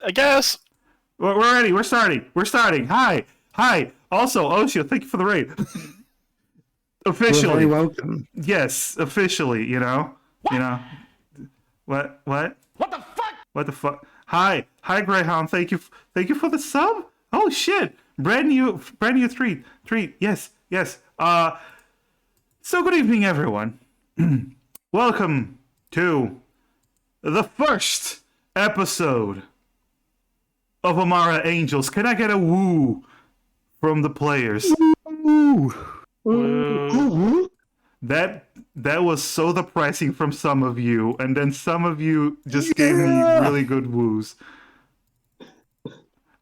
I guess. We're ready. We're starting. Hi. Also, Oshio, thank you for the raid. You're Officially. very welcome. Yes, officially, you know. What? What the fuck? Hi, Greyhound. Thank you for the sub. Oh shit! Brand new treat. Yes. So good evening, everyone. Welcome to the first episode of Amara Angels. Can I get a woo from the players? Ooh. That was so depressing from some of you, and then some of you just gave me really good woos.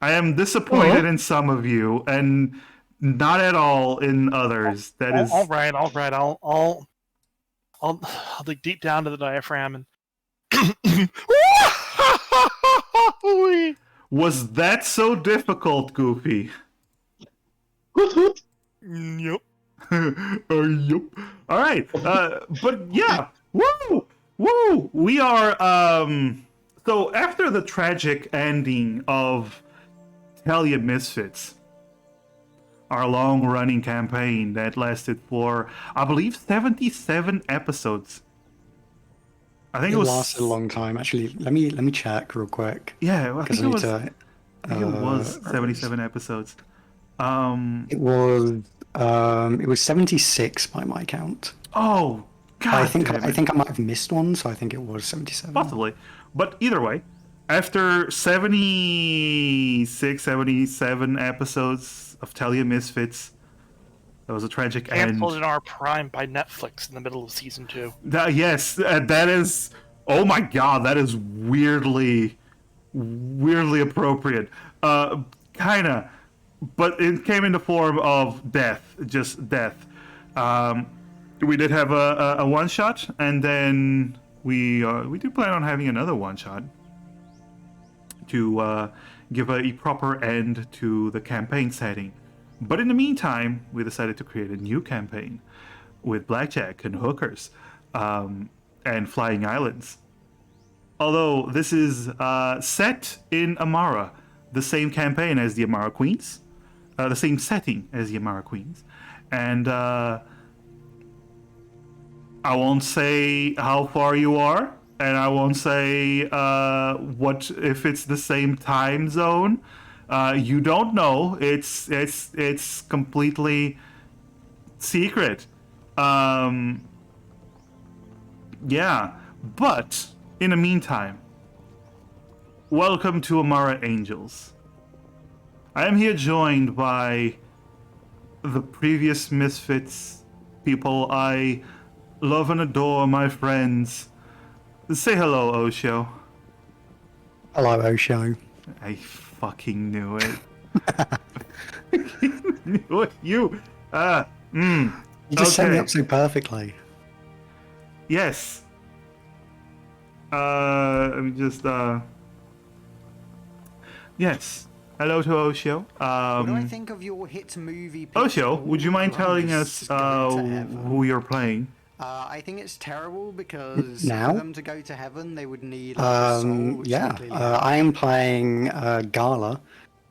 I am disappointed in some of you, and not at all in others. That is all right. I'll dig deep down to the diaphragm and. Was that so difficult, Goofy? Yep. Yup. All right. But yeah. Woo! We are so after the tragic ending of Talia Misfits, our long-running campaign that lasted for, I believe, 77 episodes. I think it was lasted a long time. Actually, let me check real quick. Yeah, I think it was 77 episodes. It was 76 by my count. Oh, God. I think I might have missed one, so I think it was 77. Possibly. But either way, after 76, 77 episodes of Talia Misfits, that was a tragic end. Canceled in our prime by Netflix in the middle of season 2. Yes, that is. Oh my God, that is weirdly appropriate. Kinda, but it came in the form of death, just death. We did have a one shot, and then we do plan on having another one shot to give a proper end to the campaign setting. But in the meantime, we decided to create a new campaign with blackjack and hookers and flying islands. Although this is set in Amara, the same campaign as the Amara Queens, the same setting as the Amara Queens, and I won't say how far you are, and I won't say what if it's the same time zone. You don't know. It's completely secret. Yeah, but in the meantime, welcome to Amara Angels. I am here joined by the previous Misfits, people I love and adore, my friends. Say hello, Osho. Hello, Osho. I fucking knew it. Knew it. You just set me up so perfectly. Yes. Let me just yes. Hello to Osho. What do I think of your hit movie? Osho, would you mind telling us who you're playing? I think it's terrible because Now? for them to go to heaven, they would need a soul. Which Yeah, they clearly have. I am playing Gala,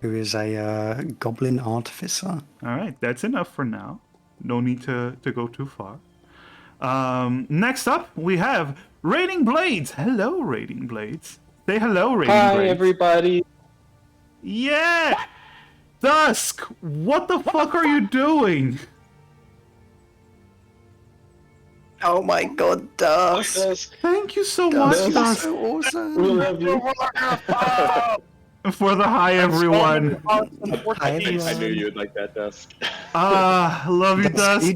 who is a goblin artificer. All right, that's enough for now. No need to go too far. Next up, we have Raiding Blades. Hello, Raiding Blades. Say hello, Raiding Blades. Hi, everybody. Yeah! Dusk! What the fuck are you doing? Oh my god, Dusk! Thank you so much, Dusk is Dusk, so awesome! We love you. for the hi, everyone. Hi, everyone. I knew you would like that, Dusk. Love you, Dusk.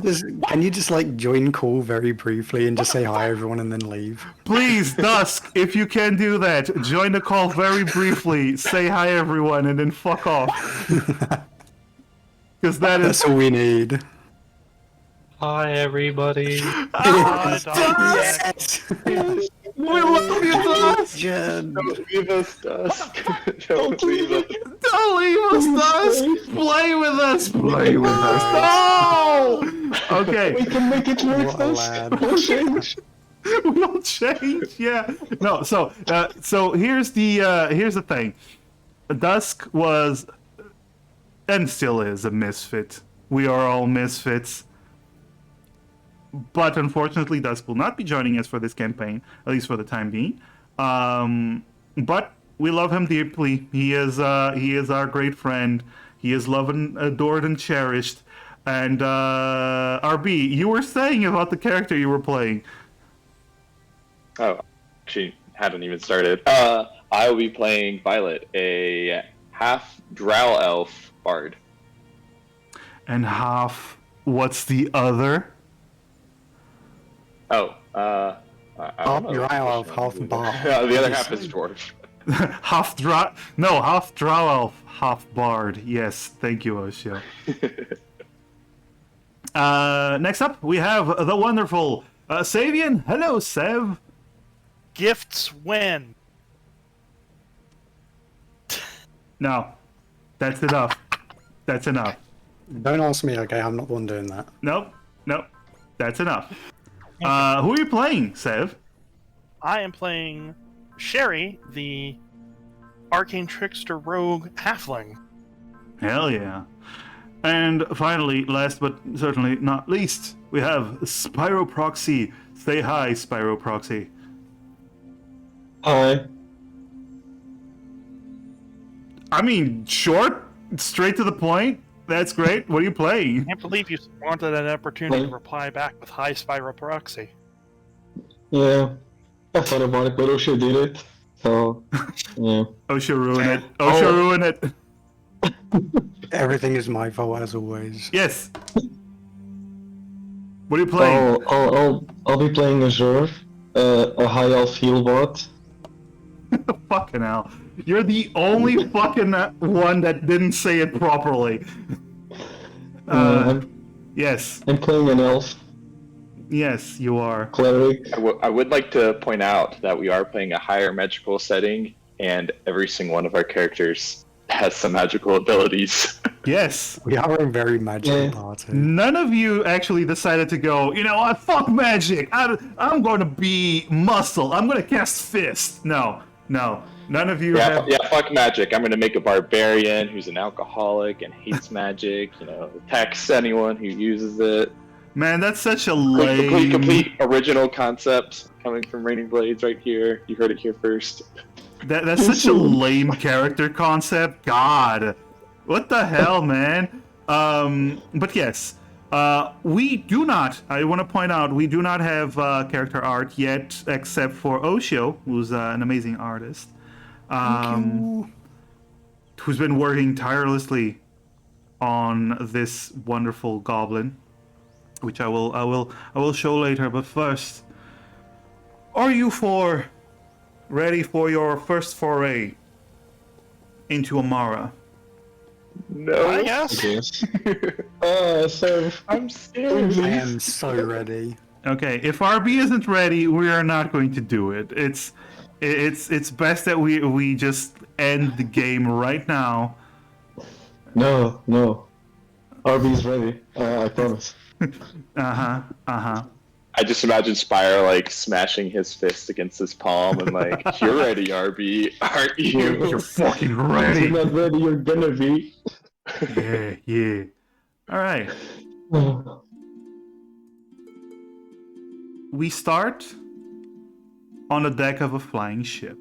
Can you just like join call very briefly and just say hi everyone and then leave? Please, Dusk, if you can do that, join the call very briefly, say hi, everyone, and then fuck off. Because That's all we need. Hi, everybody. Yes! We love you, Dusk. Jen. Don't leave us, Dusk. Don't leave us. Don't leave us, Dusk. Play with us. Play with us. No. Okay. We can make it work, What a Dusk. lad. We'll change. We'll change. Yeah. No. So here's the thing. Dusk was, and still is, a misfit. We are all misfits. But unfortunately, Dusk will not be joining us for this campaign, at least for the time being. But we love him deeply. He is our great friend. He is loved and adored and cherished. And RB, you were saying about the character you were playing. Oh, actually, hadn't even started. I will be playing Violet, a half drow elf bard. And half, what's the other? Oh, I don't know. Drow elf, half bard. Yeah, the other half is dwarf. half drow elf, half bard. Yes, thank you, Osho. Next up, we have the wonderful Savian. Hello, Sev. Gifts win. No, that's enough. That's enough. Don't ask me, okay? I'm not the one doing that. Nope, that's enough. Who are you playing, Sev? I am playing Sherry, the arcane trickster rogue halfling. Hell yeah. And finally, last but certainly not least, we have Spyro Proxy. Say hi, Spyro Proxy. Hi. I mean, short, straight to the point. That's great. What are you I playing? can't believe you wanted an opportunity to reply back with hi Spyro Proxy. Yeah, I thought about it, but Osho did it. So, yeah. Osho ruined it. Osho ruined it. Everything is my fault, as always. Yes. What are you playing? I'll be playing Azure, a high elf heal bot. Fucking hell. You're the only fucking one that didn't say it properly. Yes. I'm playing an elf Yes, you are. cleric. I would like to point out that we are playing a higher magical setting, and every single one of our characters has some magical abilities. Yes. We are a very magical Yeah. party. None of you actually decided to go, you know what, fuck magic. I'm going to be muscle. I'm going to cast fist. No. None of you have... Fuck magic. I'm gonna make a barbarian who's an alcoholic and hates magic, attacks anyone who uses it. Man, that's such a lame... Complete original concept coming from Raining Blades right here. You heard it here first. That's such a lame character concept. God. What the hell, man? But yes. We do not, I want to point out, we do not have character art yet, except for Osho, who's an amazing artist. Who's been working tirelessly on this wonderful goblin, which I will show later. But first, are you ready for your first foray into Amara? No. I guess. Yes. So I'm scared. I am so ready. Okay, if RB isn't ready, we are not going to do it. It's best that we just end the game right now. no. RB's ready. I promise. I just imagine Spyro smashing his fist against his palm and you're ready, RB, aren't you? You're fucking If ready. you're not ready, you're gonna be. Yeah. All right. We start on the deck of a flying ship.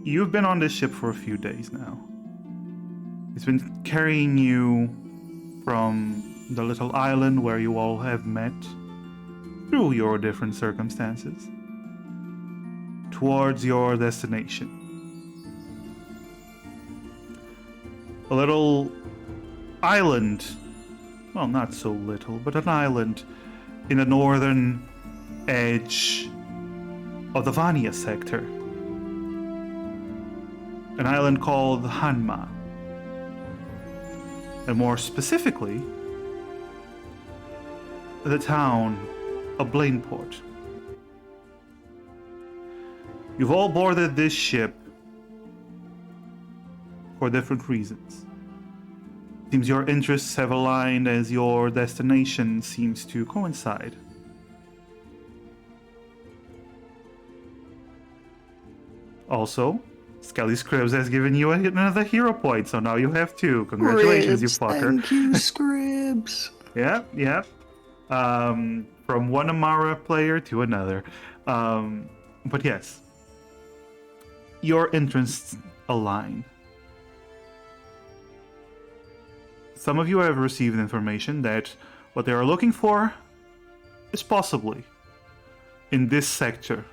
You've been on this ship for a few days now. It's been carrying you from the little island where you all have met through your different circumstances towards your destination. A little island, well, not so little, but an island in the northern edge of the Vania sector. An island called Hanma. And more specifically, the town of Blainport. You've all boarded this ship for different reasons. Seems your interests have aligned as your destination seems to coincide. Also, Skelly Scribs has given you another hero point, so now you have 2. Congratulations, you Scribs, fucker. thank you, Scribs. Yeah. From one Amara player to another. But yes, your interests align. Some of you have received information that what they are looking for is possibly in this sector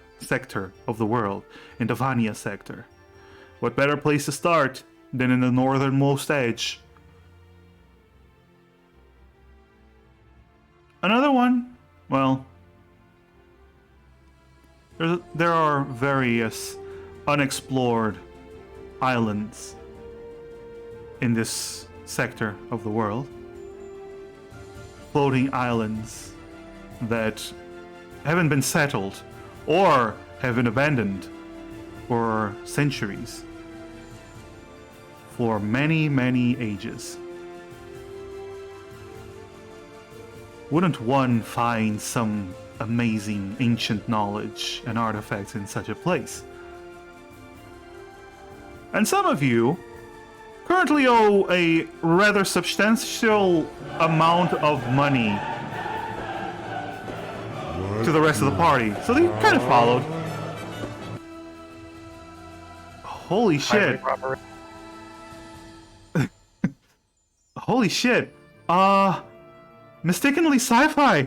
of the world, in the Vania sector. What better place to start than in the northernmost edge? Another one, well, there are various unexplored islands in this sector of the world. Floating islands that haven't been settled or have been abandoned for centuries. For many, many ages. Wouldn't one find some amazing ancient knowledge and artifacts in such a place? And some of you currently owe a rather substantial amount of money to the rest of the party, so they kind of followed. Holy shit. Holy shit. Mistakenly sci-fi.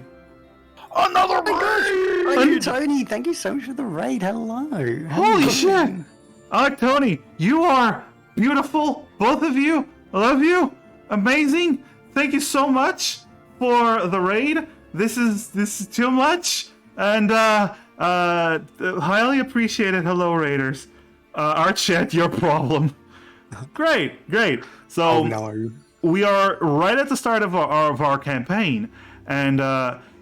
Another Thank you, Tony. Thank you so much for the raid. Hello. Holy shit. Tony, you are beautiful. Both of you. I love you. Amazing. Thank you so much for the raid. This is too much. And highly appreciated. Hello, Raiders. Our chat, your problem. Great. So Oh no. we are right at the start of our campaign, and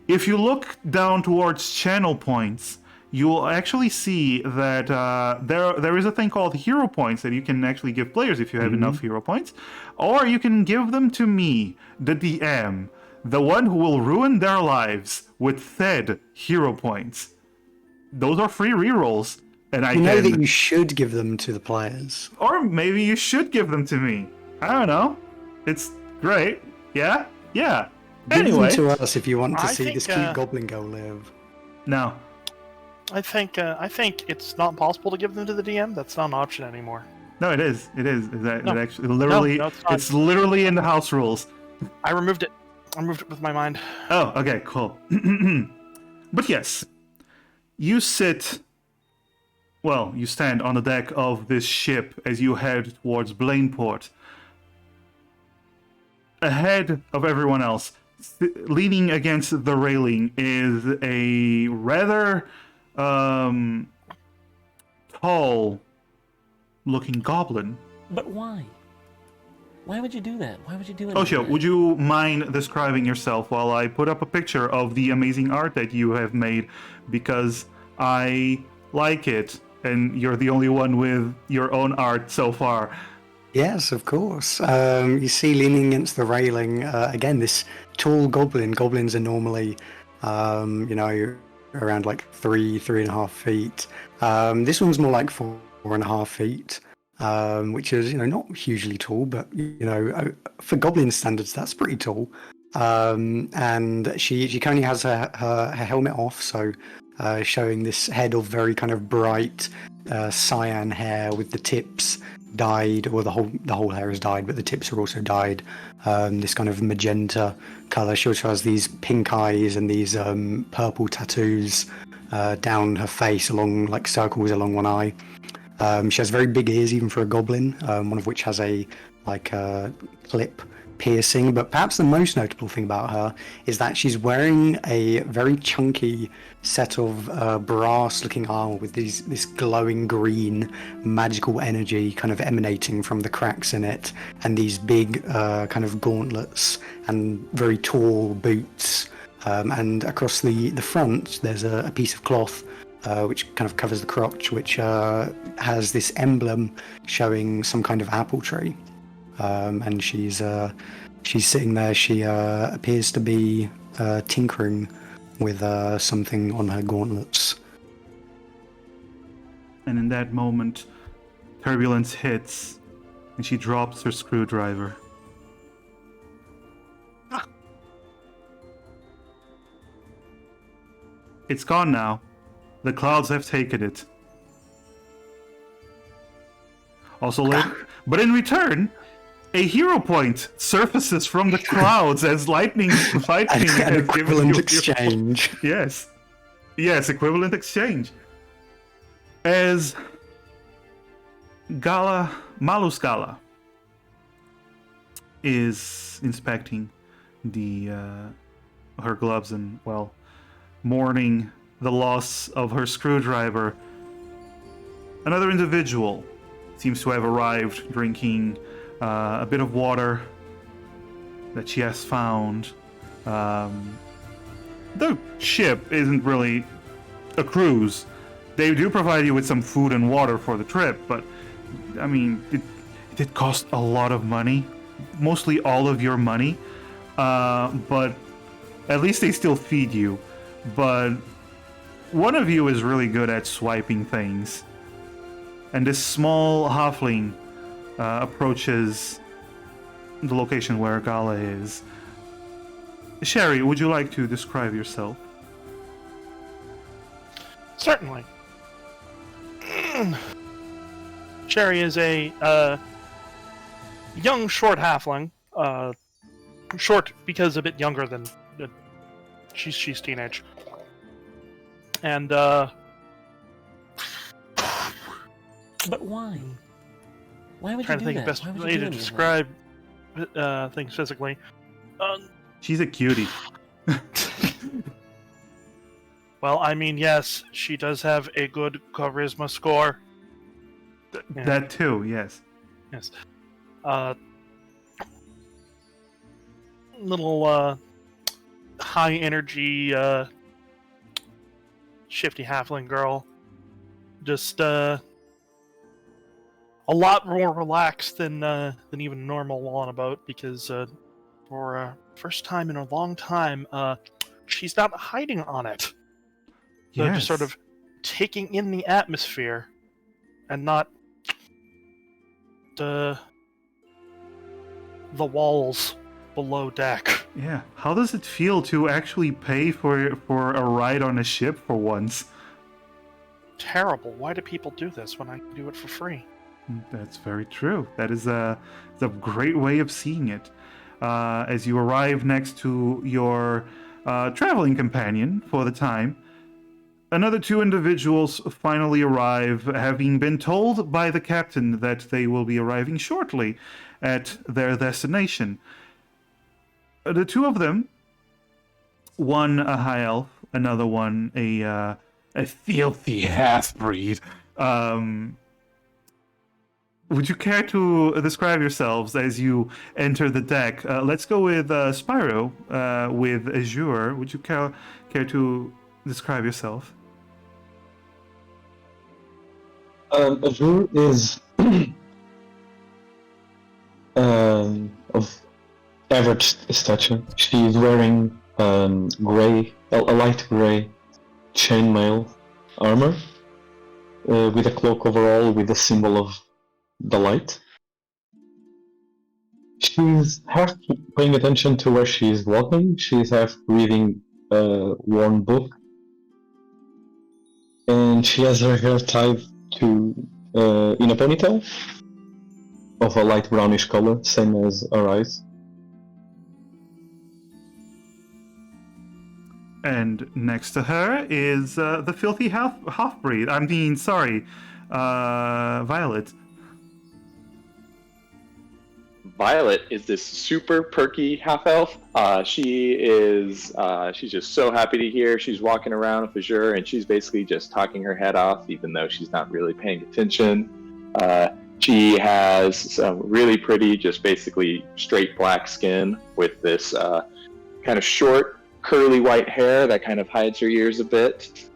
if you look down towards channel points, you'll actually see that there is a thing called hero points that you can actually give players if you have enough hero points, or you can give them to me, the DM, the one who will ruin their lives with said hero points. Those are free rerolls, and I You know can... that you should give them to the players. Or maybe you should give them to me. I don't know. It's great. Yeah? Yeah. Give Anyway. them to us if you want to I see think, this cute goblin girl live. No. I think it's not possible to give them to the DM. That's not an option anymore. No, it is. It is. It No. actually literally No, it's not. it's literally in the house rules. I removed it. I removed it with my mind. Oh, okay, cool. But yes. You sit... Well, you stand on the deck of this ship as you head towards Blainport. Ahead of everyone else, leaning against the railing, is a rather tall-looking goblin. But why? Why would you do that? Why would you do it? Osho, would you mind describing yourself while I put up a picture of the amazing art that you have made? Because I like it, and you're the only one with your own art so far. Yes, of course. You see leaning against the railing, again, this tall goblin. Goblins are normally, around like 3.5 feet. This one's more like 4.5 feet, which is, not hugely tall, but, for goblin standards, that's pretty tall. And she currently has her helmet off, so showing this head of very kind of bright cyan hair with the tips dyed, or the whole hair is dyed, but the tips are also dyed this kind of magenta color. She also has these pink eyes and these purple tattoos down her face, along like circles along one eye. She has very big ears, even for a goblin, one of which has a clip piercing. But perhaps the most notable thing about her is that she's wearing a very chunky set of brass-looking armor with this glowing green magical energy kind of emanating from the cracks in it, and these big kind of gauntlets and very tall boots. And across the front, there's a piece of cloth which kind of covers the crotch, which has this emblem showing some kind of apple tree. And she's sitting there. She appears to be tinkering with something on her gauntlets. And in that moment, turbulence hits, and she drops her screwdriver. It's gone now. The clouds have taken it. Also later, but in return, a hero point surfaces from the clouds as lightning An has given equivalent you exchange. Yes. Yes, equivalent exchange. As Malus Gala is inspecting her gloves and, well, mourning the loss of her screwdriver, another individual seems to have arrived, drinking a bit of water that she has found. The ship isn't really a cruise. They do provide you with some food and water for the trip, but I mean, it did cost a lot of money, mostly all of your money, but at least they still feed you. But one of you is really good at swiping things, and this small halfling approaches the location where Gala is. Sherry, would you like to describe yourself? Certainly. Cherry is a young, short halfling. Short because a bit younger than she's teenage. And But why? Why would you trying do to think that? of best Why would you way do to any of that? describe things physically. She's a cutie. Well, I mean, yes, she does have a good charisma score. Yeah. That too, yes. Yes. Little high energy shifty halfling girl. Just a lot more relaxed than even normal on about, because for first time in a long time, she's not hiding on it. So Yes. just sort of taking in the atmosphere and not the walls below deck. Yeah. How does it feel to actually pay for a ride on a ship for once? Terrible. Why do people do this when I can do it for free? That's very true. That is a great way of seeing it. As you arrive next to your traveling companion for the time, another two individuals finally arrive, having been told by the captain that they will be arriving shortly at their destination. The two of them, one a high elf, another one a filthy half-breed. Would you care to describe yourselves as you enter the deck? Let's go with Spyro, with Azure. Would you care to describe yourself? Azure is of average stature. She's wearing a light gray chainmail armor with a cloak overall with a symbol of the light. She's half paying attention to where she's walking. She's half reading a worn book, and she has her hair tied to in a ponytail of a light brownish color, same as her eyes. And next to her is the filthy half-breed. I mean, sorry, Violet. Violet is this super perky half elf. She's just so happy to hear. She's walking around with Azure, and she's basically just talking her head off, even though she's not really paying attention. She has some really pretty, just basically straight black skin with this kind of short, curly white hair that kind of hides her ears a bit.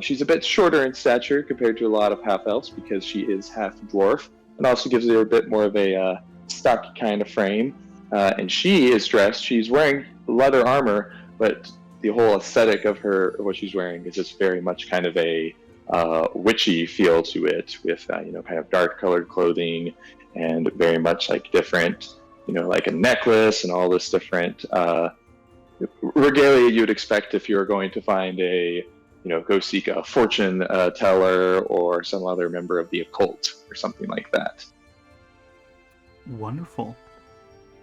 She's a bit shorter in stature compared to a lot of half elves because she is half dwarf, and also gives her a bit more of a stocky kind of frame. And she's wearing leather armor, but the whole aesthetic of what she's wearing is just very much kind of a witchy feel to it, with kind of dark colored clothing, and very much like different, like a necklace and all this different regalia you'd expect if you were going to find go seek a fortune teller or some other member of the occult or something like that. Wonderful.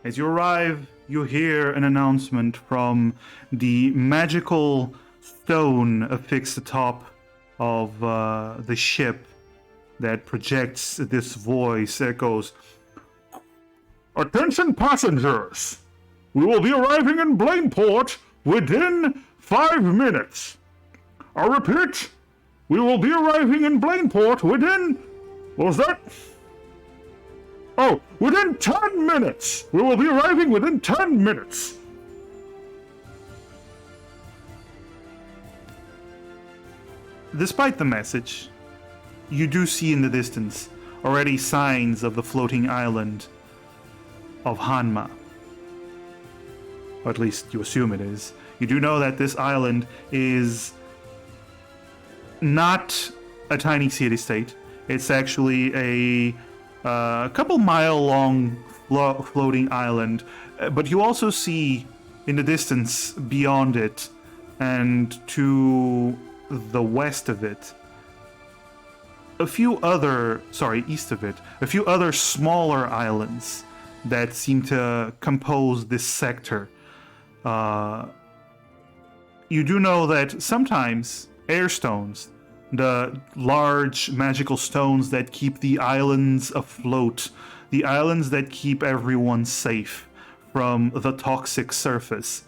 As you arrive, you hear an announcement from the magical stone affixed atop of the ship that projects this voice that goes, "Attention passengers! We will be arriving in Blainport within 5 minutes. I repeat, we will be arriving in Blainport within... What was that? Oh, within 10 minutes! We will be arriving within 10 minutes!" Despite the message, you do see in the distance already signs of the floating island of Hanma. Or at least you assume it is. You do know that this island is not a tiny city-state. It's actually a couple-mile-long floating island. But you also see in the distance beyond it and to the west of it, east of it, a few other smaller islands that seem to compose this sector. You do know that sometimes air stones, the large magical stones that keep the islands afloat, the islands that keep everyone safe from the toxic surface.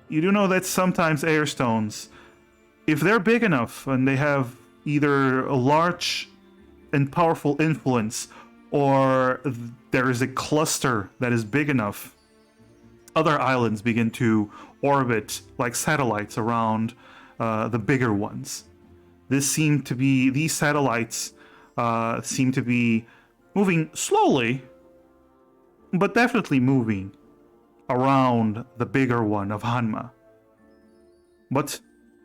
You do know that sometimes air stones, if they're big enough and they have either a large and powerful influence, or there is a cluster that is big enough, other islands begin to orbit like satellites around the bigger ones. These satellites seem to be moving slowly, but definitely moving around the bigger one of Hanma. But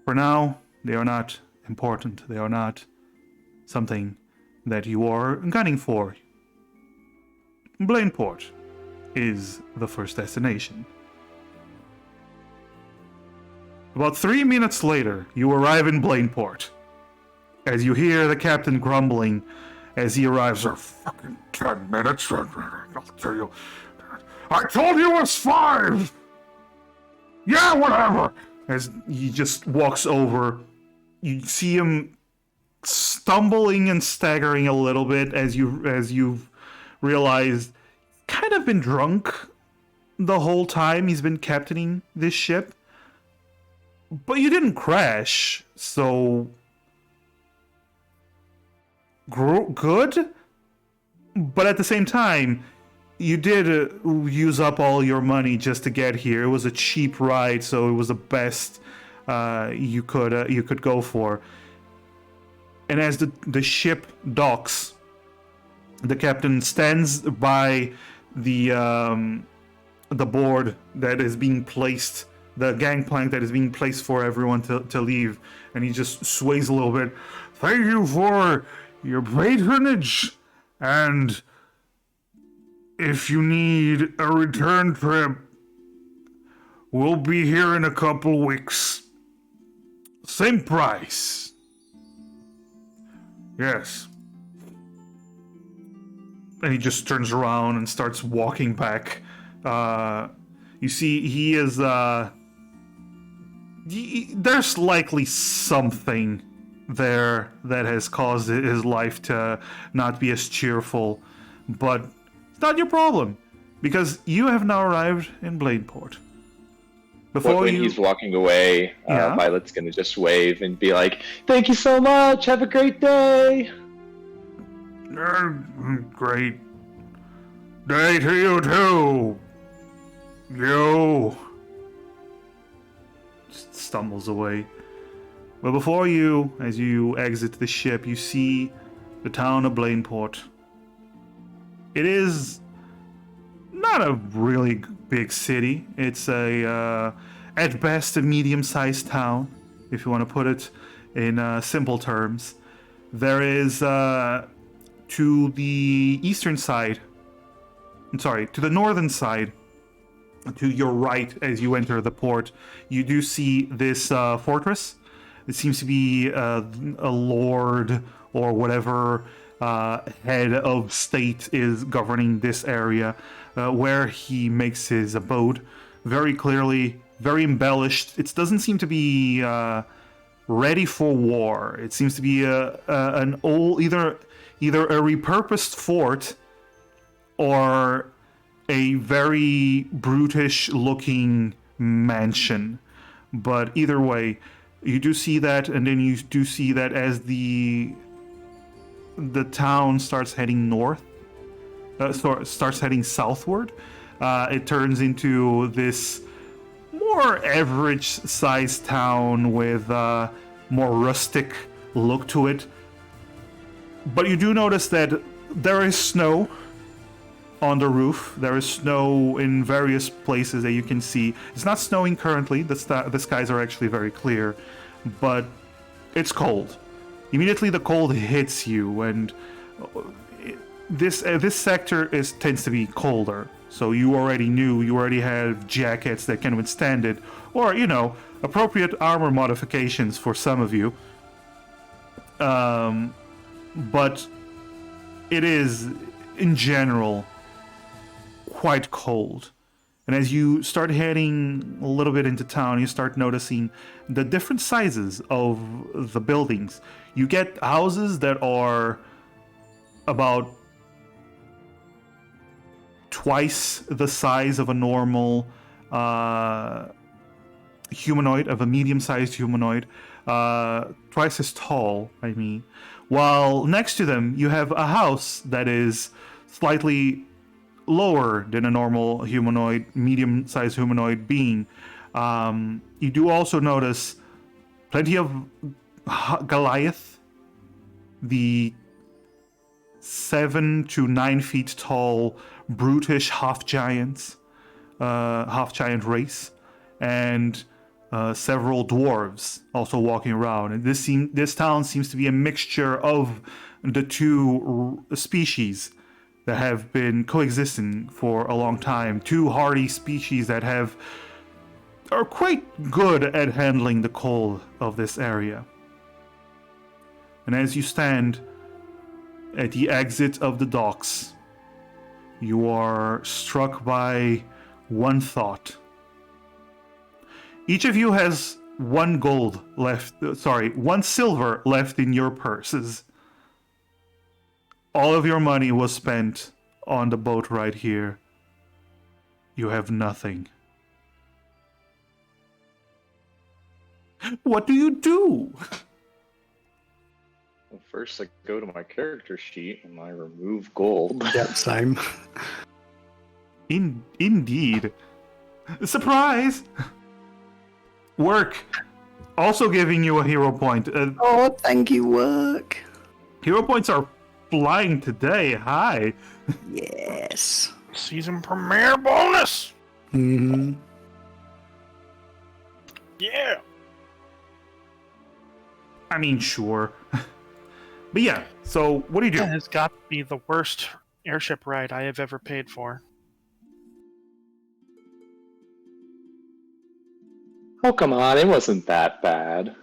for now, they are not important. They are not something that you are gunning for. Blainport is the first destination. About 3 minutes later, you arrive in Blainport. As you hear the captain grumbling as he arrives, "Fucking 10 minutes, I'll tell you. I told you it was 5! Yeah, whatever!" As he just walks over, you see him stumbling and staggering a little bit as you've realized kind of been drunk the whole time he's been captaining this ship. But you didn't crash, so good. But at the same time, you did use up all your money just to get here. It was a cheap ride, so it was the best you could go for. And as the ship docks, the captain stands by the board that is being placed, the gangplank that is being placed for everyone to leave, and he just sways a little bit. "Thank you for your patronage, and if you need a return trip, we'll be here in a couple weeks. Same price. Yes." And he just turns around and starts walking back. You see, he is... there's likely something there that has caused his life to not be as cheerful. But it's not your problem, because you have now arrived in Blainport. When he's walking away, Violet's going to just wave and be like, "Thank you so much. Have a great day." Great day to you too. You. Just stumbles away. But before you, as you exit the ship, you see the town of Blainport. It is not a really big city. It's at best a medium-sized town, if you want to put it in simple terms. There is to the eastern side, to the northern side, to your right as you enter the port, you do see this fortress. It seems to be a lord or whatever head of state is governing this area, where he makes his abode. Very clearly, very embellished. It doesn't seem to be ready for war. It seems to be an old, either a repurposed fort or a very brutish-looking mansion. But either way, you do see that, and then you do see that as the town starts heading north, starts heading southward, it turns into this more average-sized town with more rustic look to it. But you do notice that there is snow on the roof. There is snow in various places that you can see. It's not snowing currently. The skies are actually very clear, but it's cold. Immediately the cold hits you, and this sector tends to be colder. So you already have jackets that can withstand it, or appropriate armor modifications for some of you. But it is, in general, quite cold. And as you start heading a little bit into town, you start noticing the different sizes of the buildings. You get houses that are about twice the size of a normal humanoid, of a medium-sized humanoid, twice as tall, I mean. While next to them, you have a house that is slightly lower than a normal humanoid, medium-sized humanoid being. You do also notice plenty of Goliath, the 7 to 9 feet tall, brutish half-giant race, and several dwarves also walking around. And this town seems to be a mixture of the two species that have been coexisting for a long time. Two hardy species that are quite good at handling the cold of this area. And as you stand at the exit of the docks, you are struck by one thought. Each of you has one silver left in your purses. All of your money was spent on the boat right here. You have nothing. What do you do? Well, first I go to my character sheet and I remove gold. Yep, same. Indeed. Surprise! Work. Also giving you a hero point. Oh, thank you, Work. Hero points are flying today. Hi. Yes. Season premiere bonus! Mm-hmm. Yeah! I mean, sure. But yeah, so what do you do? That has got to be the worst airship ride I have ever paid for. Oh, come on, it wasn't that bad.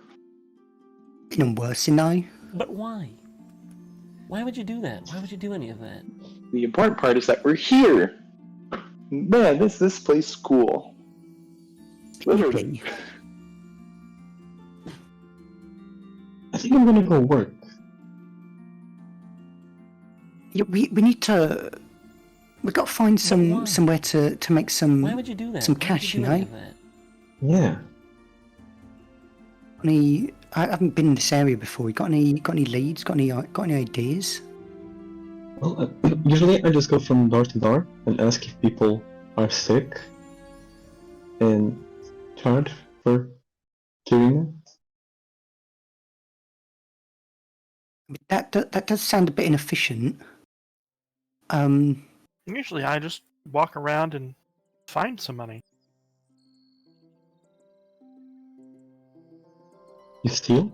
Been worse, you know. But why? Why would you do that? Why would you do any of that? The important part is that we're here. Man, this place is cool. Literally. I think I'm gonna go work. Yeah, we need to. We got to find why? somewhere to make some. Why would you do that? Some Why would cash, you you do any know? of that? Yeah. I haven't been in this area before. You got any leads? Got any ideas? Well, usually I just go from door to door and ask if people are sick and charge for curing them. That does sound a bit inefficient. Usually I just walk around and find some money. You steal?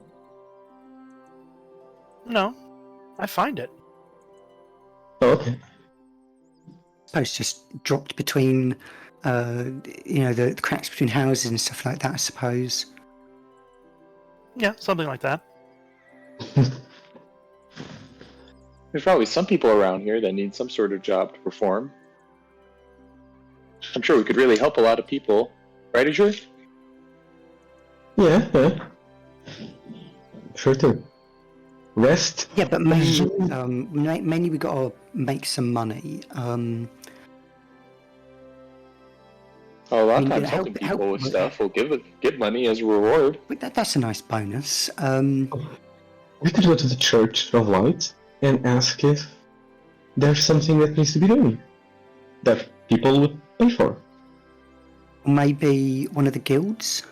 No, I find it. Oh, okay. Suppose just dropped between, the cracks between houses and stuff like that. I suppose. Yeah, something like that. There's probably some people around here that need some sort of job to perform. I'm sure we could really help a lot of people. Right, Azure? Yeah. Sure do. Rest. Yeah, but mainly, mainly we got to make some money. A lot of I mean, times helping people with stuff will give money as a reward. But that's a nice bonus. We could go to the Church of Light and ask if there's something that needs to be done that people would pay for. Maybe one of the guilds.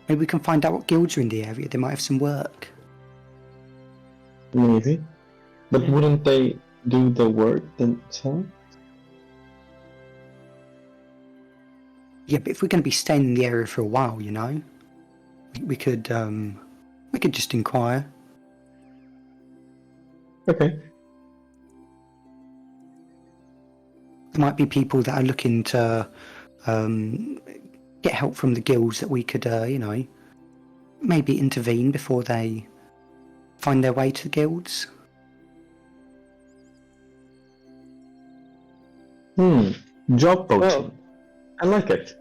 Maybe we can find out what guilds are in the area. They might have some work. Maybe. But wouldn't they do the work themselves? Yeah, but if we're going to be staying in the area for a while, we could just inquire. Okay. There might be people that are looking to get help from the guilds that we could, maybe intervene before they find their way to the guilds. Job posting. I like it.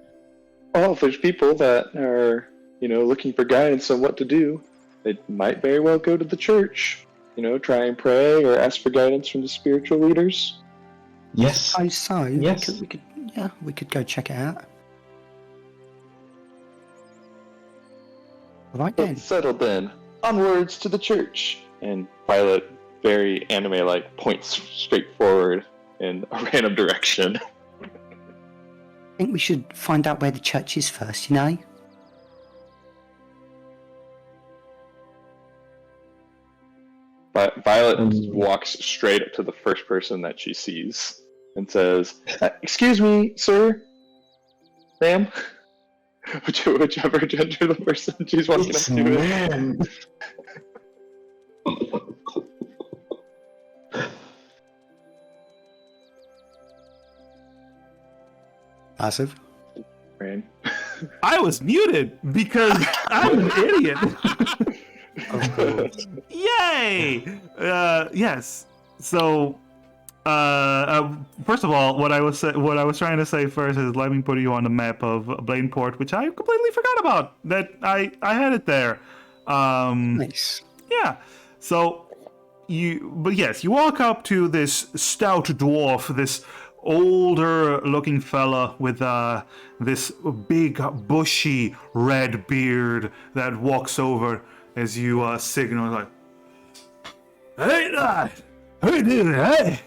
Well, if there's people that are, looking for guidance on what to do, they might very well go to the church. Try and pray or ask for guidance from the spiritual leaders. Yes. I so. Yes. We could go check it out. All right then. Settled then. Onwards to the church. And Violet, very anime-like, points straight forward in a random direction. I think we should find out where the church is first, But Violet walks straight up to the first person that she sees and says, "Excuse me, sir, ma'am," whichever gender the person she's walking up to is. Passive. Rain. I was muted because I'm an idiot. Of course. Yay! Yes. So, first of all, what I was trying to say first is let me put you on the map of Blainport, which I completely forgot about. That I had it there. Nice. Yeah. So you walk up to this stout dwarf, this older-looking fella with this big, bushy red beard that walks over as you signal like, "Hey, lad! How you doing, hey?"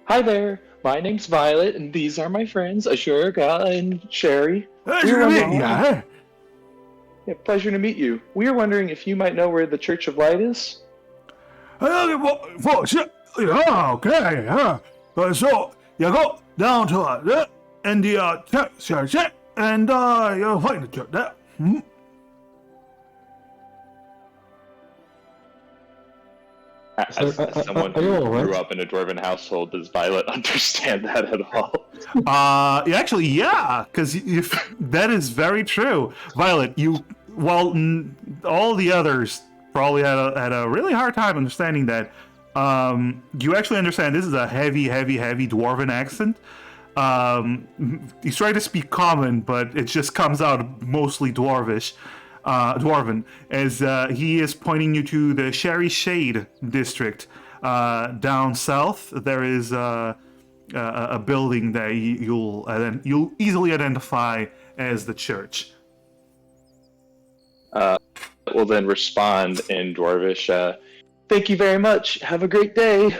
Hi there, my name's Violet, and these are my friends, Ashura, and Sherry. Pleasure to meet you, hey? Yeah, pleasure to meet you. We were wondering if you might know where the Church of Light is? Yeah, okay, huh? So you go down to it, and the church, and you'll find the church there. As someone who grew up in a dwarven household, does Violet understand that at all? Actually, yeah, because that is very true. Violet, while all the others probably had a really hard time understanding that, you actually understand this is a heavy dwarven accent. He's trying to speak common, but it just comes out mostly dwarven, as he is pointing you to the Sherry Shade district. Down south, there is a building that you'll easily identify as the church. Will then respond in Dwarvish. Thank you very much. Have a great day.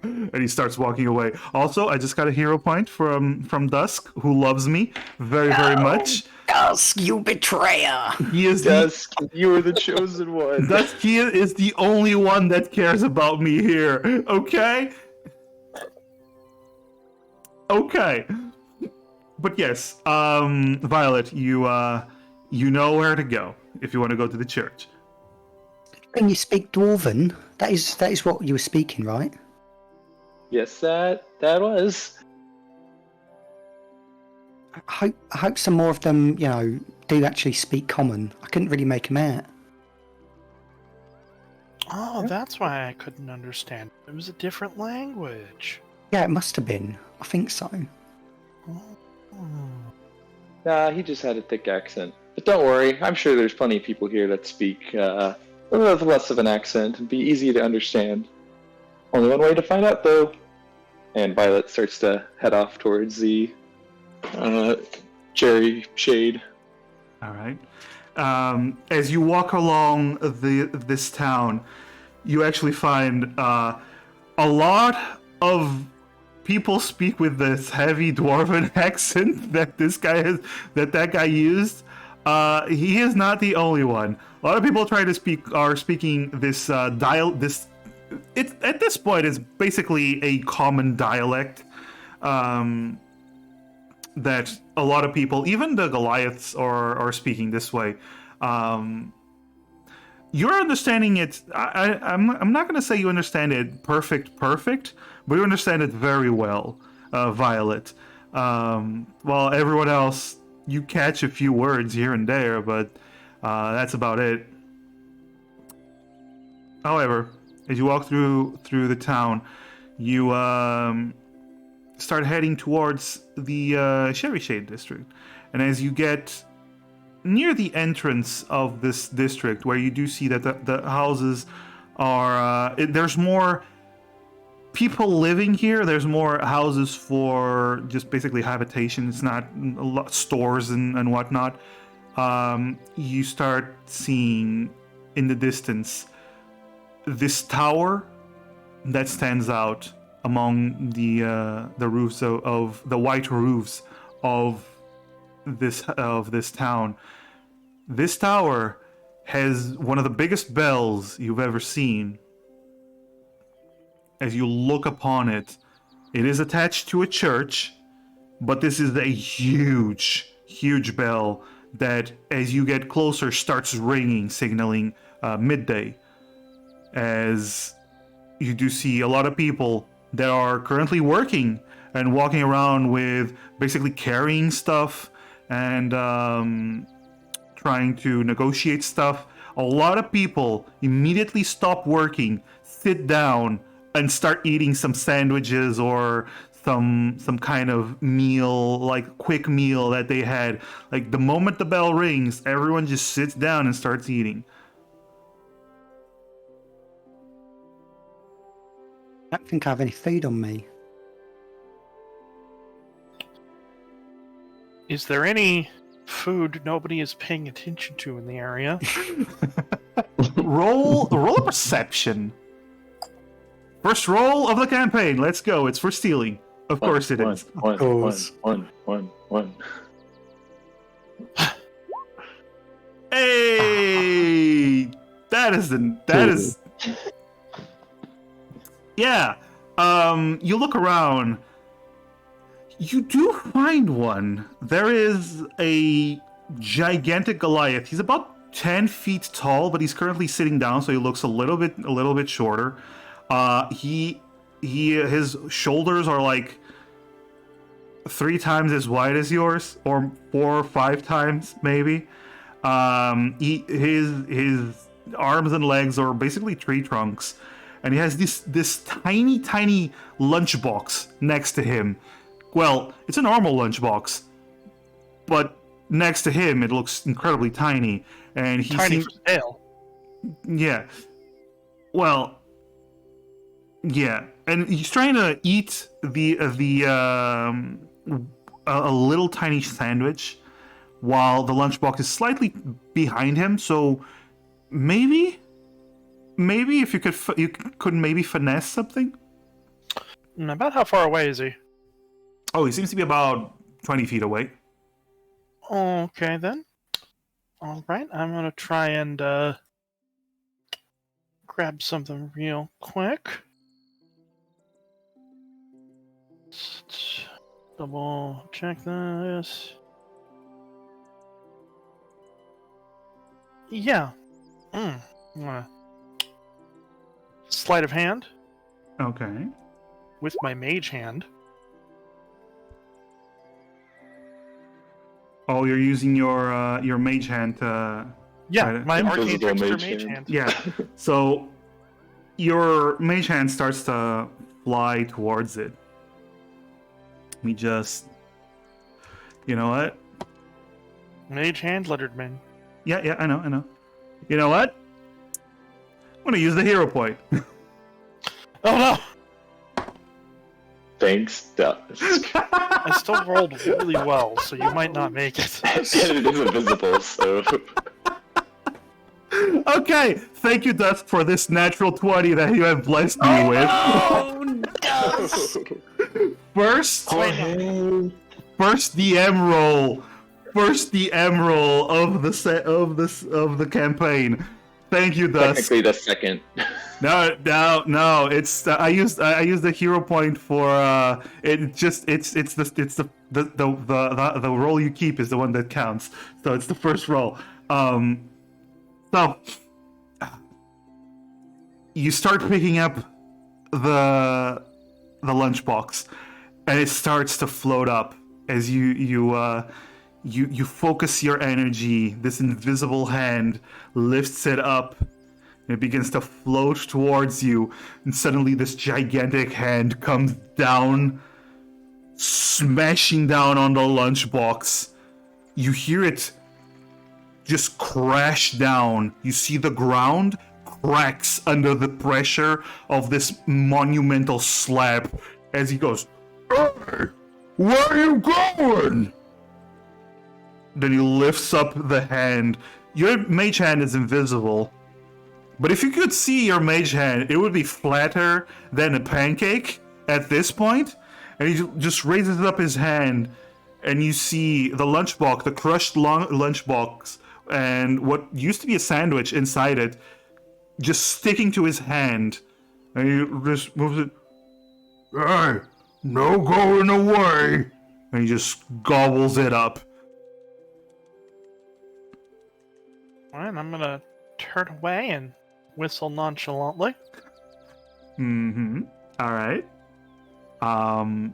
And he starts walking away. Also, I just got a hero point from Dusk, who loves me very much. Dusk, you betrayer! He is Dusk, you are the chosen one. Dusk, he is the only one that cares about me here. Okay. but yes, Violet, you know where to go if you want to go to the church. When you speak Dwarven, that is what you were speaking, right? Yes, that was. I hope some more of them, do actually speak Common. I couldn't really make them out. Oh, that's why I couldn't understand. It was a different language. Yeah, it must have been. I think so. Oh. Nah, he just had a thick accent. But don't worry, I'm sure there's plenty of people here that speak with less of an accent and be easy to understand. Only one way to find out, though. And Violet starts to head off towards the cherry shade. All right. As you walk along this town, you actually find a lot of people speak with this heavy dwarven accent that that guy used. He is not the only one. A lot of people are speaking this It at this point is basically a common dialect. That a lot of people, even the Goliaths, are speaking this way. You're understanding it. I'm not going to say you understand it perfect, but you understand it very well, Violet. While everyone else, you catch a few words here and there, but that's about it. However, as you walk through the town, you start heading towards the Cherry Shade district, and as you get near the entrance of this district, where you do see that the houses are there's more people living here. There's more houses for just basically habitation. It's not a lot stores and whatnot. You start seeing in the distance this tower that stands out among the roofs of the white roofs of this town. This tower has one of the biggest bells you've ever seen. As you look upon it, it is attached to a church, but this is a huge bell that, as you get closer, starts ringing, signaling midday. As you do see a lot of people that are currently working and walking around with basically carrying stuff and trying to negotiate stuff. A lot of people immediately stop working, sit down, and start eating some sandwiches or some kind of meal, like quick meal that they had. Like the moment the bell rings, everyone just sits down and starts eating. I don't think I have any food on me. Is there any food nobody is paying attention to in the area? roll a perception. First roll of the campaign. Let's go. It's for stealing. Of course it is. One. Hey, that is. Yeah. You look around. You do find one. There is a gigantic Goliath. He's about 10 feet tall, but he's currently sitting down, so he looks a little bit shorter. His shoulders are like 3 times as wide as yours, or 4 or 5 times maybe. His arms and legs are basically tree trunks, and he has this tiny lunchbox next to him. Well, it's a normal lunchbox, but next to him it looks incredibly tiny, and he Tiny seems for scale. yeah. Well, yeah, and he's trying to eat a little tiny sandwich, while the lunchbox is slightly behind him. So maybe if you could maybe finesse something. About how far away is he? Oh, he seems to be about 20 feet away. Okay, then. Alright, I'm gonna try and grab something real quick. double check this. Yeah. Uh, Sleight of hand Okay. with my mage hand. Oh, you're using your mage hand. Yeah, Right. my arcane Invisible trickster mage mage hand. hand. Yeah. So your mage hand starts to fly towards it. We just, you know what? Mage hand, Letterman. Yeah, I know. You know what? I'm gonna use the hero point. Oh no! Thanks, Dust. I still rolled really well, so you might not make it. And it is invisible, so. Okay, thank you, Dusk, for this natural 20 that you have blessed me with. First DM roll. First DM roll of the set of the campaign. Thank you, Dusk. Technically, the second. No. It's I used the hero point for the roll you keep is the one that counts. So it's the first roll. So you start picking up the lunchbox, and it starts to float up as you focus your energy. This invisible hand lifts it up. It begins to float towards you, and suddenly this gigantic hand comes down, smashing down on the lunchbox. You hear it just crash down. You see the ground cracks under the pressure of this monumental slap as he goes, "Hey, where are you going?" Then he lifts up the hand. Your mage hand is invisible, but if you could see your mage hand, it would be flatter than a pancake at this point. And he just raises up his hand, and you see the lunchbox, the crushed lunchbox, and what used to be a sandwich inside it, just sticking to his hand. And he just moves it. "Hey, no going away!" And he just gobbles it up. And I'm gonna turn away and whistle nonchalantly. Alright. I'm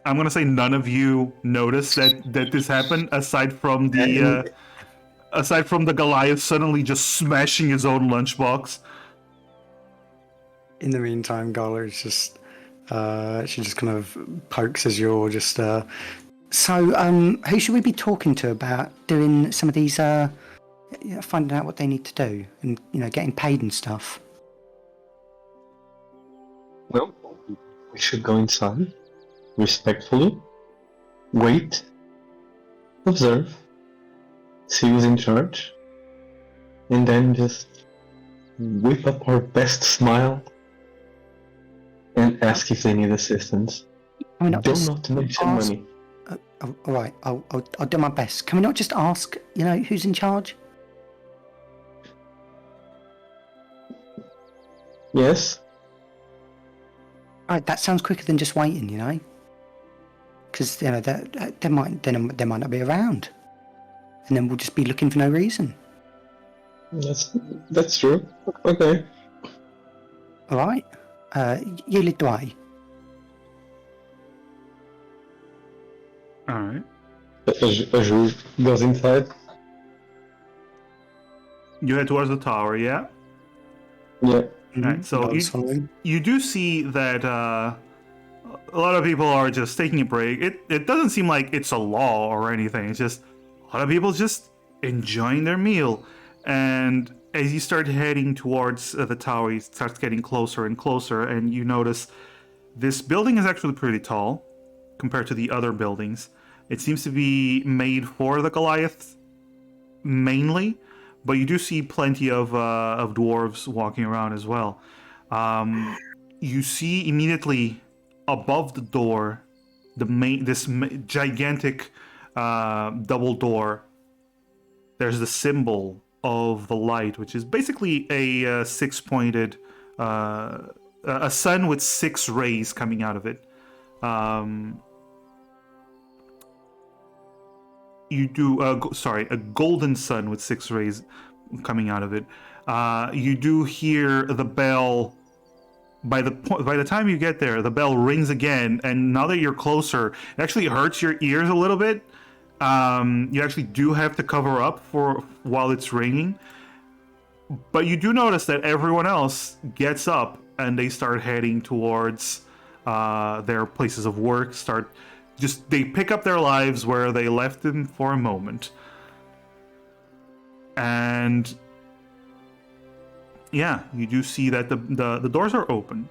gonna say none of you noticed that this happened, aside from the Goliath suddenly just smashing his own lunchbox. In the meantime, Gala is just she just kind of pokes as you're just who should we be talking to about doing some of these finding out what they need to do and getting paid and stuff? Well, we should go inside, respectfully, wait, observe, see who's in charge, and then just whip up our best smile and ask if they need assistance. Can we not Do just not mention ask- money. all right, I'll do my best. Can we not just ask, who's in charge? Yes? All right, that sounds quicker than just waiting, because they might not be around, and then we'll just be looking for no reason. That's true. Okay. All right, you lead the way. Alright. Ajur goes inside. You head towards the tower, yeah? Yeah. Alright, so Dogs following. you do see that a lot of people are just taking a break. It doesn't seem like it's a law or anything. It's just a lot of people just enjoying their meal. And as you start heading towards the tower, it starts getting closer and closer, and you notice this building is actually pretty tall compared to the other buildings. It seems to be made for the Goliath mainly, but you do see plenty of dwarves walking around as well. You see immediately above the door, gigantic double door. There's the symbol of the light, which is basically a six-pointed, a sun with 6 rays coming out of it. you do a golden sun with 6 rays coming out of it. You do hear the bell. By the time you get there, the bell rings again, and now that you're closer, it actually hurts your ears a little bit. You actually do have to cover up for while it's ringing, but you do notice that everyone else gets up and they start heading towards their places of work. They pick up their lives where they left them for a moment, and yeah, you do see that the doors are open.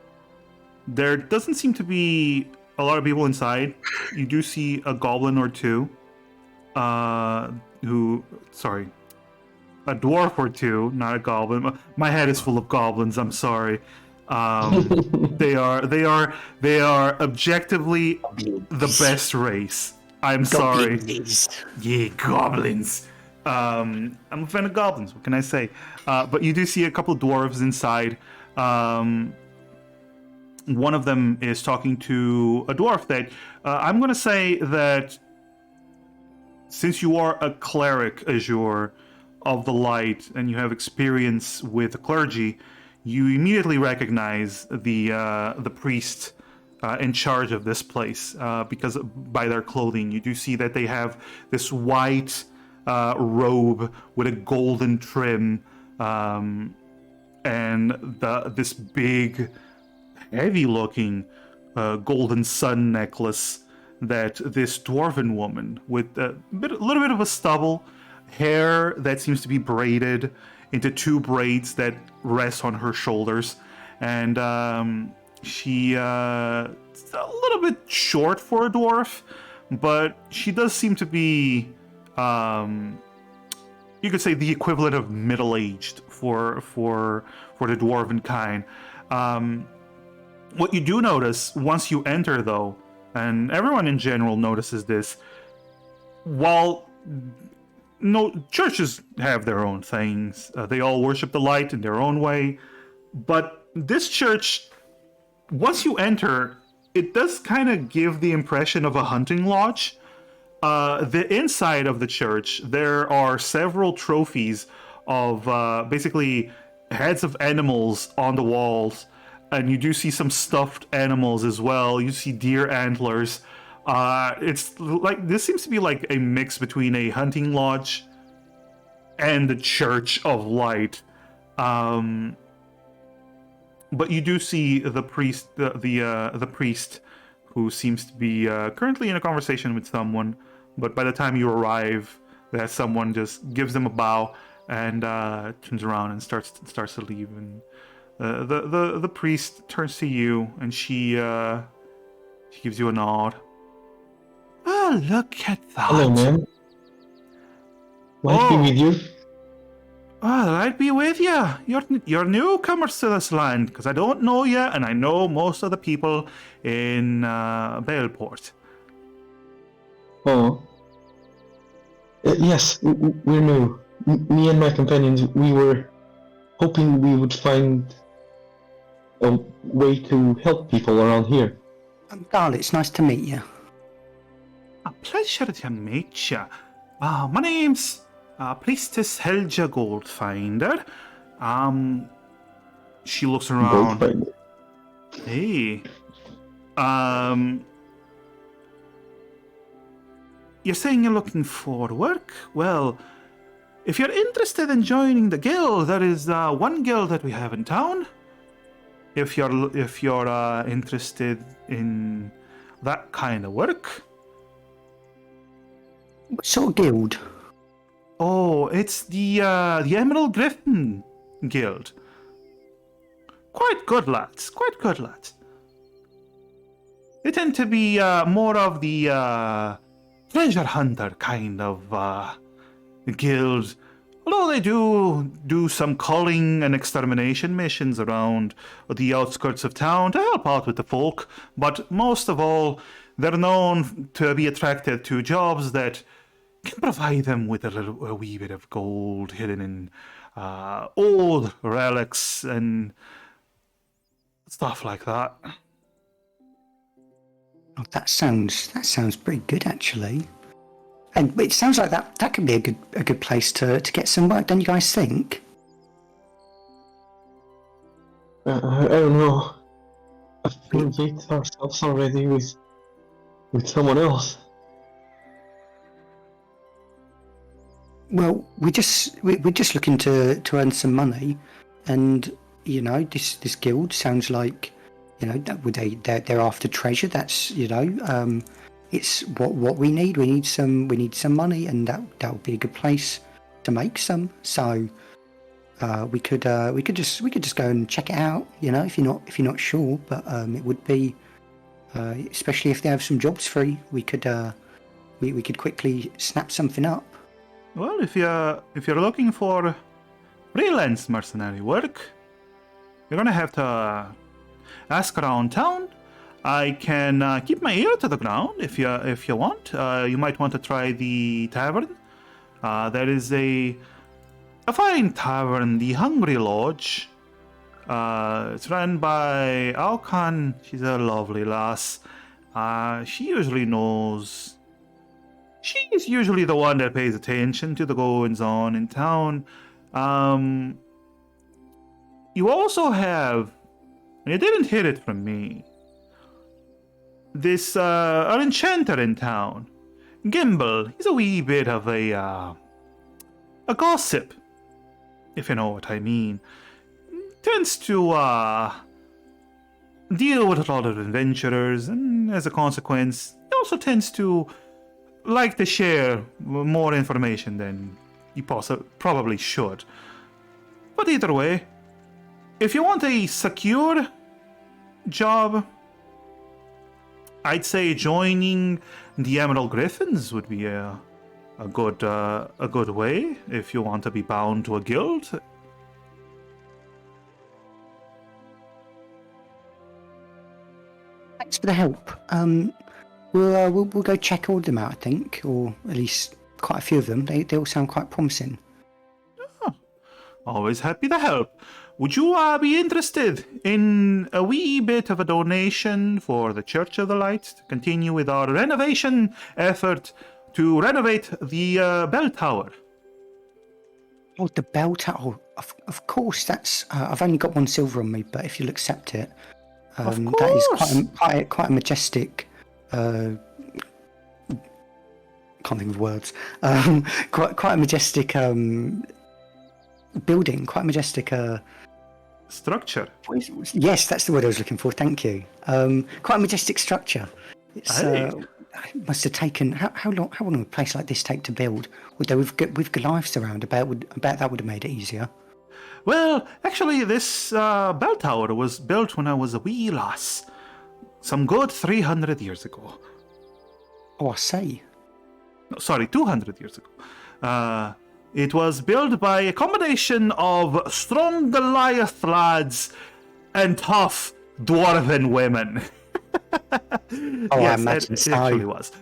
There doesn't seem to be a lot of people inside. You do see a goblin or two, a dwarf or two, not a goblin. My head is full of goblins. I'm sorry. They are objectively the best race. I'm sorry. Yeah, goblins. I'm a fan of goblins. What can I say? But you do see a couple of dwarves inside. One of them is talking to a dwarf that I'm going to say that since you are a cleric, Azure, of the light, and you have experience with the clergy, you immediately recognize the priest in charge of this place because by their clothing, you do see that they have this white robe with a golden trim and this big, heavy-looking golden sun necklace that this dwarven woman with a little bit of a stubble, hair that seems to be braided into 2 braids that rest on her shoulders, and she's a little bit short for a dwarf, but she does seem to be you could say the equivalent of middle-aged for the dwarven kind. What you do notice once you enter, though, and everyone in general notices this, while churches have their own things, they all worship the light in their own way, but this church, once you enter, it does kind of give the impression of a hunting lodge. The inside of the church, there are several trophies of basically heads of animals on the walls, and you do see some stuffed animals as well. You see deer antlers. It's like this seems to be like a mix between a hunting lodge and the Church of Light. But you do see the priest, the priest, who seems to be currently in a conversation with someone. But by the time you arrive, that someone just gives them a bow and turns around and starts to leave. And the priest turns to you, and she gives you a nod. Oh, look at that! Hello, man. Might be with you. Oh, I'd be with you. You're newcomers to this land, because I don't know you, and I know most of the people in Baleport. Oh. Yes, we're new. Me and my companions, we were hoping we would find a way to help people around here. Carl, it's nice to meet you. A pleasure to meet you. My name's Priestess Helga Goldfinder. She looks around. Goldfinder. Hey. You're saying you're looking for work? Well, if you're interested in joining the guild, there is one guild that we have in town. If you're interested in that kind of work. What sort of guild? Oh, it's the Emerald Griffin Guild. Quite good lads. Quite good lads. They tend to be more of the treasure hunter kind of guild. Although they do some culling and extermination missions around the outskirts of town to help out with the folk, but most of all, they're known to be attracted to jobs that can provide them with a wee bit of gold hidden in old relics and stuff like that. Oh, that sounds pretty good, actually. And it sounds like that could be a good place to get some work. Don't you guys think? I don't know. I feel we beat ourselves already with someone else. Well, we're just looking to earn some money, and you know this guild sounds like, you know, they're after treasure. That's, you know, it's what we need. We need some money, and that would be a good place to make some. So we could just go and check it out. You know, if you're not sure, but it would be, especially if they have some jobs free, we could quickly snap something up. Well, if you're looking for freelance mercenary work, you're gonna have to ask around town. I can keep my ear to the ground if you want. You might want to try the tavern. There is a fine tavern, the Hungry Lodge. It's run by Alkan. She's a lovely lass. She usually knows. She's usually the one that pays attention to the goings on in town. You also have, and you didn't hear it from me, this an enchanter in town. Gimbal. He's a wee bit of a gossip, if you know what I mean. Tends to deal with a lot of adventurers, and as a consequence, he also tends to like to share more information than you probably should. But either way, if you want a secure job, I'd say joining the Emerald Griffins would be a good way if you want to be bound to a guild. Thanks for the help. We'll go check all of them out, I think, or at least quite a few of them. They all sound quite promising. Oh, always happy to help. Would you be interested in a wee bit of a donation for the Church of the Light to continue with our renovation effort to renovate the bell tower? Oh, the bell tower. Of course, that's. I've only got 1 silver on me, but if you'll accept it, that is quite a majestic. Can't think of words. Quite a majestic building. Quite a majestic Structure. Yes, that's the word I was looking for. Thank you. Quite a majestic structure. It's it must have taken how long would a place like this take to build? Although with Goliaths around, I bet that would have made it easier. Well, actually, this bell tower was built when I was a wee lass. Some good 300 years ago. Oh, I see. No, sorry, 200 years ago. It was built by a combination of strong Goliath lads and tough dwarven women. Oh, yes, I imagine it so. actually was.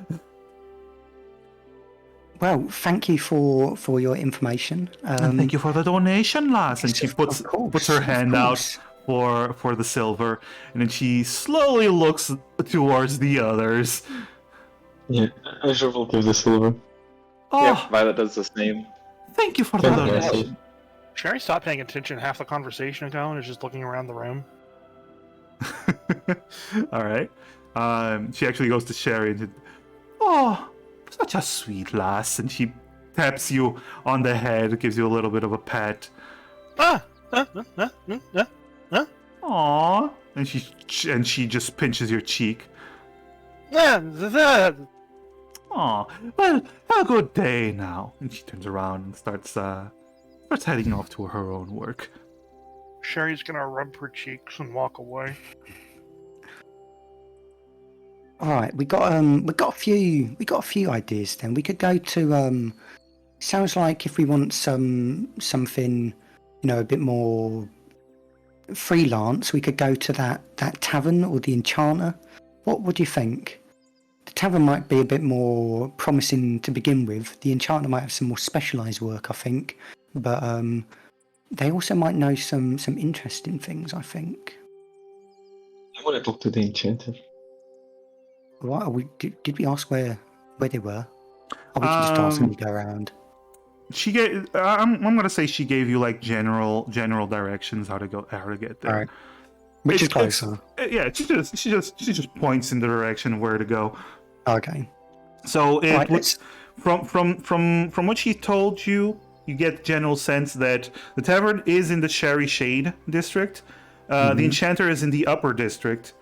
Well, thank you for your information. And thank you for the donation, lass. And she puts her hand out for the silver, and then she slowly looks towards the others. Yeah, I sure will give the silver. Oh, Yeah, Violet does the same. thank you for the Thank you. donation. Sherry stopped paying attention half the conversation ago and is just looking around the room. All right. She actually goes to Sherry and says, "Oh, such a sweet lass," and she taps you on the head, gives you a little bit of a pat. Aww, and she just pinches your cheek. Aw, well, have a good day now. And she turns around and starts heading off to her own work. Sherry's gonna rub her cheeks and walk away. All right, we got a few ideas. Then we could go to. Sounds like if we want something, you know, a bit more freelance, we could go to that tavern or the enchanter. What do you think? The tavern might be a bit more promising to begin with. The enchanter might have some more specialised work, I think, but they also might know some interesting things, I think. I want to talk to the enchanter. Right, did we ask where they were? Or we can just ask Um, him to go around. She gave. I'm gonna say she gave you like general directions how to get there. All right. Which is It's closer? yeah. She just points in the direction of where to go. Okay. So it Right, was from what she told you, you get general sense that the tavern is in the Sherry Shade district, the enchanter is in the upper district,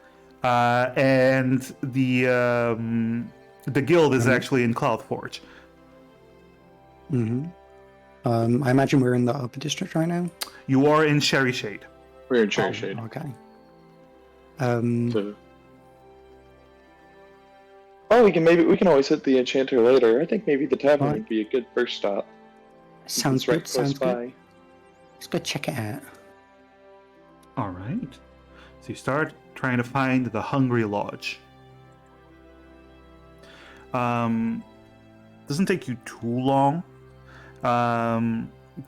and the guild is actually in Cloudforge. I imagine we're in the upper district right now. You are in Sherry Shade. We're in Cherry Shade. Okay. So... Oh, we can always hit the enchanter later. I think maybe the tavern Right. would be a good first stop. Sounds It's right good. Sounds close good. by. Let's go check it out. All right. So you start trying to find the Hungry Lodge. Doesn't take you too long.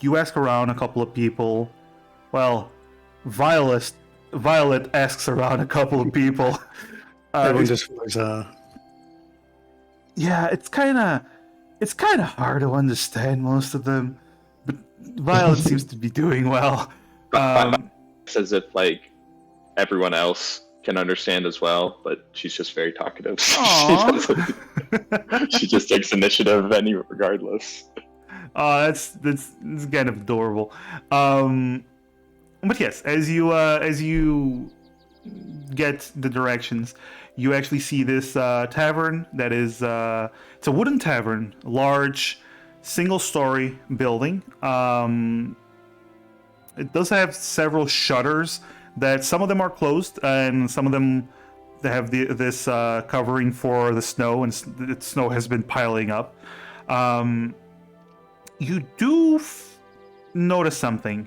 You ask around a couple of people. Well, Violet asks around a couple of people. Everyone just follows Yeah, it's kind of hard to understand most of them, but Violet seems to be doing well. It's as if like everyone else can understand as well, but she's just very talkative. She just takes initiative regardless. That's kind of adorable. But yes, as you get the directions, you actually see this tavern that is it's a wooden tavern, large, single-story building. It does have several shutters that some of them are closed and some of them they have this covering for the snow, and the snow has been piling up. You do notice something.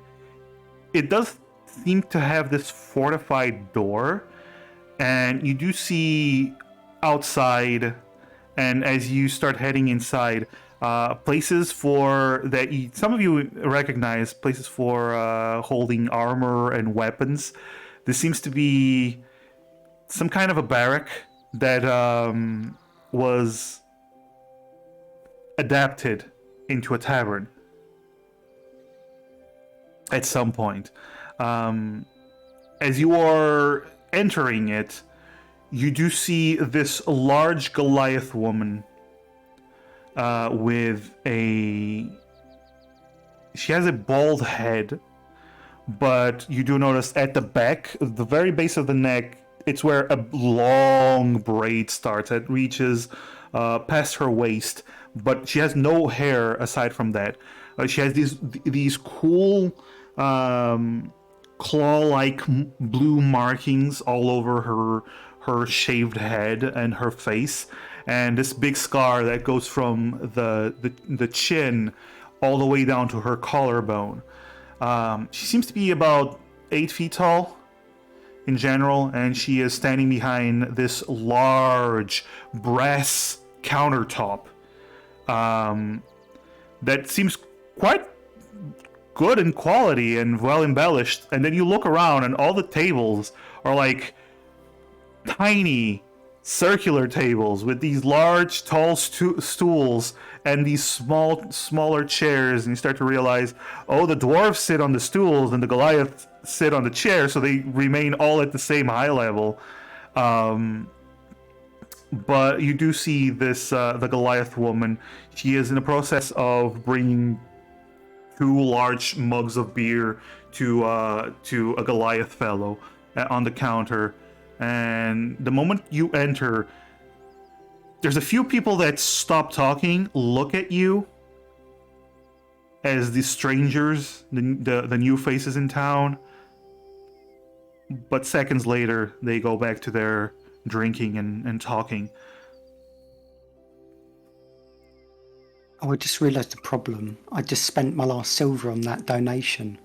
It does seem to have this fortified door, and you do see outside, and as you start heading inside, places for that some of you recognize, places for holding armor and weapons. This seems to be some kind of a barrack that was adapted into a tavern at some point. As you are entering it, you do see this large Goliath woman with she has a bald head, but you do notice at the back, the very base of the neck, it's where a long braid starts. It reaches past her waist, but she has no hair aside from that. She has these cool claw-like blue markings all over her shaved head and her face, and this big scar that goes from the chin all the way down to her collarbone. She seems to be about 8 feet tall in general, and she is standing behind this large brass countertop that seems quite good in quality and well embellished. And then you look around and all the tables are like tiny circular tables with these large tall stools and these smaller chairs, and you start to realize, oh, the dwarves sit on the stools and the Goliaths sit on the chair, so they remain all at the same eye level. But you do see this the Goliath woman. She is in the process of bringing 2 large mugs of beer to a Goliath fellow on the counter. And the moment you enter, there's a few people that stop talking, look at you as the strangers, the new faces in town. But seconds later, they go back to their drinking and talking. Oh, I just realised the problem. I just spent my last silver on that donation.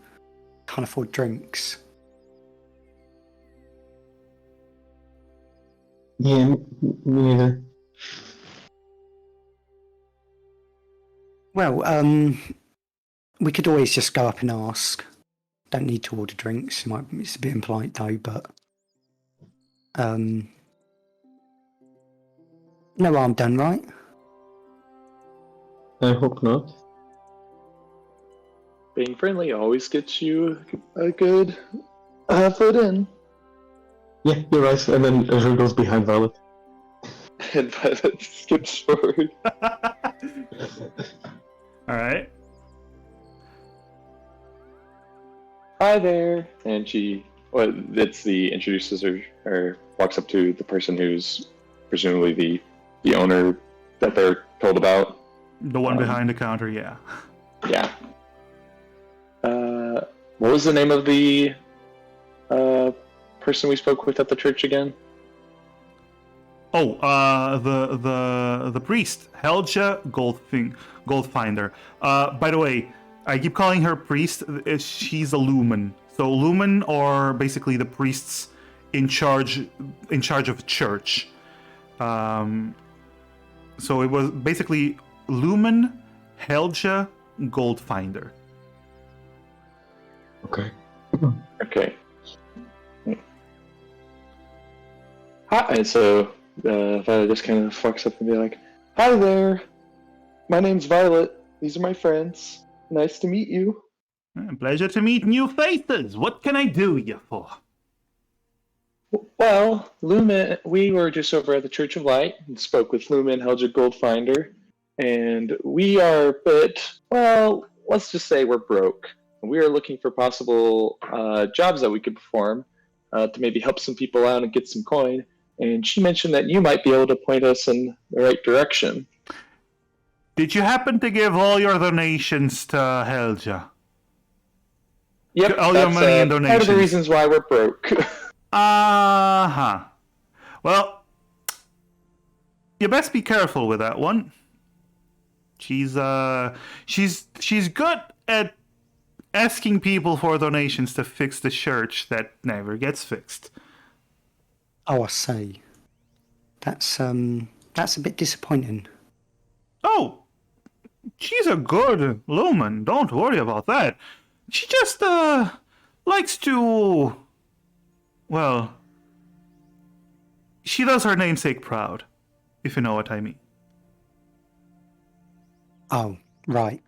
Can't afford drinks. Yeah, me neither. Well, we could always just go up and ask. Don't need to order drinks. It's a bit impolite though, but no harm done, right? I hope not. Being friendly always gets you a good foot in. Yeah, you're right. And then Azure goes behind Violet. And Violet skips forward. All right. Hi there. And she, well, it's the introduces her, or walks up to the person who's presumably the owner that they're told about. The one behind the counter, yeah. Yeah. What was the name of the person we spoke with at the church again? Oh, the priest, Helga Goldfinder. By the way, I keep calling her priest. She's a lumen. So lumen are basically the priests in charge of church. So it was basically lumen Helga Goldfinder. Okay. Okay. Hi, and so Violet just kind of fucks up and be like, "Hi there, my name's Violet. These are my friends. Nice to meet you." Pleasure to meet new faces. What can I do you for? Well, Lumen, we were just over at the Church of Light and spoke with Lumen Helga Goldfinder, and we are a bit, well, let's just say we're broke. We are looking for possible jobs that we could perform to maybe help some people out and get some coin. And she mentioned that you might be able to point us in the right direction. Did you happen to give all your donations to Helga? Yep, All your that's money and part of donations. the reasons why we're broke. Uh-huh. Well, you best be careful with that one. She's good at asking people for donations to fix the church that never gets fixed. Oh, I see. That's a bit disappointing. Oh, she's a good lumen. Don't worry about that. She just likes to, well, she does her namesake proud, if you know what I mean. Oh, right.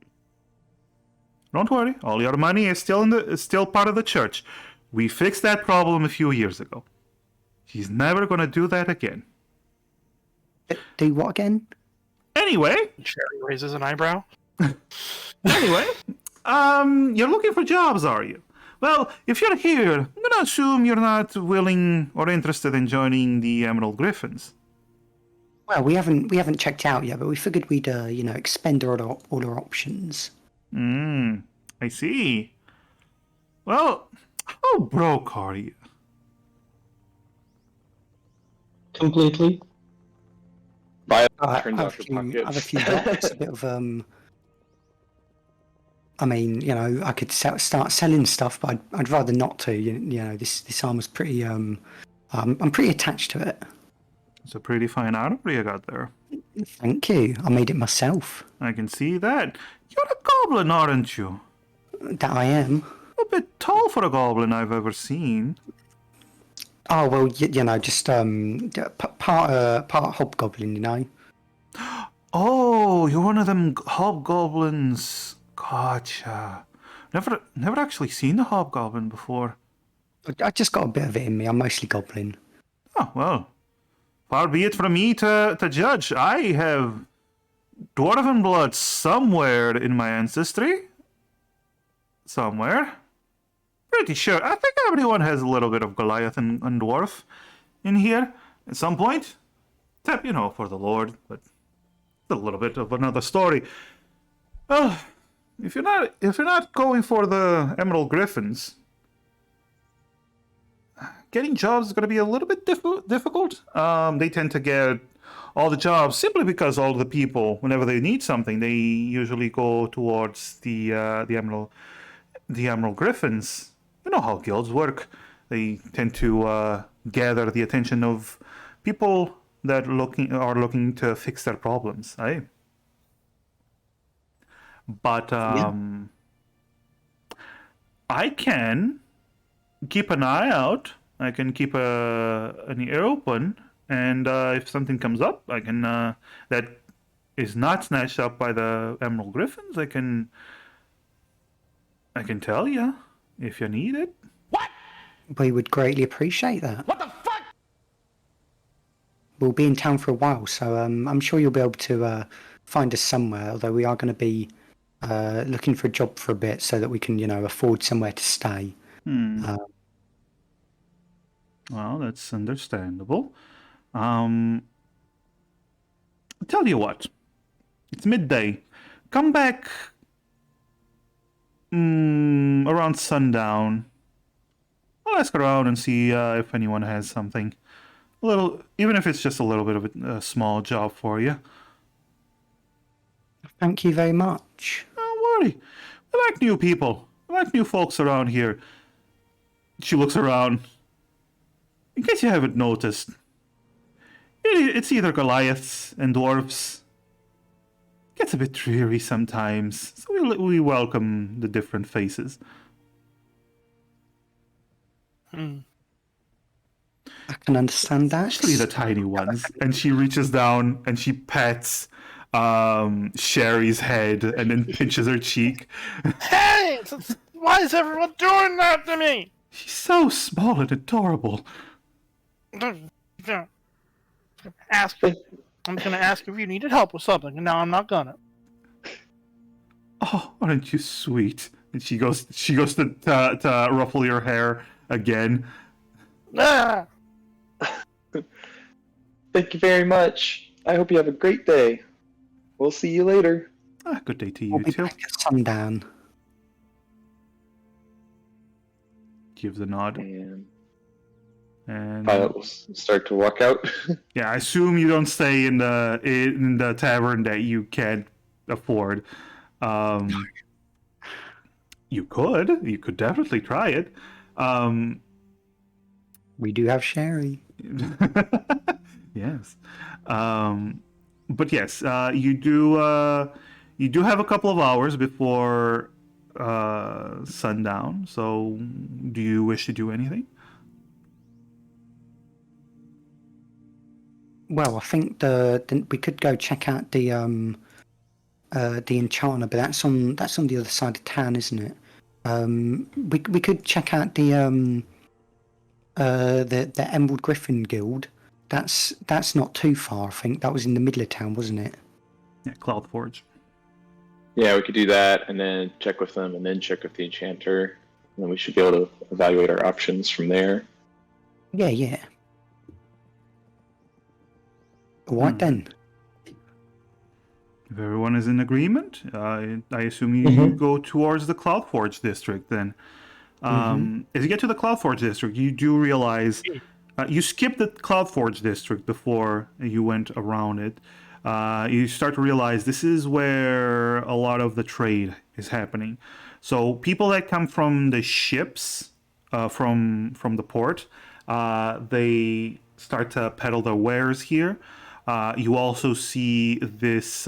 Don't worry, all your money is still part of the church. We fixed that problem a few years ago. She's never gonna do that again. Do what again? Anyway, Sherry raises an eyebrow. anyway, you're looking for jobs, are you? Well, if you're here, I'm gonna assume you're not willing or interested in joining the Emerald Griffins. Well, we haven't checked out yet, but we figured we'd expend all our options. I see. Well, how broke are you? Completely. Violet I turns have off your I have a pockets. few bucks, a bit of I mean, I could start selling stuff, but I'd rather not to. This armor's pretty. I'm pretty attached to it. It's a pretty fine armor you got there. Thank you. I made it myself. I can see that. You're a goblin, aren't you? That I am. A bit tall for a goblin I've ever seen. Oh well, just part hobgoblin, Oh, you're one of them hobgoblins. Gotcha. Never actually seen a hobgoblin before. I just got a bit of it in me. I'm mostly goblin. Oh, well. Far be it from me to judge. I have dwarven blood somewhere in my ancestry. Somewhere. Pretty sure. I think everyone has a little bit of Goliath and dwarf in here at some point. Except, for the Lord, but it's a little bit of another story. Well, if you're not going for the Emerald Griffins, getting jobs is going to be a little bit difficult. They tend to get all the jobs simply because all the people, whenever they need something, they usually go towards the Emerald Griffins. You know how guilds work. They tend to gather the attention of people that are looking to fix their problems, eh? But I can keep an eye out. I can keep an ear open, and if something comes up, I can that is not snatched up by the Emerald Griffins, I can tell you if you need it. We would greatly appreciate that. What the fuck? We'll be in town for a while, so I'm sure you'll be able to find us somewhere. Although we are going to be looking for a job for a bit, so that we can, afford somewhere to stay. Well, that's understandable. Tell you what, it's midday. Come back around sundown. I'll ask around and see if anyone has something. A little, even if it's just a little bit of a small job for you. Thank you very much. Don't worry. We like new people. We like new folks around here. She looks around. In case you haven't noticed, it's either Goliaths and dwarves. Gets a bit dreary sometimes, so we welcome the different faces. I can understand that. Especially the tiny ones. And she reaches down and she pets Sherry's head and then pinches her cheek. Hey! Why is everyone doing that to me? She's so small and adorable. Ask. I'm gonna ask if you needed help with something, and now I'm not gonna. Oh, aren't you sweet? And she goes to ruffle your hair again. Ah! Thank you very much. I hope you have a great day. We'll see you later. Good day to you We'll be too. back at sundown. Gives a nod. And Violet will start to walk out. yeah, I assume you don't stay in the tavern that you can't afford. You could definitely try it. We do have Sherry. Yes. But yes, you do have a couple of hours before sundown. So, do you wish to do anything? Well, I think we could go check out the enchanter, but that's on the other side of town, isn't it? We could check out the Emerald Griffin Guild. That's not too far. I think that was in the middle of town, wasn't it? Yeah, Cloudforge. Yeah, we could do that, and then check with them, and then check with the enchanter. And then we should be able to evaluate our options from there. Yeah. What then? If everyone is in agreement, I assume you go towards the Cloudforge district then. As you get to the Cloudforge district, you do realize you skipped the Cloudforge district before you went around it. You start to realize this is where a lot of the trade is happening. So people that come from the ships, from the port, they start to peddle their wares here. You also see this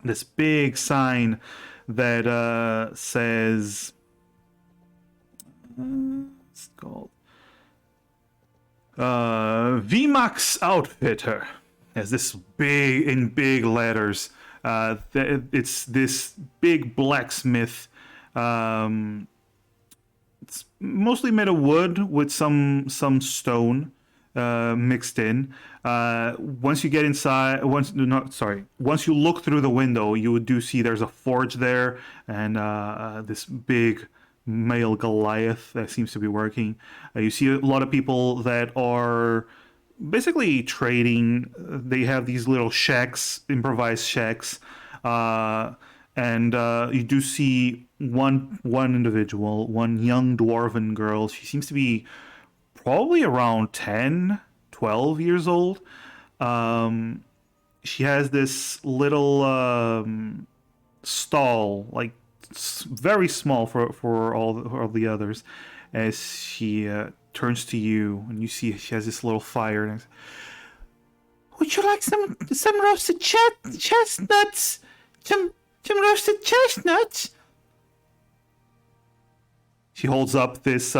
this big sign that says it's called VMAX Outfitter. Has this big letters. It's this big blacksmith. It's mostly made of wood with some stone mixed in. Once you get inside, once you look through the window, you do see there's a forge there, and this big male Goliath that seems to be working. You see a lot of people that are basically trading. They have these little shacks, improvised shacks, and you do see one individual, one young dwarven girl. She seems to be probably around 10, 12 years old. She has this little stall, like very small for all the others, as she turns to you, and you see she has this little fire. And would you like some roasted chestnuts? Some roasted chestnuts? She holds up this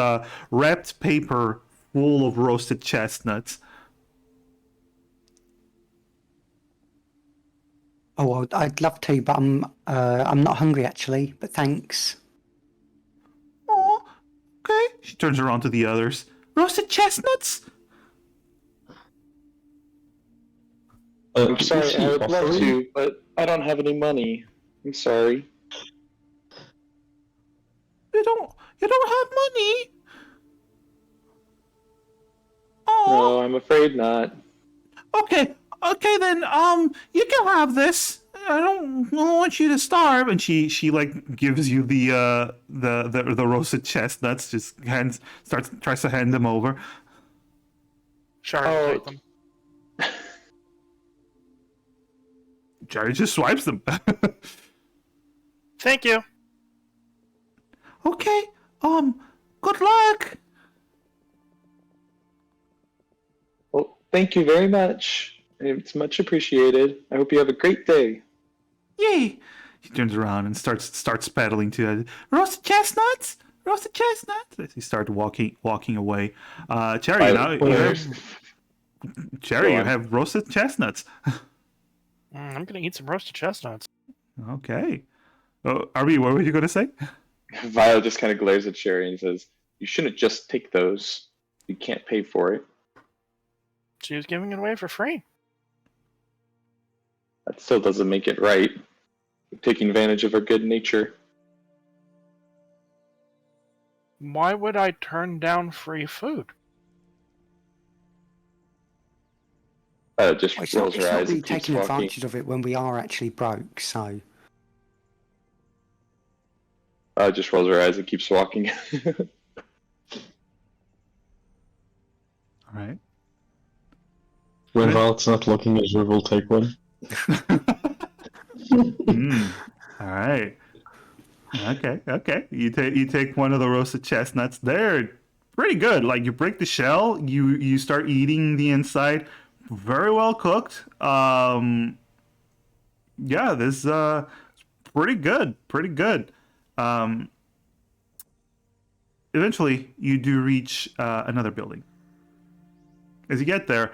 wrapped paper full of roasted chestnuts. Oh, well, I'd love to, but I'm not hungry actually. But thanks. Oh, okay. She turns around to the others. Roasted chestnuts? I'm Is sorry, he I would love offering? to, but I don't have any money. I'm sorry. You don't have money? No, Oh, I'm afraid not. okay then. You can have this. I don't want you to starve. And she like gives you the roasted chestnuts. Just tries to hand them over. Shari will take them. Jerry just swipes them. Thank you. Okay. Good luck. Well, thank you very much. It's much appreciated. I hope you have a great day. Yay! He turns around and starts pedaling to roasted chestnuts. Roasted chestnuts. As he starts walking away. Cherry, now Violet you glares. have Go you on. have roasted chestnuts. I'm gonna eat some roasted chestnuts. Okay. Arby, what were you gonna say? Violet just kind of glares at Sherry and says, "You shouldn't just take those. You can't pay for it." She was giving it away for free. That still doesn't make it right. You're taking advantage of her good nature. Why would I turn down free food? Just Well, rolls it's her not eyes really and keeps taking walking. advantage of it when we are actually broke. So Just rolls her eyes and keeps walking. All right. When Good. Violet's not looking, Azure will take one. All right. Okay. You take one of the roasted chestnuts. They're pretty good. Like you break the shell, you start eating the inside. Very well cooked. Yeah, this pretty good. Pretty good. Um, eventually, you do reach another building. As you get there,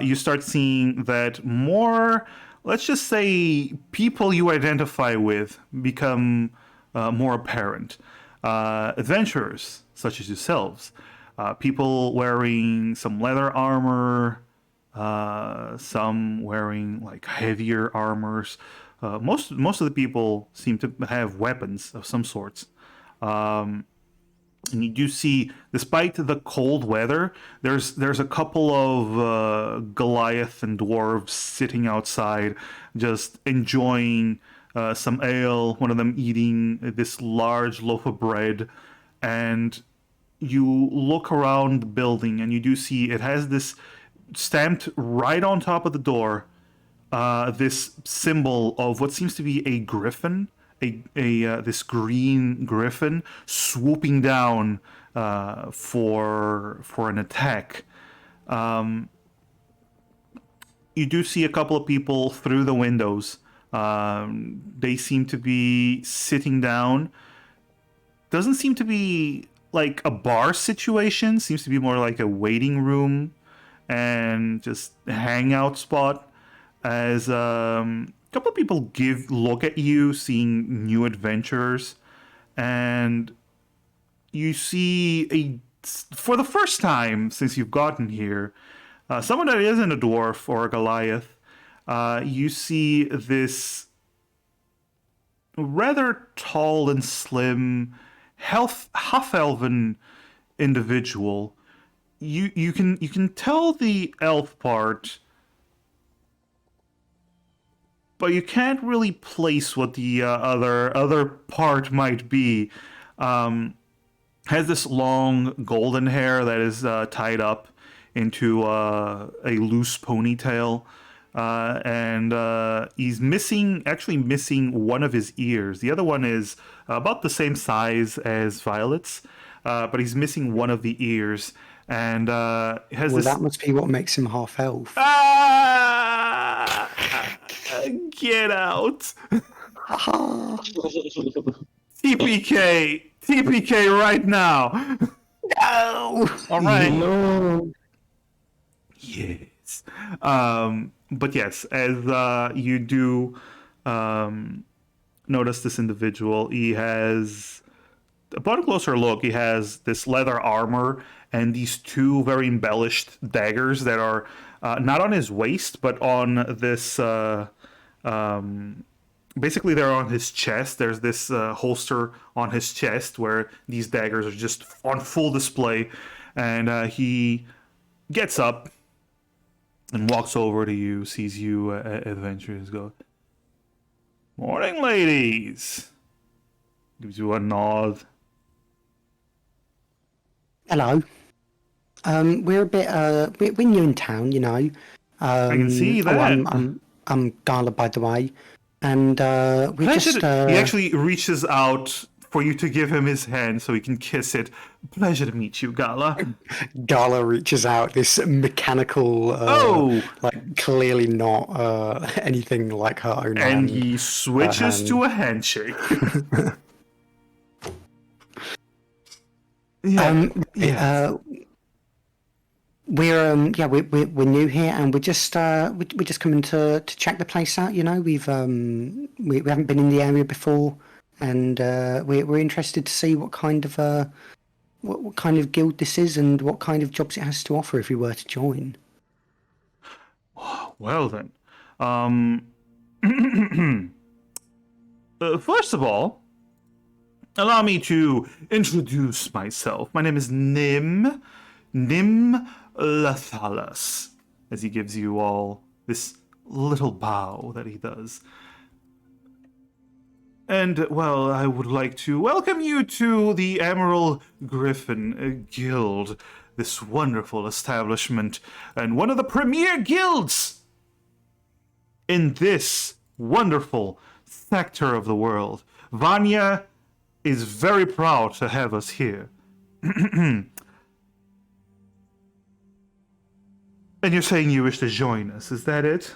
you start seeing that more, let's just say, people you identify with become more apparent. Adventurers, such as yourselves, people wearing some leather armor, some wearing like heavier armors. Most of the people seem to have weapons of some sorts. And you do see, despite the cold weather, there's a couple of Goliath and dwarves sitting outside, just enjoying some ale. One of them eating this large loaf of bread, and you look around the building and you do see it has this stamped right on top of the door. This symbol of what seems to be a griffin, this green griffin swooping down for an attack. You do see a couple of people through the windows. They seem to be sitting down. Doesn't seem to be like a bar situation. Seems to be more like a waiting room and just hangout spot. As a couple of people look at you, seeing new adventures, and you see for the first time since you've gotten here, someone that isn't a dwarf or a Goliath. You see this rather tall and slim, half-elven individual. You can tell the elf part, but you can't really place what the other part might be. Has this long golden hair that is tied up into a loose ponytail, and he's actually missing one of his ears. The other one is about the same size as Violet's, but he's missing one of the ears, and has well, this. that must be what makes him half elf. Ah! Get out! TPK right now. No. All right. No. Yes. But yes, as you do notice this individual, he has, upon a closer look, he has this leather armor and these two very embellished daggers that are not on his waist, but on this. Basically, they're on his chest. There's this holster on his chest where these daggers are just on full display. And he gets up and walks over to you, sees you adventurers, go, "Morning, ladies." Gives you a nod. Hello. We're a bit we're new in town, you know. I can see that. I'm Gala, by the way, and we Pleasure just to- He actually reaches out for you to give him his hand so he can kiss it. "Pleasure to meet you, Gala." Gala reaches out this mechanical, like clearly not anything like her own And hand. he switches to a handshake. We're new here, and we're just coming to check the place out. You know, we haven't been in the area before, and we're interested to see what kind of what kind of guild this is and what kind of jobs it has to offer if we were to join. Well then, first of all, allow me to introduce myself. My name is Nim Lathalas, as he gives you all this little bow that he does. And, well, I would like to welcome you to the Emerald Griffin Guild, this wonderful establishment, and one of the premier guilds in this wonderful sector of the world. Vanya is very proud to have us here. And you're saying you wish to join us, is that it?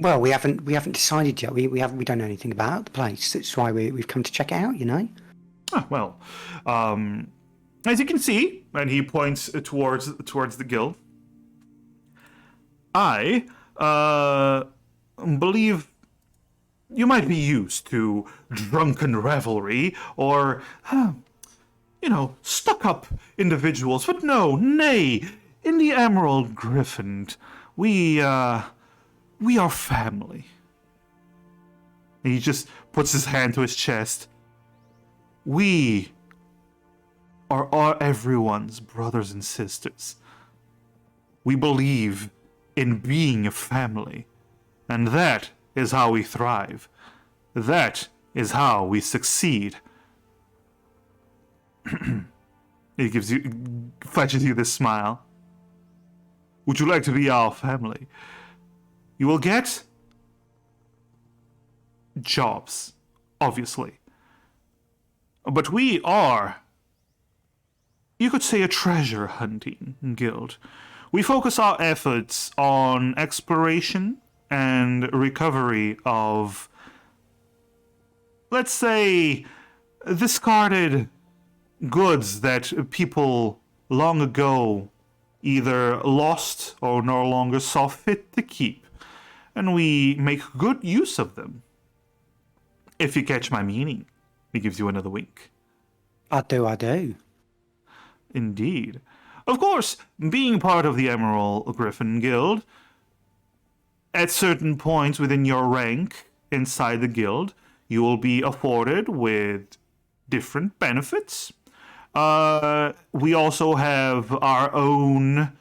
Well, we haven't decided yet. We don't know anything about the place. That's why we've come to check it out. You know. Well, as you can see, and he points towards the guild. I believe you might be used to drunken revelry or, stuck-up individuals, but no, nay. In the Emerald Griffin, we are family. And he just puts his hand to his chest. We are everyone's brothers and sisters. We believe in being a family. And that is how we thrive. That is how we succeed. He flashes you this smile. Would you like to be our family? You will get jobs, obviously. But we are, you could say, a treasure hunting guild. We focus our efforts on exploration and recovery of, let's say, discarded goods that people long ago either lost or no longer saw fit to keep, and we make good use of them. If you catch my meaning. He gives you another wink. I do. Indeed. Of course, being part of the Emerald Griffin Guild, at certain points within your rank inside the guild, you will be afforded with different benefits. We also have our own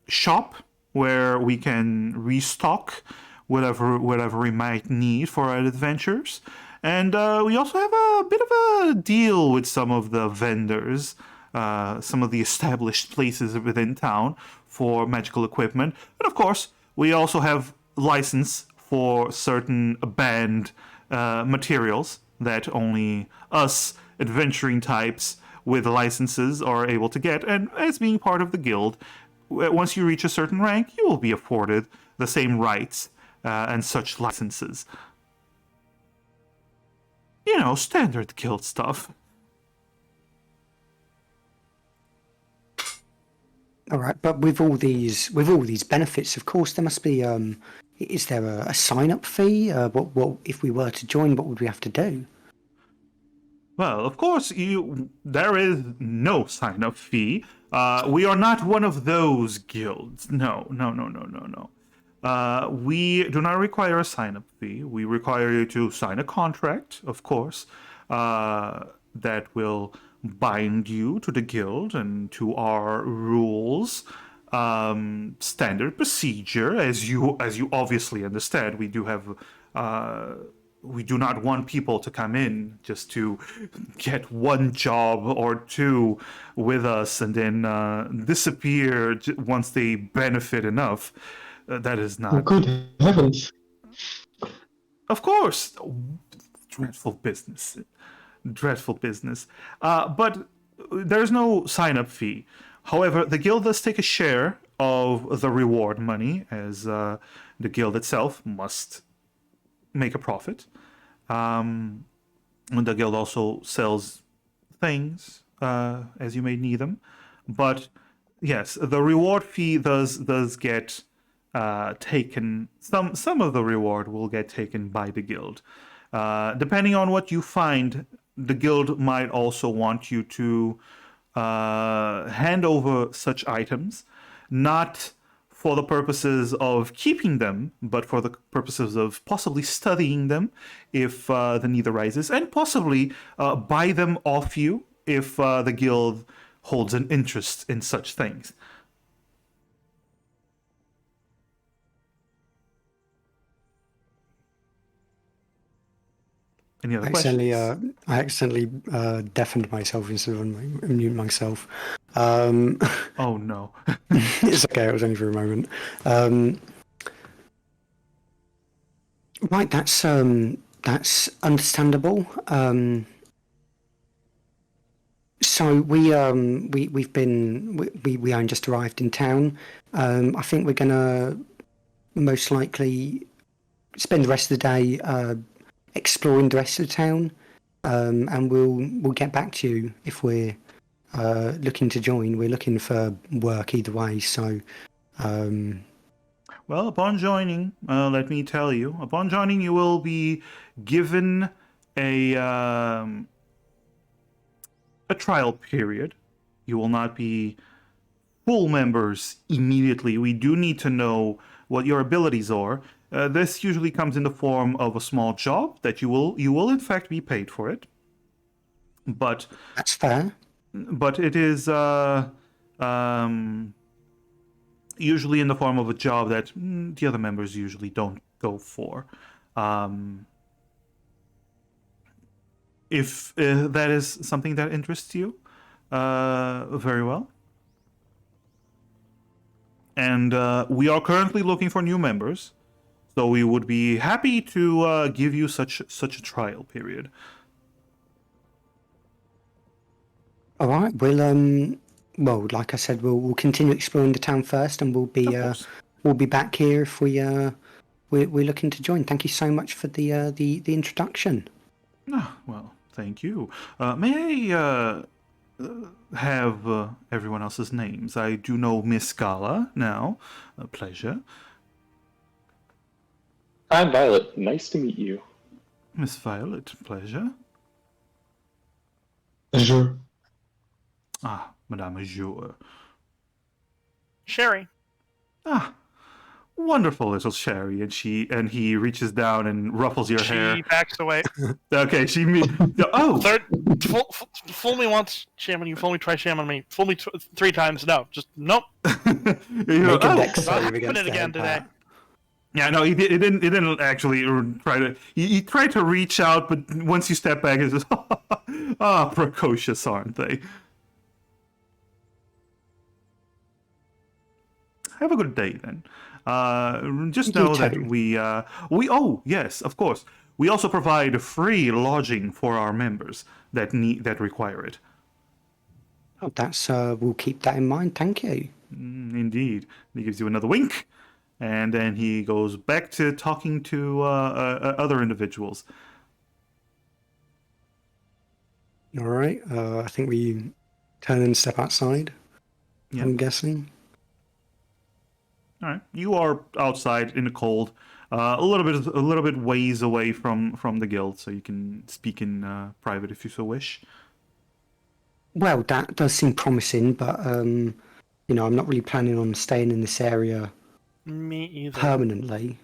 shop where we can restock whatever we might need for our adventures. And we also have a bit of a deal with some of the vendors, some of the established places within town for magical equipment. And of course, we also have license for certain banned materials that only us adventuring types with licenses are able to get. And as being part of the guild, once you reach a certain rank, you will be afforded the same rights and such licenses. You know, standard guild stuff. All right, but with all these benefits, of course, there must be. Is there a sign-up fee? What if we were to join? What would we have to do? Well, of course, there is no sign-up fee. We are not one of those guilds. No, no, no, no, no, no. We do not require a sign-up fee. We require you to sign a contract, of course, that will bind you to the guild and to our rules. Standard procedure, as you obviously understand. We do not want people to come in just to get one job or two with us and then disappear once they benefit enough. That is not. Good heavens! Of course, dreadful business, dreadful business. But there's no sign-up fee. However, the guild does take a share of the reward money, as the guild itself must make a profit. And the guild also sells things as you may need them. But yes, the reward fee does get taken. Some of the reward will get taken by the guild. Depending on what you find, the guild might also want you to hand over such items, not for the purposes of keeping them, but for the purposes of possibly studying them if the need arises, and possibly buy them off you if the guild holds an interest in such things. Any other questions? I accidentally deafened myself instead of unmute myself. Oh no. It's okay. It was only for a moment. Right, that's understandable. So we only just arrived in town. I think we're gonna most likely spend the rest of the day exploring the rest of the town, and we'll get back to you if we're looking to join. We're looking for work either way, so. Well, upon joining, let me tell you, upon joining, you will be given a trial period. You will not be full members immediately. We do need to know what your abilities are. This usually comes in the form of a small job that you will in fact be paid for it. But that's fair. But it is usually in the form of a job that the other members usually don't go for. If that is something that interests you, very well. And we are currently looking for new members, so we would be happy to give you such a trial period. All right. Well, like I said, we'll continue exploring the town first, and we'll be back here if we're looking to join. Thank you so much for the introduction. Well, thank you. May I have everyone else's names? I do know Miss Gala now. A pleasure. I'm Violet. Nice to meet you. Miss Violet, pleasure. Sure. Ah, Madame Azure. Sherry. Ah, wonderful little Sherry. And he reaches down and ruffles your hair. She backs away. Okay, oh! Third, fool me once, shaman you. Fool me, try shaman me. Fool me 3 times. No, just nope. Make a dex save Not against it again the today. head. Yeah, no, he didn't actually try to. He tried to reach out, but once you step back, it's just precocious, aren't they? Have a good day then. Just know that we oh yes, of course. We also provide free lodging for our members that require it. Oh, that's we'll keep that in mind. Thank you. Indeed. He gives you another wink, and then he goes back to talking to other individuals. All right. I think we turn and step outside. Yeah. I'm guessing. All right. You are outside in the cold, a little bit ways away from the guild, so you can speak in private if you so wish. Well, that does seem promising, but I'm not really planning on staying in this area Me either. permanently.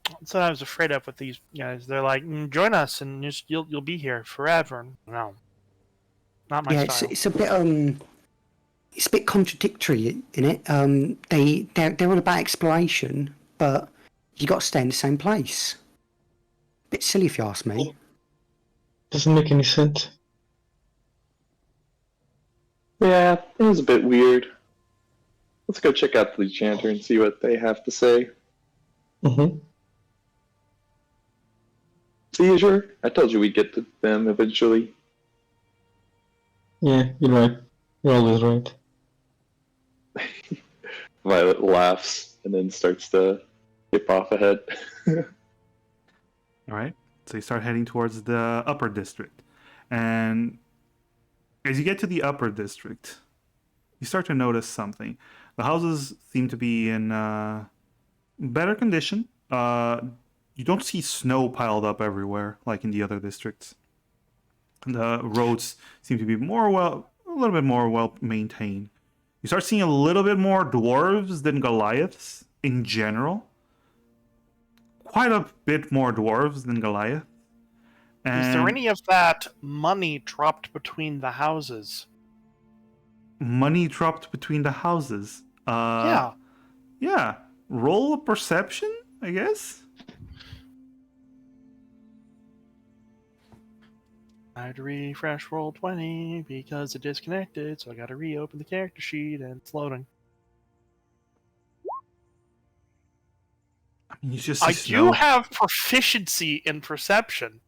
That's what I was afraid of with these guys. They're like, join us and you'll be here forever. No, not my Yeah, style. it's a bit contradictory in it. They're all about exploration, but you got to stay in the same place. Bit silly if you ask me. Doesn't make any sense. Yeah, it was a bit weird. Let's go check out the enchanter and see what they have to say. Mm-hmm. See, Azure? I told you we'd get to them eventually. Yeah, you're right. You're always right. Violet laughs and then starts to skip off ahead. All right. So you start heading towards the upper district, and as you get to the upper district, you start to notice something. The houses seem to be in better condition. You don't see snow piled up everywhere like in the other districts. The roads seem to be a little bit more well maintained. You start seeing a little bit more dwarves than Goliaths in general. Quite a bit more dwarves than Goliath. Is there any of that money dropped between the houses? Money dropped between the houses? Yeah. Yeah. Roll a perception, I guess? I had to refresh roll 20 because it disconnected, so I gotta reopen the character sheet and it's loading. I mean, you just I see do snow. have proficiency in perception.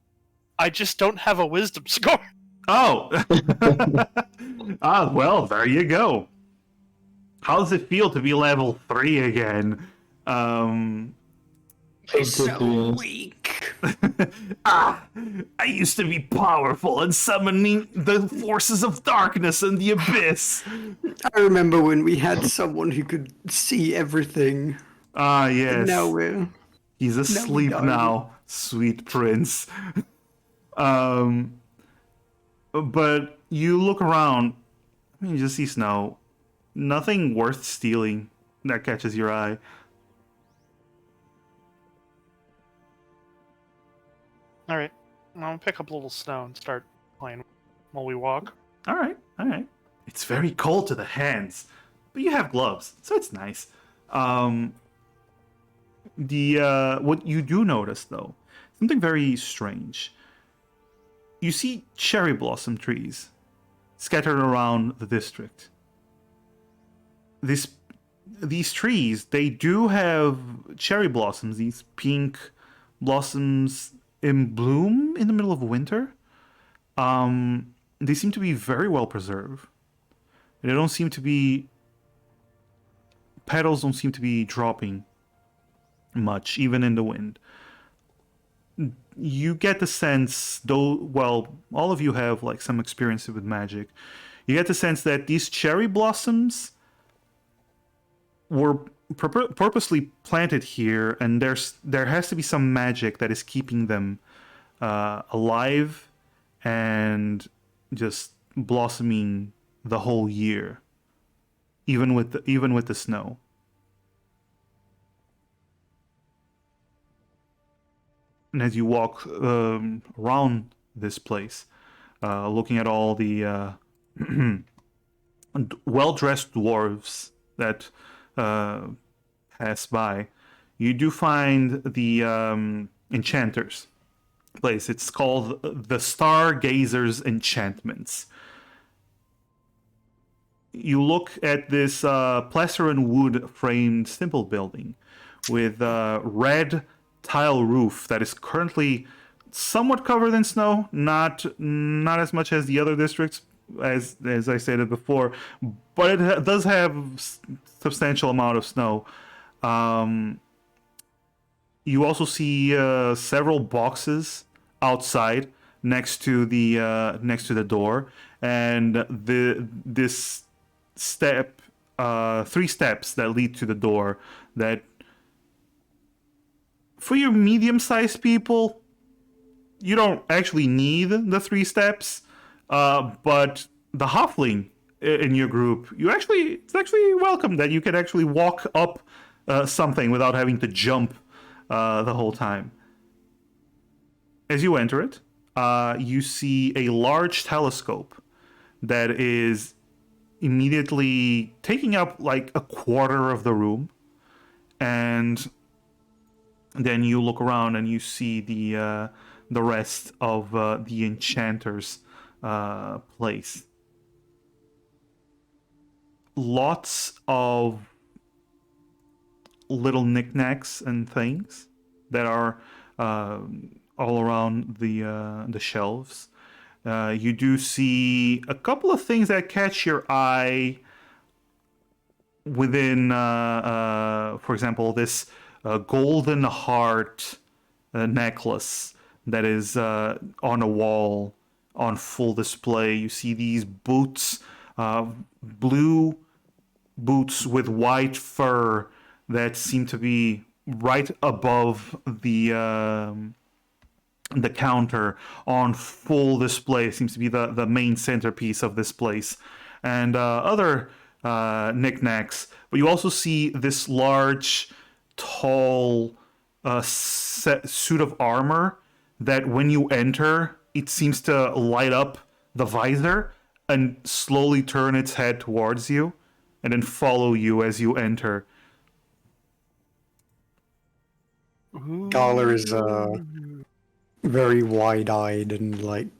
I just don't have a wisdom score. Oh! Well, there you go. How does it feel to be level 3 again? Feels good to be honest. Weak. I used to be powerful and summoning the forces of darkness and the abyss. I remember when we had someone who could see everything. Yes. And now we're... He's asleep don't. now, sweet prince. But you look around, I mean, you just see snow. Nothing worth stealing that catches your eye. Alright, I'll pick up a little snow and start playing while we walk. All right. It's very cold to the hands, but you have gloves, so it's nice. What you do notice though, something very strange. You see cherry blossom trees scattered around the district. These trees, they do have cherry blossoms, these pink blossoms in bloom in the middle of winter. They seem to be very well preserved. They don't seem to be... Petals don't seem to be dropping much, even in the wind. You get the sense, though, well, all of you have like some experience with magic. You get the sense that these cherry blossoms were purposely planted here, and there has to be some magic that is keeping them alive and just blossoming the whole year, even with the snow. And as you walk around this place, looking at all the well-dressed dwarves that pass by, you do find the enchanters place. It's called the Stargazer's Enchantments. You look at this plaster and wood framed simple building with red tile roof that is currently somewhat covered in snow, not as much as the other districts, as I stated before, but it does have substantial amount of snow. You also see several boxes outside next to the door, and this step 3 steps that lead to the door that, for your medium-sized people, you don't actually need the 3 steps, but the halfling in your group, it's actually welcome that you can actually walk up something without having to jump the whole time. As you enter it, you see a large telescope that is immediately taking up like a quarter of the room, and then you look around and you see the rest of the enchanter's place. Lots of little knickknacks and things that are all around the shelves. You do see a couple of things that catch your eye within, for example, this golden heart necklace that is on a wall on full display. You see these boots, blue boots with white fur that seem to be right above the counter on full display. It seems to be the main centerpiece of this place, and other knickknacks. But you also see this large, tall suit of armor that when you enter, it seems to light up the visor and slowly turn its head towards you and then follow you as you enter. Gala is very wide-eyed and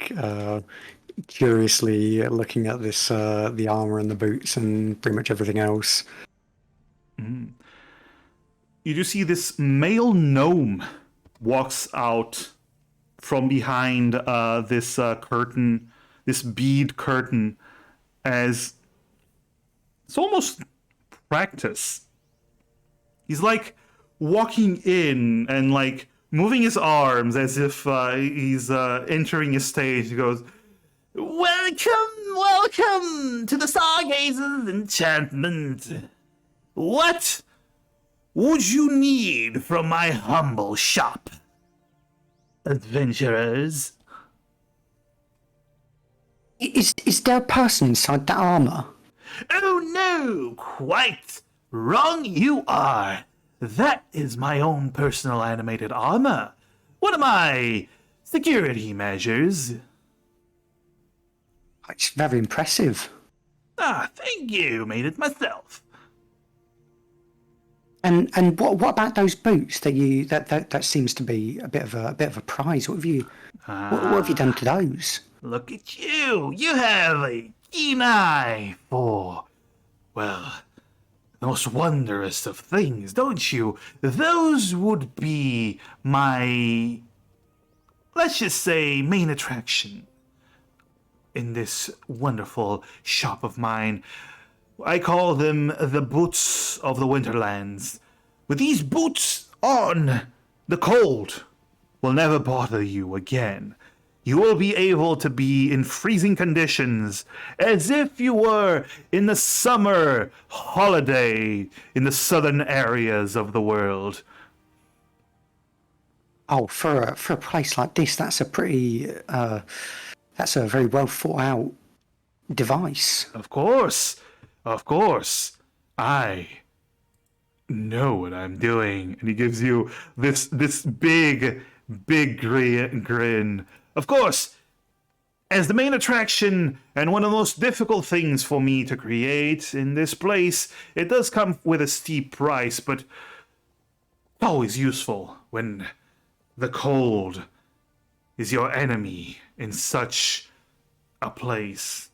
curiously looking at this the armor and the boots and pretty much everything else. You do see this male gnome walks out from behind this curtain, this bead curtain, as it's almost practice. He's like walking in and like moving his arms as if he's entering a stage. He goes, "Welcome to the Stargazer's enchantment. What would you need from my humble shop, adventurers?" Is there a person inside that armor? Oh no, quite wrong you are. That is my own personal animated armor. One of my security measures. It's very impressive. Ah, thank you. Made it myself. And what about those boots that seems to be a bit of a prize? What have you done to those? Look at you. You have a keen eye for, well, the most wondrous of things, don't you? Those would be my, let's just say, main attraction in this wonderful shop of mine. I call them the boots of the Winterlands. With these boots on, the cold will never bother you again. You will be able to be in freezing conditions as if you were in the summer holiday in the southern areas of the world. Oh, for a place like this, that's a very well thought out device. Of course. I know what I'm doing. And he gives you this big grin. Of course, as the main attraction and one of the most difficult things for me to create in this place, it does come with a steep price, but always useful when the cold is your enemy in such a place.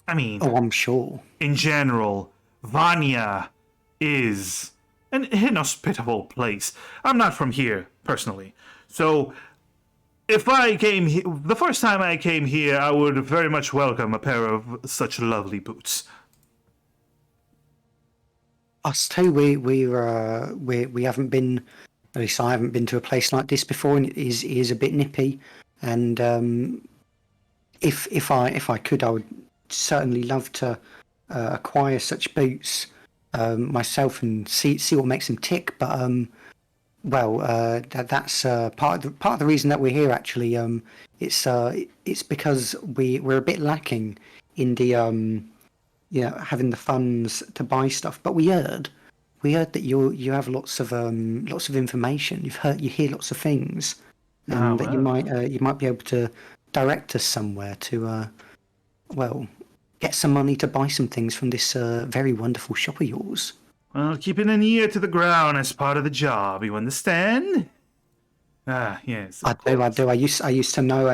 I mean, Oh, I'm sure. in general, Vanya is an inhospitable place. I'm not from here, personally. So, if I came here, the first time I came here, I would very much welcome a pair of such lovely boots. Us too. We haven't been. At least I haven't been to a place like this before, and it is a bit nippy. And if I could, I would certainly love to acquire such boots myself and see what makes them tick. But well, that's part of the reason that we're here. Actually, it's because we're a bit lacking in the having the funds to buy stuff. But we heard that you have lots of information. You hear lots of things, and that you might be able to direct us somewhere to well, get some money to buy some things from this very wonderful shop of yours. Well, keeping an ear to the ground is part of the job, you understand? Ah, yes. I do. I used to know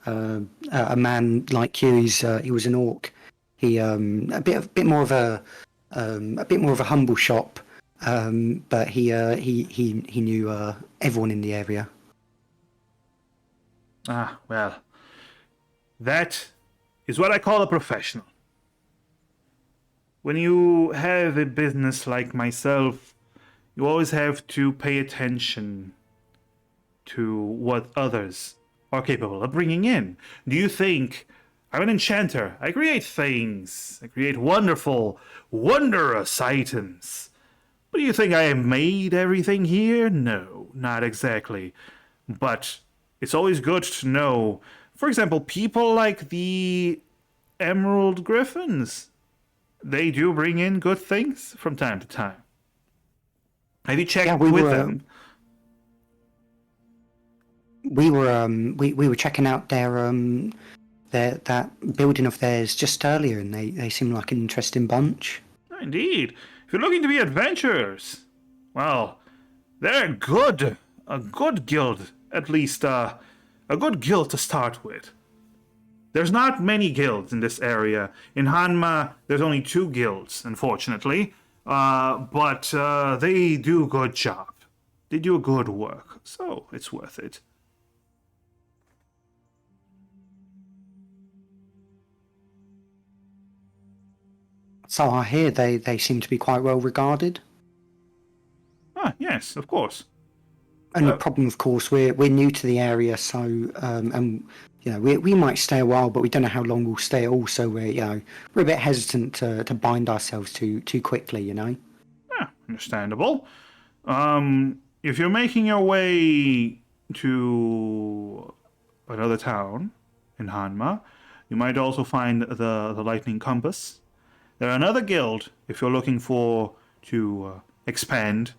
a man like you. He was an orc. He a bit more of a humble shop, but he knew everyone in the area. Ah, well, that is what I call a professional. When you have a business like myself, you always have to pay attention to what others are capable of bringing in. Do you think I'm an enchanter? I create things. I create wonderful, wondrous items. But do you think I made everything here? No, not exactly. But it's always good to know, for example, people like the Emerald Griffins. They do bring in good things from time to time. Have you checked with them? We were checking out that building of theirs just earlier, and they seem like an interesting bunch. Indeed. If you're looking to be adventurers, well, they're a good guild, at least a good guild to start with. There's not many guilds in this area. In Hanma, there's only 2 guilds, unfortunately. But they do a good job. They do a good work, so it's worth it. So I hear they seem to be quite well regarded. Ah, yes, of course. And the problem, of course, we're new to the area, so and we might stay a while, but we don't know how long we'll stay. Also, we're a bit hesitant to bind ourselves too quickly, Yeah, understandable. If you're making your way to another town in Hanma, you might also find the Lightning Compass. They're another guild if you're looking to expand.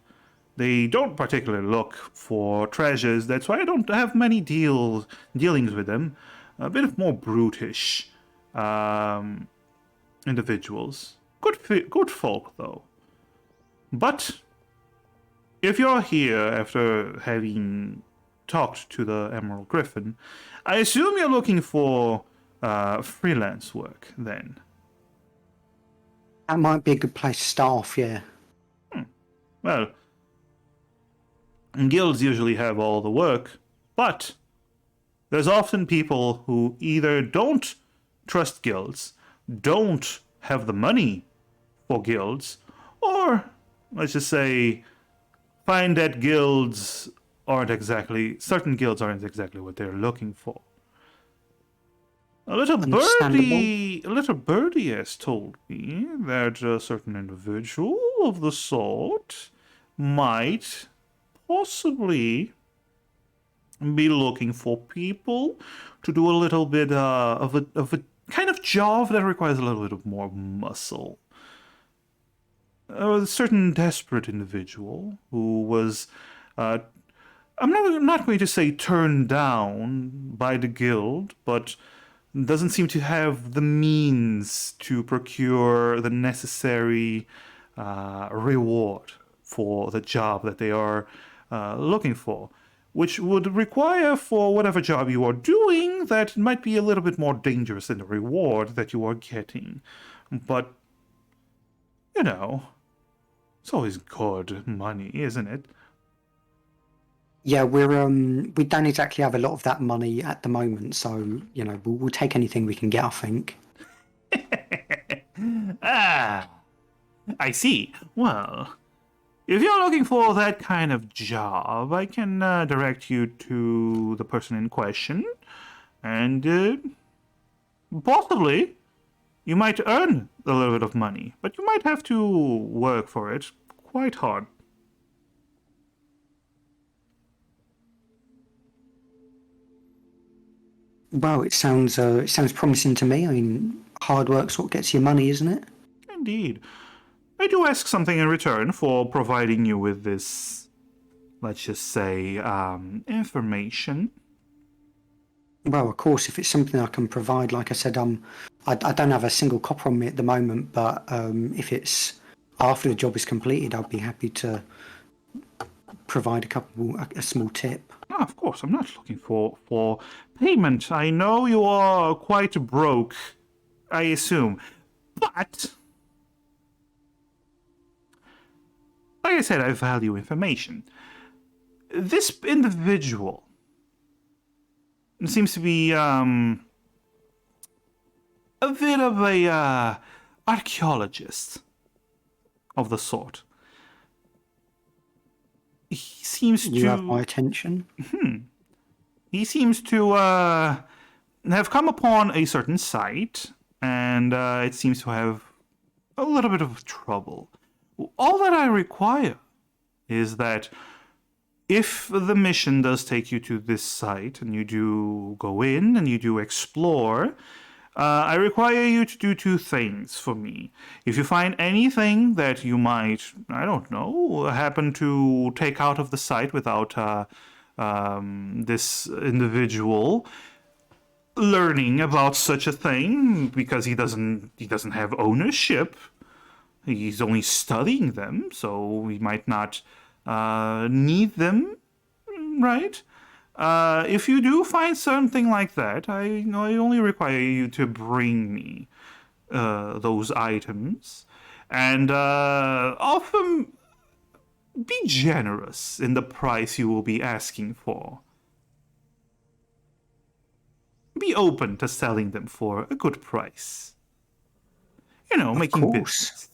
They don't particularly look for treasures. That's why I don't have many dealings with them. A bit more brutish individuals. Good folk, though. But if you're here after having talked to the Emerald Griffin, I assume you're looking for freelance work, then. That might be a good place to start off, yeah. Well, guilds usually have all the work, but there's often people who either don't trust guilds, don't have the money for guilds, or, let's just say, find that certain guilds aren't exactly what they're looking for. A little birdie has told me that a certain individual of the sort might possibly be looking for people to do a little bit of a kind of job that requires a little bit of more muscle. A certain desperate individual who was, I'm not going to say turned down by the guild, but doesn't seem to have the means to procure the necessary reward for the job that they are looking for, which would require, for whatever job you are doing, that might be a little bit more dangerous than the reward that you are getting. But, it's always good money, isn't it? Yeah, we don't exactly have a lot of that money at the moment, so we'll take anything we can get, I think. Ah, I see. Well, if you're looking for that kind of job, I can direct you to the person in question, and possibly You might earn a little bit of money, but you might have to work for it quite hard. Well, it sounds promising to me. I mean, hard work's what gets you money, isn't it? Indeed. I do ask something in return for providing you with this, let's just say, information. Well, of course, if it's something I can provide, like I said, I don't have a single copper on me at the moment, but if it's after the job is completed, I'll be happy to provide a small tip. Ah, of course, I'm not looking for payment. I know you are quite broke, I assume. But, like I said, I value information. This individual seems to be, a bit of a, archaeologist of the sort. He seems You to... have my attention. He seems to have come upon a certain site, and it seems to have a little bit of trouble. All that I require is that if the mission does take you to this site, and you do go in and you do explore, I require you to do two things for me. If you find anything that you might, I don't know, happen to take out of the site without this individual learning about such a thing, because he doesn't have ownership, he's only studying them, so he might not need them, right? If you do find something like that, I only require you to bring me those items, and often be generous in the price you will be asking for. Be open to selling them for a good price. You know, making course. business.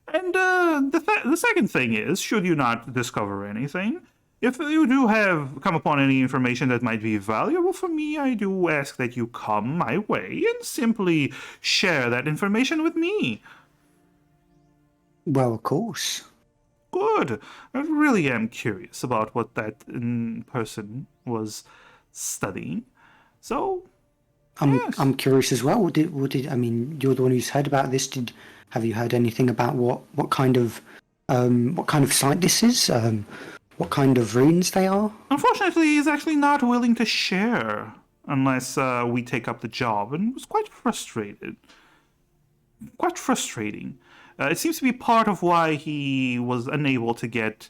And the second thing is, should you not discover anything, if you do have come upon any information that might be valuable for me, I do ask that you come my way and simply share that information with me. Well, of course. Good. I really am curious about what that person was studying. So, yes. I'm curious as well. I mean, you're the one who's heard about this. Have you heard anything about what kind of site this is? What kind of ruins they are? Unfortunately, he's actually not willing to share unless we take up the job, and was quite frustrated. Quite frustrating. It seems to be part of why he was unable to get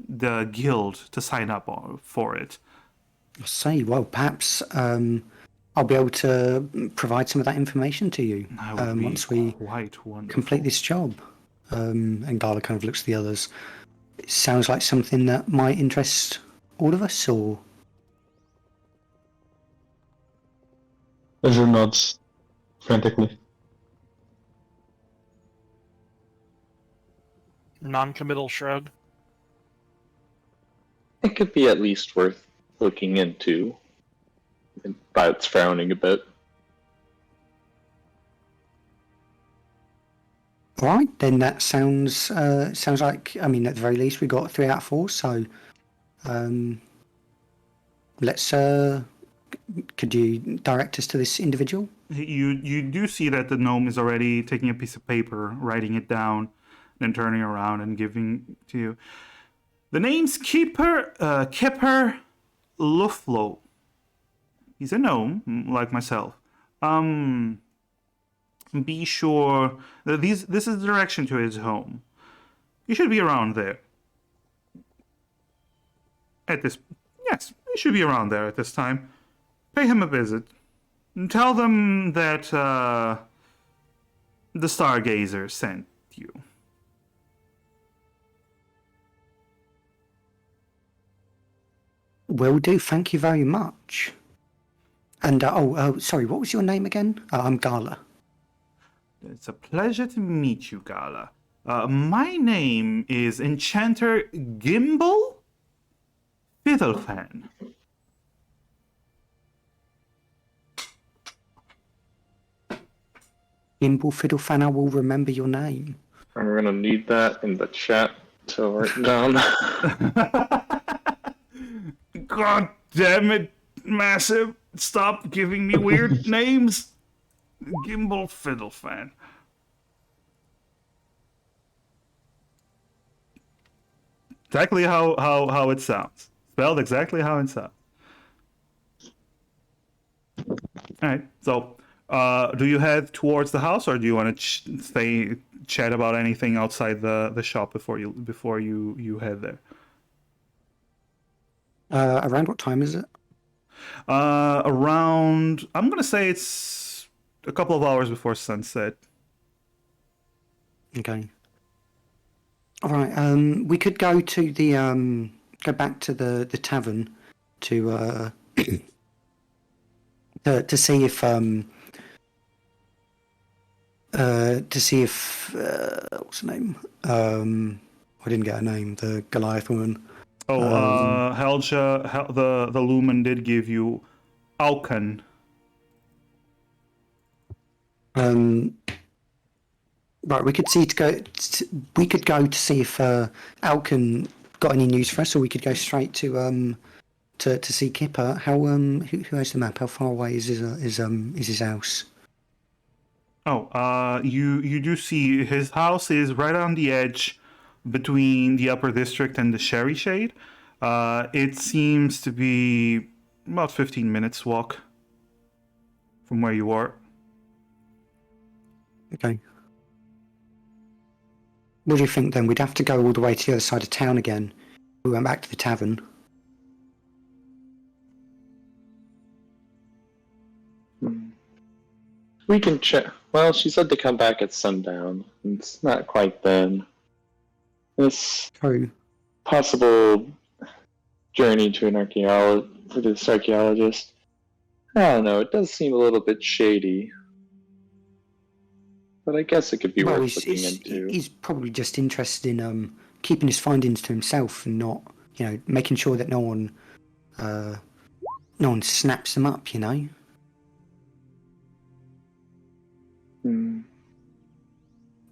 the guild to sign up for it. I say, well, perhaps I'll be able to provide some of that information to you That would be once we quite wonderful. complete this job. And Gala kind of looks at the others. It sounds like something that might interest all of us, or... Azure nods frantically. Non-committal shrug. It could be at least worth looking into. And Violet's frowning a bit. All right, then that sounds like, I mean, at the very least, we got 3 out of 4. So, let's. Could you direct us to this individual? You do see that the gnome is already taking a piece of paper, writing it down, then turning around and giving to you. The name's Kipper Luflo. He's a gnome, like myself. Be sure that this is the direction to his home. He should be around there. Yes, he should be around there at this time. Pay him a visit. And tell them that the Stargazer sent you. Will do. Thank you very much. And sorry, what was your name again? I'm Gala. It's a pleasure to meet you, Gala. My name is Enchanter Gimbal Fiddlefan. Gimbal Fiddlefan, I will remember your name. I'm gonna need that in the chat to write down. God damn it, Massive. Stop giving me weird names. Gimbal Fiddlefan. Exactly how it sounds. Spelled exactly how it sounds. Alright, so do you head towards the house, or do you want to chat about anything outside the shop before you head there? Around what time is it? Around, I'm gonna say it's a couple of hours before sunset. Okay. All right. We could go to the go back to the tavern to to see if what's her name? I didn't get her name. The Goliath woman. Helja, the Lumen did give you Alkan. Right, we could we could go to see if Alkan got any news for us, or we could go straight to see Kipper. How who has the map? How far away is his house? You do see his house is right on the edge between the Upper District and the Sherry Shade. It seems to be about 15 minutes walk from where you are. Okay. What do you think then? We'd have to go all the way to the other side of town again. We went back to the tavern. We can check. Well, she said to come back at sundown. It's not quite then. This possible journey to this archaeologist. I don't know. It does seem a little bit shady, but I guess it could be worth looking into. He's probably just interested in keeping his findings to himself and not, making sure that no one snaps them up.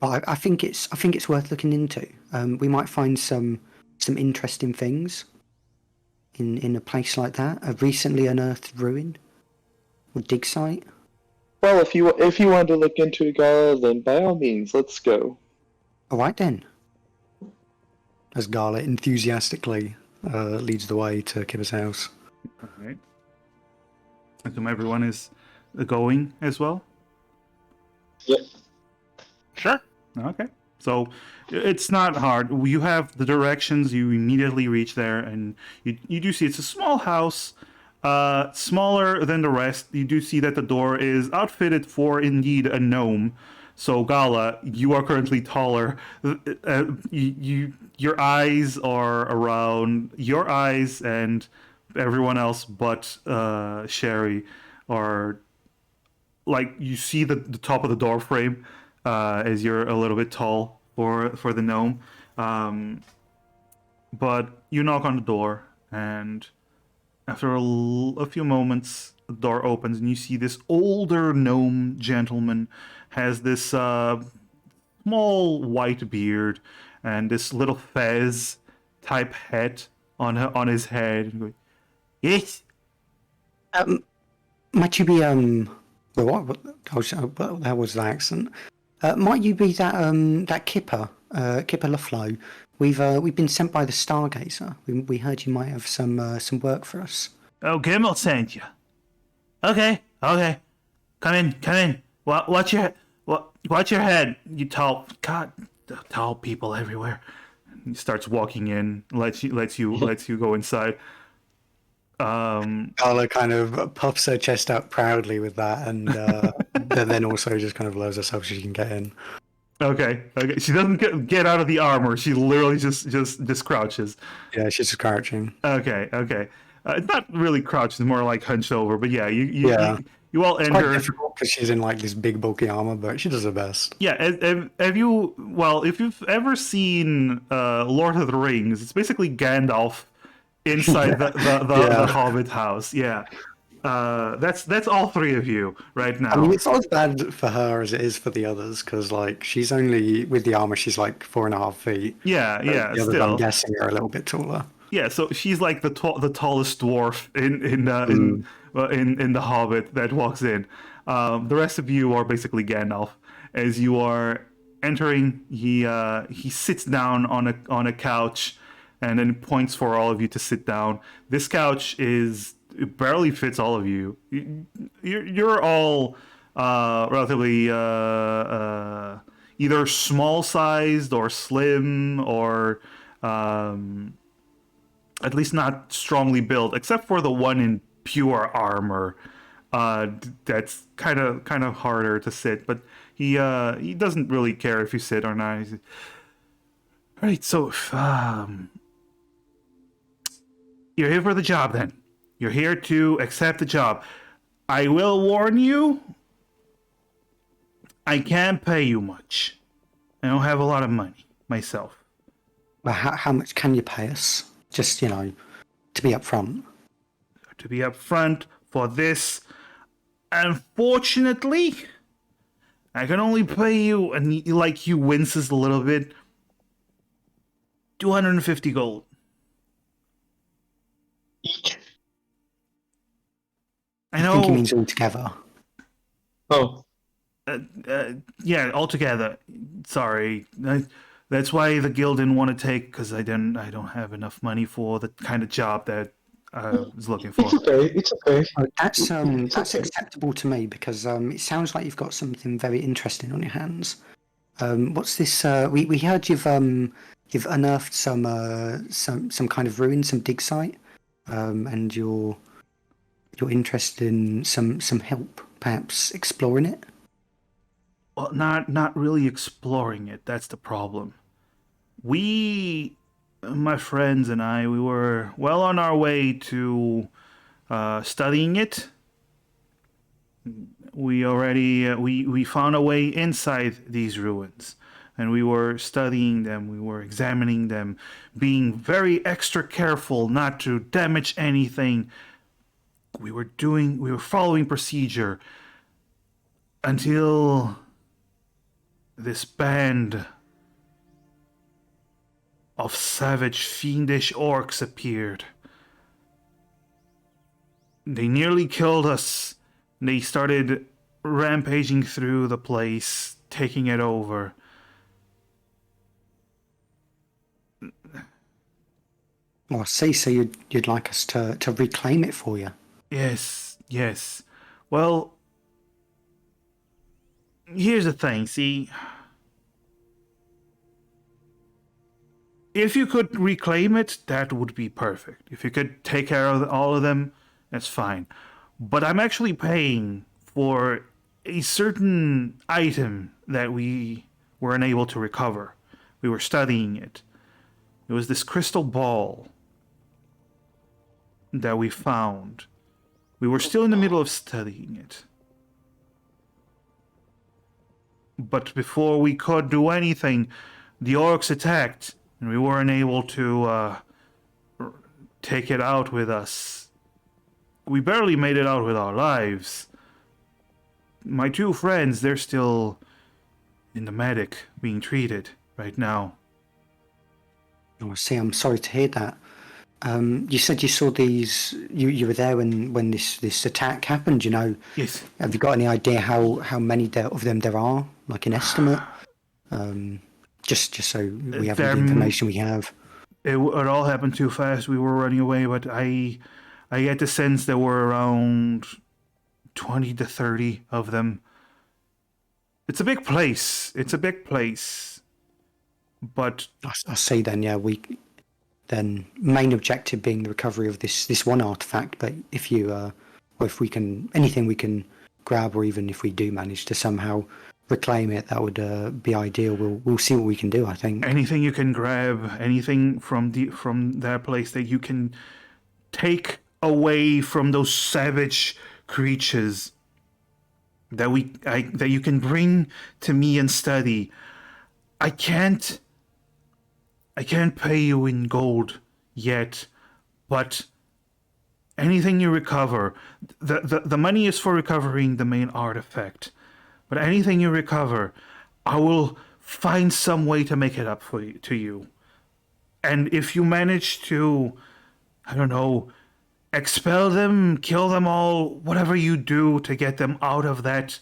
But I think it's worth looking into. We might find some interesting things in a place like that. A recently unearthed ruin or dig site. Well, if you want to look into it, Gala, then by all means, let's go. All right then. As Gala enthusiastically leads the way to Kipper's house. All right. I assume everyone is going as well. Yep. Sure. Okay. So it's not hard. You have the directions. You immediately reach there, and you do see it's a small house, smaller than the rest. You do see that the door is outfitted for indeed a gnome. So Gala, you are currently taller. Your eyes are around. Your eyes and everyone else, but Sherry, are like you see the top of the door frame. As you're a little bit tall for the gnome. But you knock on the door, and after a few moments, the door opens, and you see this older gnome gentleman has this small white beard and this little fez type hat on his head. And going, yes. Might you be what? That was the accent. Might you be that Kipper Lufflo? We've been sent by the Stargazer. We heard you might have some work for us. Oh, Gimmel sent you. Okay. Come in. Watch your head. You tall people everywhere. He starts walking in, lets you go inside. Carla kind of puffs her chest out proudly with that, and then also just kind of lowers herself so she can get in. Okay. She doesn't get out of the armor. She literally just crouches. Yeah, she's just crouching. Okay. It's not really crouched. It's more like hunched over. But yeah, you all it's enter. Quite difficult because she's in like this big bulky armor, but she does her best. Yeah. Have you? Well, if you've ever seen Lord of the Rings, it's basically Gandalf inside the Hobbit house. Yeah. That's all three of you right now. I mean, it's not as bad for her as it is for the others, because like she's only with the armor, she's like 4.5 feet. Yeah, yeah. The others, I'm Still, guessing, are a little bit taller. yeah. So she's like the tallest dwarf Mm. in the Hobbit that walks in. The rest of you are basically Gandalf. As you are entering, he sits down on a couch, and then points for all of you to sit down. This couch it barely fits all of you. You're all relatively either small sized or slim or at least not strongly built, except for the one in pure armor. That's kind of harder to sit, but he doesn't really care if you sit or not. All right, so you're here for the job then. You're here to accept the job. I will warn you, I can't pay you much. I don't have a lot of money myself. Well, how much can you pay us? Just, to be upfront. To be upfront for this, unfortunately, I can only pay you, and he winces a little bit, 250 gold. I know. I think he means altogether. Oh, Yeah, altogether. Sorry. That's why the guild didn't want to take, because I don't have enough money for the kind of job that I was looking for. it's okay. It's okay. Oh, that's okay. acceptable to me because it sounds like you've got something very interesting on your hands. What's this? We heard you've unearthed some kind of ruin, some dig site, and you're interested in some help, perhaps exploring it. Well, not really exploring it. That's the problem. My friends and I, we were well on our way to studying it. We already we found a way inside these ruins, and we were studying them. We were examining them, being very extra careful not to damage anything. We were following procedure until this band of savage, fiendish orcs appeared. They nearly killed us. They started rampaging through the place, taking it over. Oh, I see. So you'd like us to reclaim it for you? Yes. Well, here's the thing, see. If you could reclaim it, that would be perfect. If you could take care of all of them, that's fine. But I'm actually paying for a certain item that we were unable to recover. We were studying it. It was this crystal ball that we found. We were still in the middle of studying it. But before we could do anything, the orcs attacked, and we weren't able to take it out with us. We barely made it out with our lives. My two friends, they're still in the medic being treated right now. Oh, I see. I'm sorry to hear that. You said you saw these. You were there when this attack happened. Yes. Have you got any idea how many of them there are? Like an estimate? Just so we have all the information we have. It all happened too fast. We were running away, but I get the sense there were around 20 to 30 of them. It's a big place. But I see. Then, yeah, then main objective being the recovery of this one artifact. But if we can anything we can grab, or even if we do manage to somehow reclaim it, that would be ideal. We'll see what we can do. I think anything you can grab, anything from that place that you can take away from those savage creatures that you can bring to me and study. I can't pay you in gold yet, but anything you recover, the money is for recovering the main artifact, but anything you recover, I will find some way to make it up to you. And if you manage to, I don't know, expel them, kill them all, whatever you do to get them out of that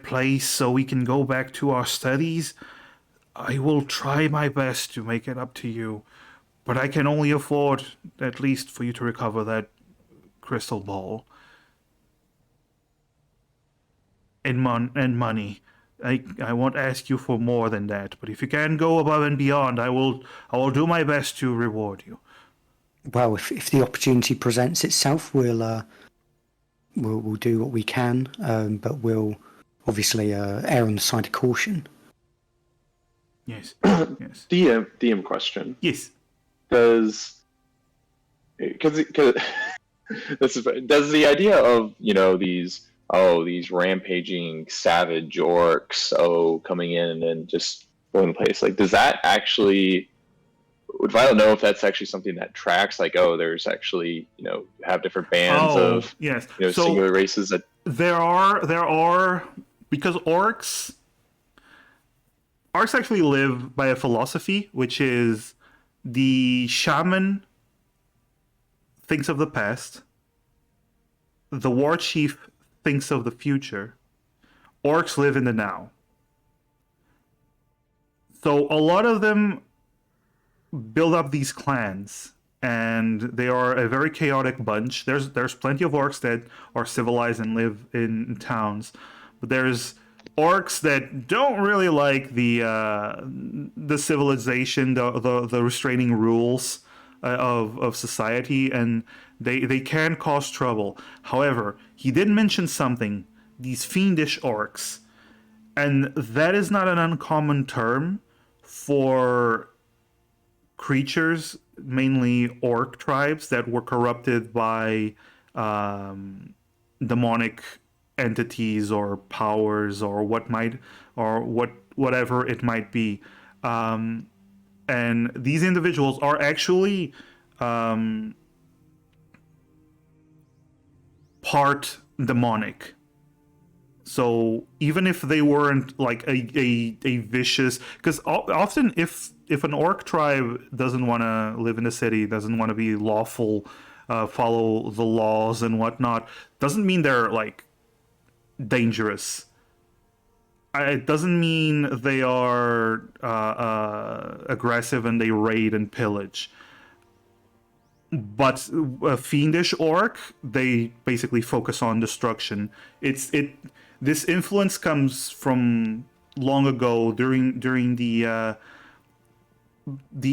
place so we can go back to our studies, I will try my best to make it up to you. But I can only afford, at least, for you to recover that crystal ball. And money. I won't ask you for more than that, but if you can go above and beyond, I will do my best to reward you. Well, if the opportunity presents itself, we'll do what we can, but we'll obviously err on the side of caution. Yes. Yes. DM question. Yes. Because does the idea of these rampaging savage orcs coming in and just blowing the place, like, does that actually, would Violet know if that's actually something that tracks, like, there's actually, have different bands of yes. singular races that there are because orcs actually live by a philosophy, which is the shaman thinks of the past, the war chief thinks of the future, orcs live in the now. So a lot of them build up these clans, and they are a very chaotic bunch. There's plenty of orcs that are civilized and live in towns, but there's orcs that don't really like the civilization, the restraining rules of society, and they can cause trouble. However, he did mention something: these fiendish orcs, and that is not an uncommon term for creatures, mainly orc tribes that were corrupted by demonic entities or powers or whatever it might be, and these individuals are actually part demonic. So even if they weren't like a vicious, because often if an orc tribe doesn't want to live in the city, doesn't want to be lawful, follow the laws and whatnot, doesn't mean they're like dangerous. It doesn't mean they are aggressive and they raid and pillage. But a fiendish orc, they basically focus on destruction. This influence comes from long ago, during the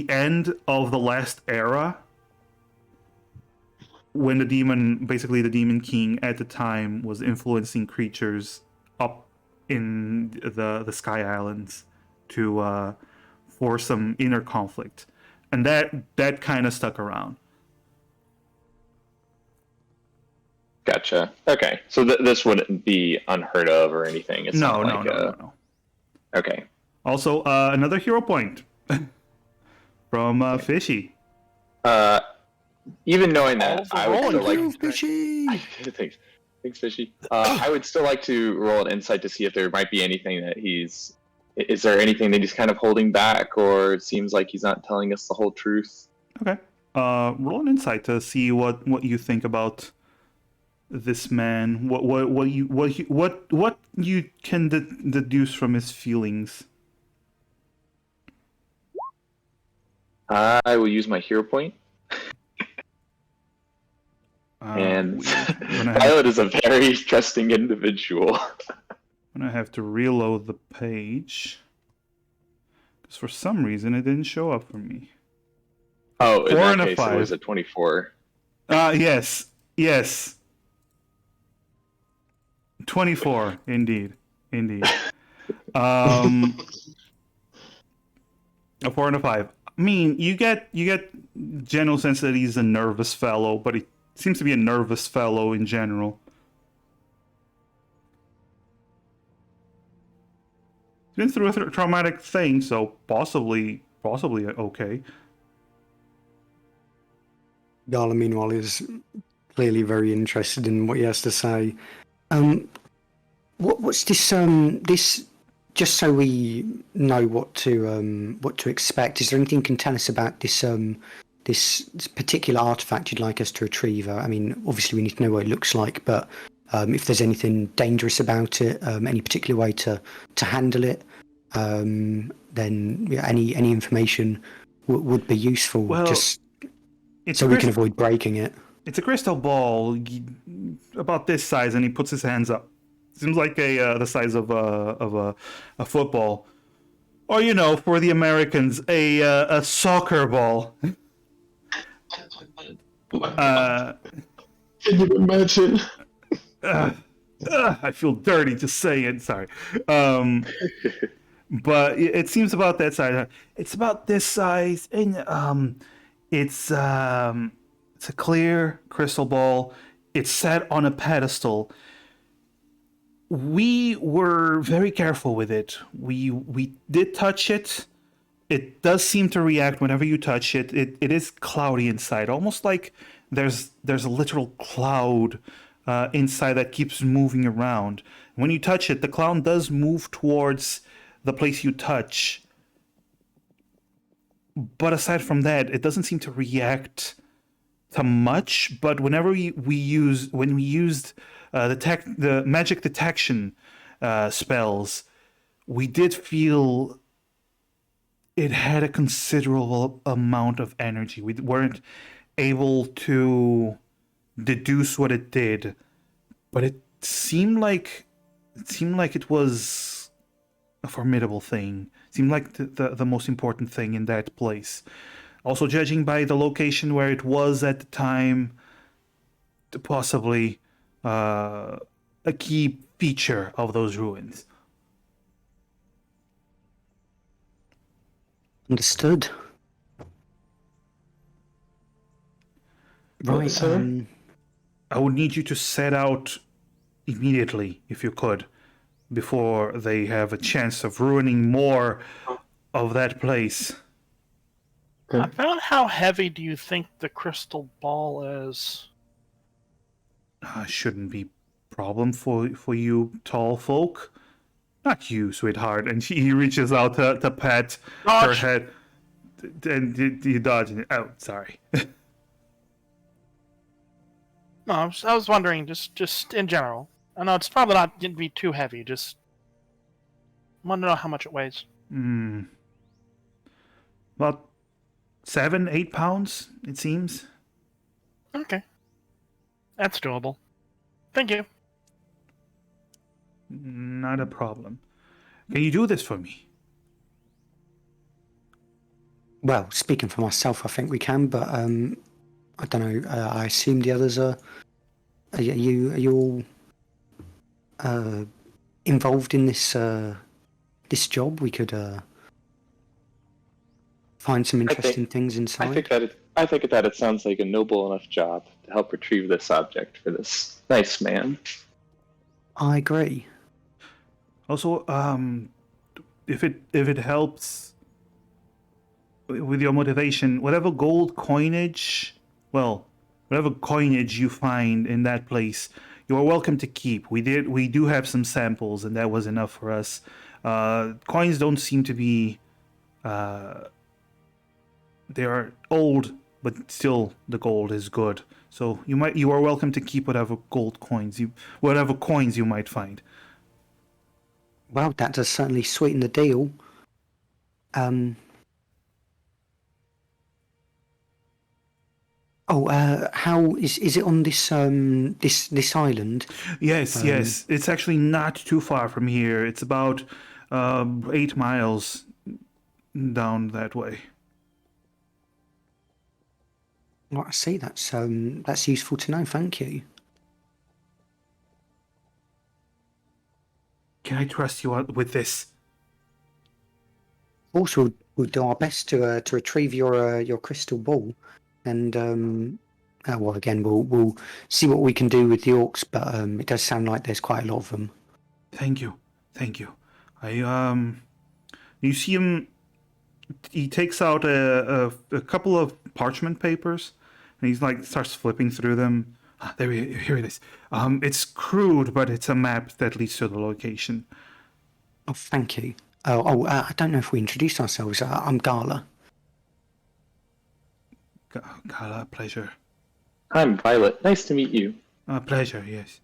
end of the last era, when the demon king at the time was influencing creatures up in the Sky Islands to for some inner conflict, and that kind of stuck around. Gotcha. Okay, so this wouldn't be unheard of or anything. It's No. Okay. Also, another hero point from Fishy. Even knowing that, I would still like Fishy. Thanks, Fishy. I would still like to roll an insight to see if there might be anything that is there anything that he's kind of holding back, or it seems like he's not telling us the whole truth. Okay. Roll an insight to see what you think about this man. What you can deduce from his feelings. I will use my hero point. And Violet is a very trusting individual. I'm gonna have to reload the page because for some reason it didn't show up for me. Oh, in 4 that and a case, 5. it was a 24. Yes. 24, indeed. A 4 and a 5. I mean, you get general sense that he's a nervous fellow, but he seems to be a nervous fellow in general. He's been through a traumatic thing, so possibly okay. Gala, meanwhile, is clearly very interested in what he has to say. What's this? This, just so we know what to expect. Is there anything you can tell us about this? This particular artifact you'd like us to retrieve? I mean, obviously we need to know what it looks like, but if there's anything dangerous about it, any particular way to handle it, then yeah, any information would be useful. Well, just it's so we can avoid breaking it. It's a crystal ball about this size, and he puts his hands up. Seems like the size of a football, or for the Americans, a soccer ball. Can you imagine? I feel dirty just saying it. Sorry, but it seems about that size. It's about this size, and it's a clear crystal ball. It's set on a pedestal. We were very careful with it. We did touch it. It does seem to react whenever you touch it. It is cloudy inside, almost like there's a literal cloud inside that keeps moving around. When you touch it, the cloud does move towards the place you touch. But aside from that, it doesn't seem to react to much. But whenever we used the magic detection spells, we did feel it had a considerable amount of energy. We weren't able to deduce what it did, but it seemed like it was a formidable thing. It seemed like the most important thing in that place. Also, judging by the location where it was at the time, possibly a key feature of those ruins. Understood. Right. Sir? I would need you to set out immediately, if you could, before they have a chance of ruining more of that place. Okay. About how heavy do you think the crystal ball is? Shouldn't be problem for you tall folk. Not you, sweetheart. And he reaches out to pat her Dodge. head. And you dodge it. Oh, sorry. No, I was wondering, just in general. I know it's probably not going to be too heavy. Just want to know how much it weighs. About 7-8 pounds, it seems. Okay, that's doable. Thank you. Not a problem. Can you do this for me? Well, speaking for myself, I think we can, but I don't know. I assume the others are. Are you all involved in this this job? We could find some interesting things inside. I think that it sounds like a noble enough job to help retrieve this object for this nice man. I agree. Also, if it helps with your motivation, whatever coinage you find in that place, you are welcome to keep. We do have some samples, and that was enough for us. Coins don't seem to be they are old, but still the gold is good. So you are welcome to keep whatever coins you might find. Well, that does certainly sweeten the deal. How is it on this this island? Yes, yes. It's actually not too far from here. It's about 8 miles down that way. Well, I see. That's useful to know. Thank you. Can I trust you with this? Also, we'll do our best to retrieve your crystal ball, and well, again, we'll see what we can do with the orcs. But it does sound like there's quite a lot of them. Thank you. You see him. He takes out a couple of parchment papers, and he's starts flipping through them. Here it is. It's crude, but it's a map that leads to the location. Oh, thank you. I don't know if we introduced ourselves. I'm Gala. Gala, pleasure. I'm Violet. Nice to meet you. Pleasure, yes.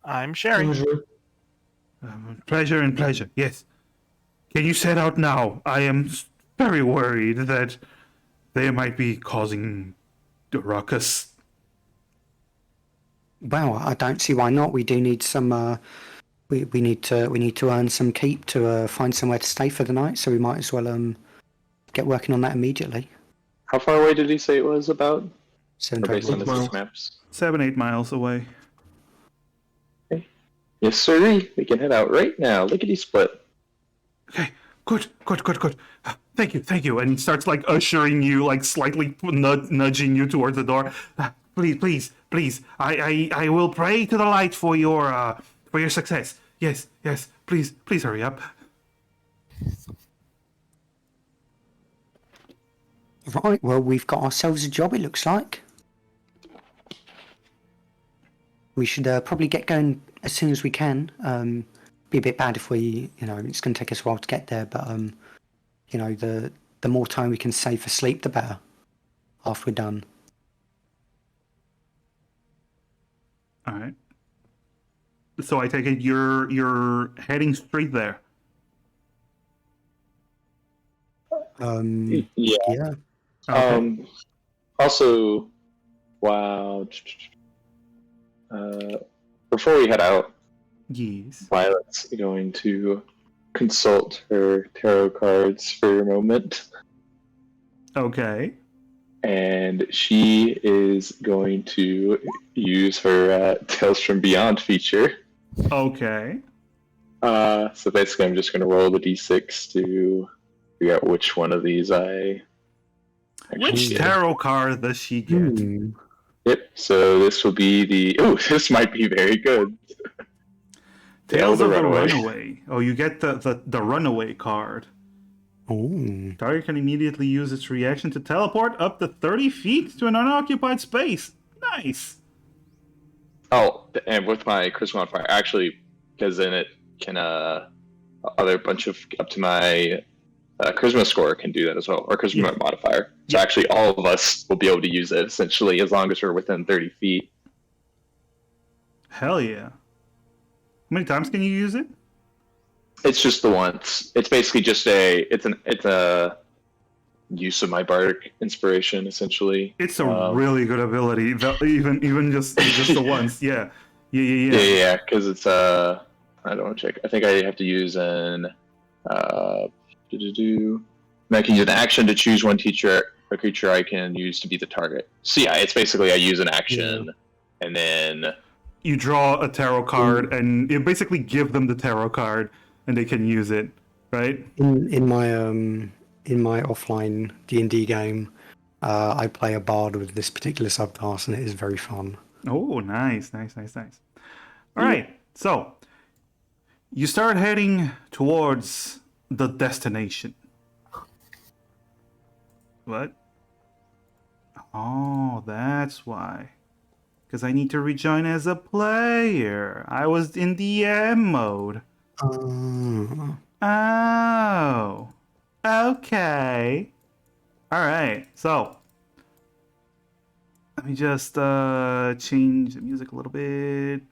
I'm Sherry. Bonjour. Pleasure and pleasure, yes. Can you set out now? I am very worried that they might be causing a ruckus. Well, I don't see why not. We do need some. We need to earn some keep to find somewhere to stay for the night. So we might as well get working on that immediately. How far away did he say it was about? Seven Or based on miles. the miles. maps? 7-8 miles away. Yes, sirree. We can head out right now. Lickety split. Okay, good. Thank you. And he starts like ushering you, like slightly nudging you towards the door. Please. I will pray to the light for your success. Yes. Please hurry up. Right. Well, we've got ourselves a job. It looks like. We should probably get going as soon as we can. Be a bit bad if we, it's going to take us a while to get there, but the more time we can save for sleep, the better. After we're done. All right. So I take it you're heading straight there. Yeah. Yeah. Okay. Also, wow. Before we head out, Yes. Violet's going to consult her tarot cards for a moment. Okay. And she is going to use her Tales from Beyond feature. Okay. So basically, I'm just going to roll the d6 to figure out which one of these I actually Which get. tarot card does she get? Yep, so this will be the... Oh, this might be very good. Tales of the Runaway. Oh, you get the Runaway card. Oh. Target can immediately use its reaction to teleport up to 30 feet to an unoccupied space. Nice. Oh, and with my Charisma modifier, actually, because then it can... other bunch of... Up to my Charisma score can do that as well, or Charisma modifier. So actually, all of us will be able to use it, essentially, as long as we're within 30 feet. Hell yeah. How many times can you use it? It's just the once. It's basically just it's a use of my bardic inspiration, essentially. It's a really good ability, even just the once. Yeah. Because it's I don't want to check. I think I have to use an I can use an action to choose a creature I can use to be the target. So yeah, it's basically I use an action and then you draw a tarot card and you basically give them the tarot card and they can use it, right? In my offline D&D game, I play a bard with this particular subclass, and it is very fun. Oh, nice. All right, so you start heading towards the destination. What? Oh, that's why. Because I need to rejoin as a player. I was in DM mode. Oh. Okay. Alright, so. Let me just change the music a little bit.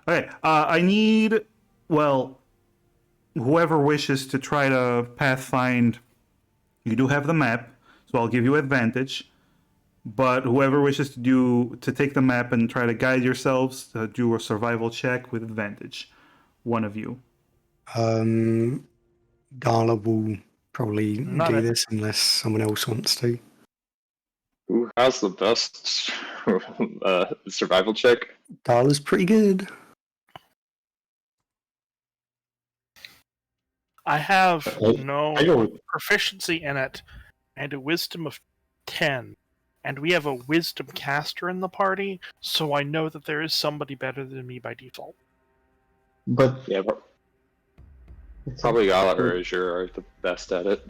Okay, I need, well, whoever wishes to try to pathfind, you do have the map, so I'll give you advantage. But whoever wishes to take the map and try to guide yourselves, do a survival check with advantage. One of you. Gala will probably do this unless someone else wants to. Who has the best survival check? Gala's pretty good. I have no I go proficiency in it, and a wisdom of 10. And we have a wisdom caster in the party, so I know that there is somebody better than me by default. But yeah, probably Gala or Azure are the best at it.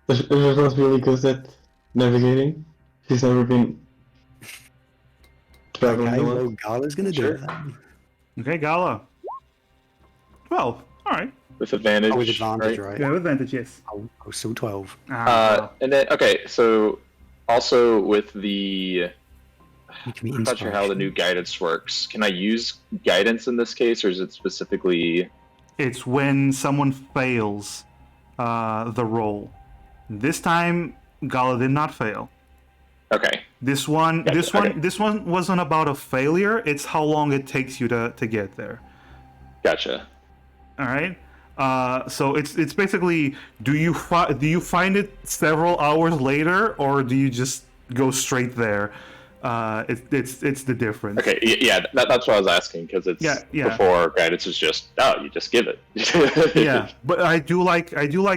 Azure's not really good at navigating. He's never been traveling Okay, a lot. well, Gala's gonna do Sure. it then. Okay, Gala. 12. All right. With advantage. Oh, with advantage, right? You have advantage, yes. Oh, still 12. Wow. And then okay, so also with the You can be I'm not sure how the new inspiration. guidance works. Can I use guidance in this case, or is it specifically? It's when someone fails the roll. This time, Gala did not fail. Okay, This one, Gotcha, okay. this one wasn't about a failure. It's how long it takes you to get there. gotcha. All right. So it's basically do you find it several hours later, or do you just go straight there? It's the difference. Okay, yeah, that's what I was asking because it's Yeah. before guidance is just you just give it. Yeah, but I do like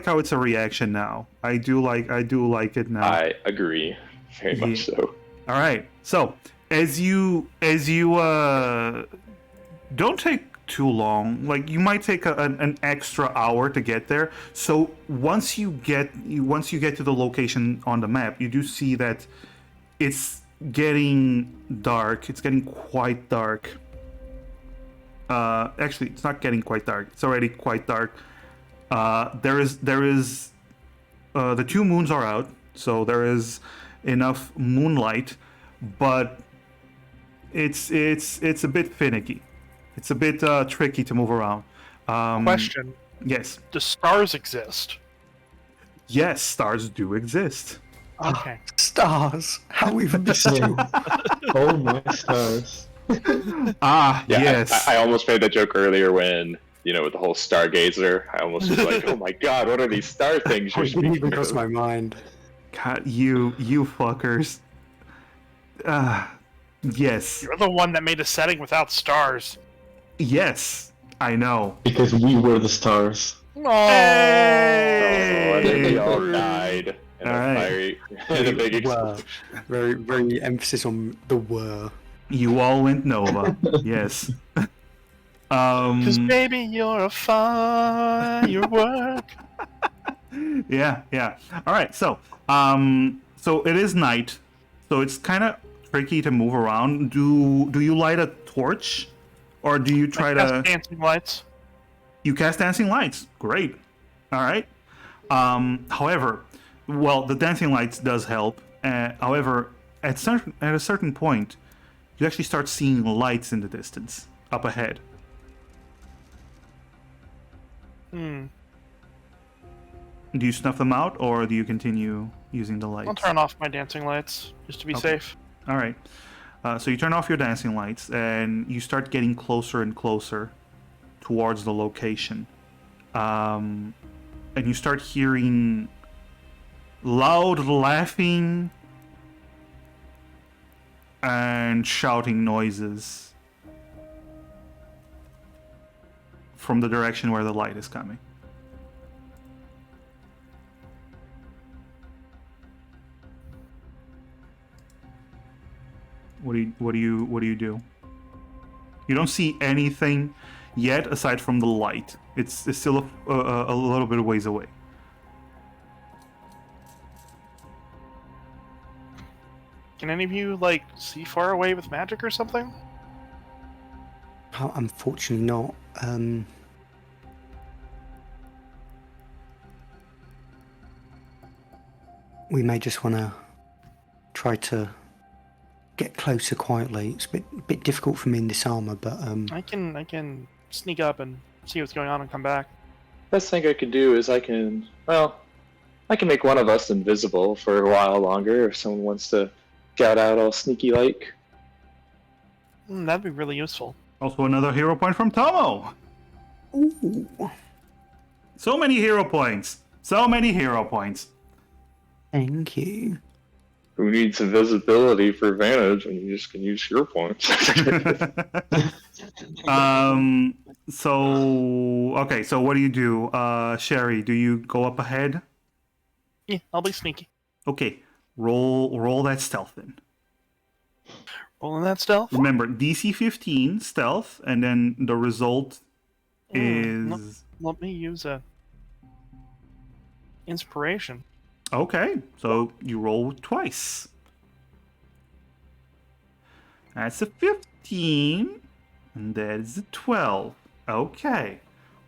how it's a reaction now. I do like it now. I agree, very much so. All right. So as you don't take too long. Like you might take an extra hour to get there. So once you get to the location on the map, you do see that it's getting dark. It's getting quite dark. Actually, it's not getting quite dark. It's already quite dark. There is the two moons are out, so there is enough moonlight, but it's a bit finicky. It's a bit tricky to move around. Question: Yes. do stars exist? Yes, stars do exist. Okay. Stars! How even missed you? Oh my stars. Ah, Yeah, yes. I almost made that joke earlier when with the whole stargazer. I almost was like, oh my god, what are these star things you're It didn't even speaking cross of? my mind. God, you fuckers. Yes. You're the one that made a setting without stars. Yes, I know. Because we were the stars. Oh. Oh, and then we all Hey! died in a Alright. fiery, in a big Were. explosion. Very, very emphasis on the were. You all went Nova. Yes. Cause baby, you're a firework. Yeah. All right. So it is night. So it's kind of tricky to move around. Do you light a torch, or do you try I to? cast dancing lights. You cast dancing lights. Great. All right. However, well, the dancing lights does help. However, at a certain point, you actually start seeing lights in the distance up ahead. Hmm. Do you snuff them out, or do you continue using the lights? I'll turn off my dancing lights just to be safe. All right. So you turn off your dancing lights, and you start getting closer and closer towards the location. And you start hearing loud laughing and shouting noises from the direction where the light is coming. What do you do? You don't see anything yet aside from the light. It's still a little bit of ways away. Can any of you see far away with magic or something? Oh, unfortunately not. We may just want to try to get closer quietly. It's a bit difficult for me in this armor, but I can sneak up and see what's going on and come back. Best thing I could do is I can make one of us invisible for a while longer if someone wants to scout out all sneaky like. That'd be really useful. Also, another hero point from Tomo. ooh, So many hero points. So many hero points. thank you. Who needs invisibility for advantage when you just can use hero points? So what do you do? Sherry, do you go up ahead? Yeah, I'll be sneaky. Okay. Roll that stealth then. Rolling that stealth. Remember, DC 15 stealth, and then the result is Let me use a inspiration. okay. So you roll twice. That's a 15. And that is a 12. Okay.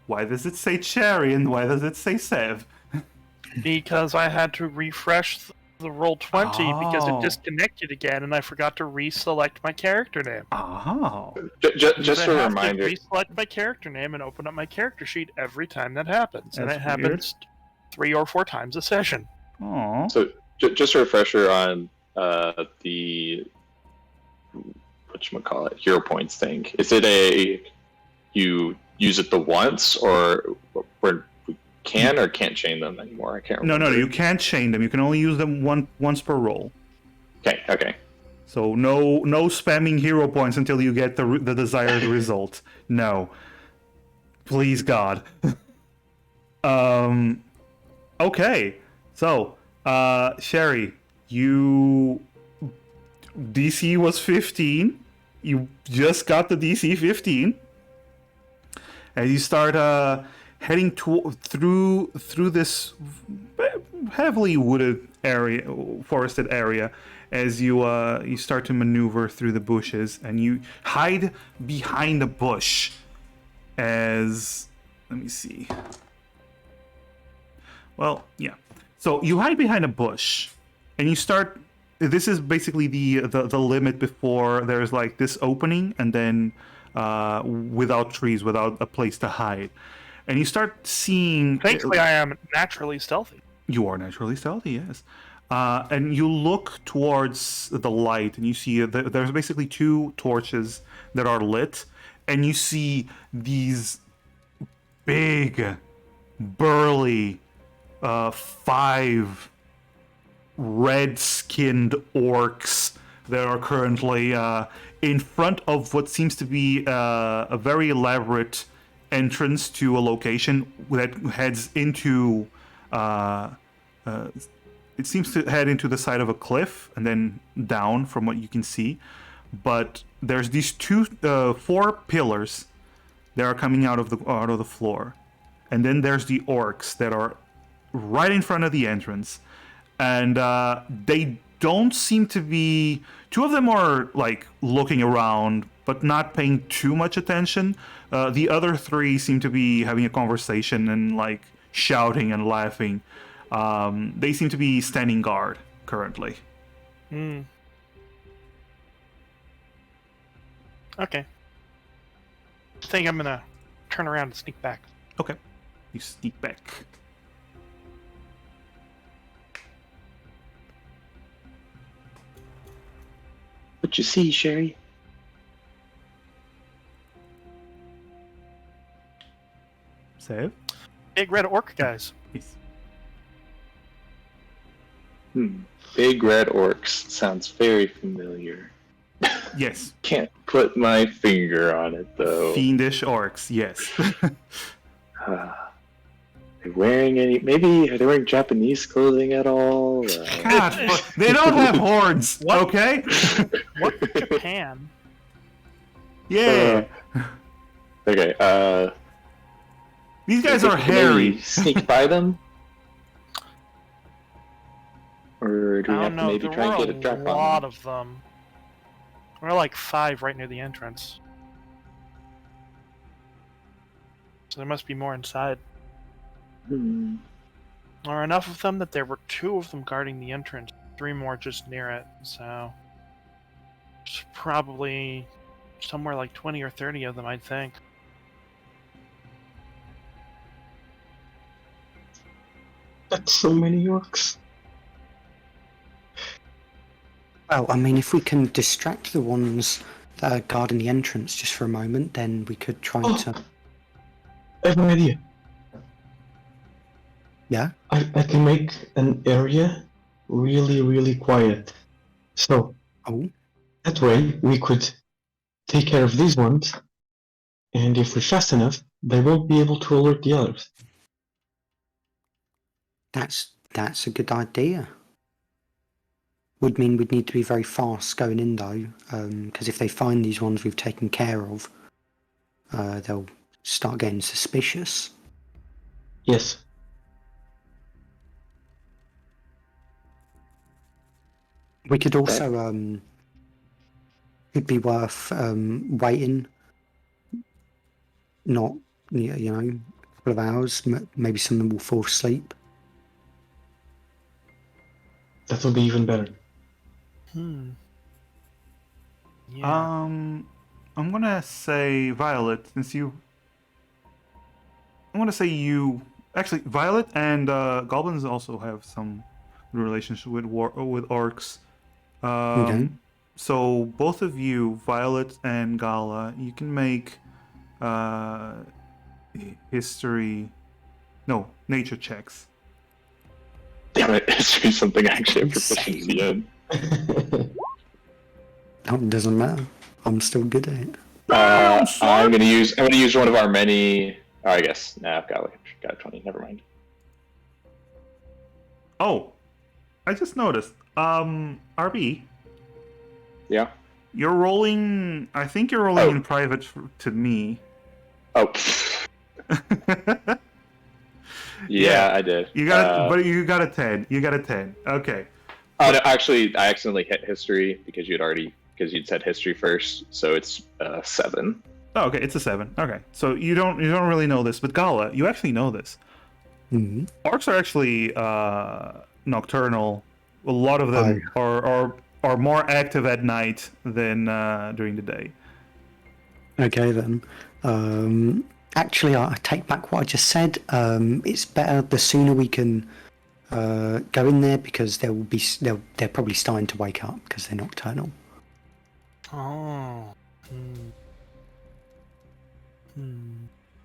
Why does it say Cherry and why does it say Sev? Because I had to refresh the roll 20 because it Oh. disconnected again, and I forgot to reselect my character name. Oh. Just I a have reminder. to reselect my character name and open up my character sheet every time that happens, and That's it happens 3 or 4 times a session. Oh. So just a refresher on the whatchamacallit, hero points thing. Is it a you use it the once or we can or can't chain them anymore? I can't remember. No, you can't chain them. You can only use them once per roll. Okay. So no spamming hero points until you get the desired result. No. Please God. Okay. So, Sherry, you DC was 15. You just got the DC 15. As you start heading through this heavily wooded area, forested area, as you start to maneuver through the bushes, and you hide behind a bush. As let me see. Well, yeah. So you hide behind a bush, and you start. This is basically the limit before there's like this opening, and then without trees, without a place to hide, and you start seeing. Thankfully, I am naturally stealthy. You are naturally stealthy, yes. And you look towards the light, and you see there's basically 2 torches that are lit, and you see these big, burly, 5 red-skinned orcs that are currently in front of what seems to be a very elaborate entrance to a location that heads into it seems to head into the side of a cliff and then down from what you can see. But there's these 4 pillars that are coming out of the floor, and then there's the orcs that are right in front of the entrance, and they don't seem to be. 2 of them are like looking around but not paying too much attention. The other 3 seem to be having a conversation and like shouting and laughing. They seem to be standing guard currently. Okay. I think I'm gonna turn around and sneak back. Okay, you sneak back. What you see, Sherry? Save. Big red orc guys. Yes. Big red orcs. Sounds very familiar. Yes. Can't put my finger on it though. Fiendish orcs. Yes. They wearing any? Maybe are they wearing Japanese clothing at all? God, they don't have horns. What? Okay. What Japan? Yeah. Okay. These guys Can are we hairy. Sneak by them, or do we I have don't to know. maybe There try and were get a drop a on lot them? of them. There were like 5 right near the entrance. So there must be more inside. Hmm. There are enough of them that there were 2 of them guarding the entrance, 3 more just near it. So it's probably somewhere like 20 or 30 of them, I'd think. That's so many orcs. Well, I mean, if we can distract the ones that are guarding the entrance just for a moment, then we could try Oh. to. I have an idea. Yeah? I can make an area really, really quiet. So Oh, that way we could take care of these ones, and if we're fast enough, they won't be able to alert the others. that's a good idea. Would mean we'd need to be very fast going in though, because if they find these ones we've taken care of, they'll start getting suspicious. Yes. We could also, It'd be worth waiting, not a couple of hours. Maybe some of them will fall asleep. That would be even better. Yeah. I'm gonna say Violet, since you. I'm gonna say you. Actually, Violet and goblins also have some relationship with orcs. Okay. So both of you, Violet and Gala, you can make nature checks. Damn it, history something I actually have proficiency Insane. in. That doesn't matter. I'm still good at it. I'm gonna use one of our many. Oh, I guess I've got a 20. Never mind. Oh, I just noticed. RB, Yeah. you're rolling. I think you're rolling in private to me. Oh. Yeah, I did. You got, but you got a 10. You got a 10. Okay. Oh no, actually, I accidentally hit history because you'd said history first, so it's 7. Oh, okay, it's a 7. Okay, so you don't really know this, but Gala, you actually know this. Mm-hmm. Orcs are actually nocturnal. A lot of them are more active at night than during the day. Okay then. Actually, I take back what I just said. It's better the sooner we can go in there, because they're probably starting to wake up because they're nocturnal. Oh.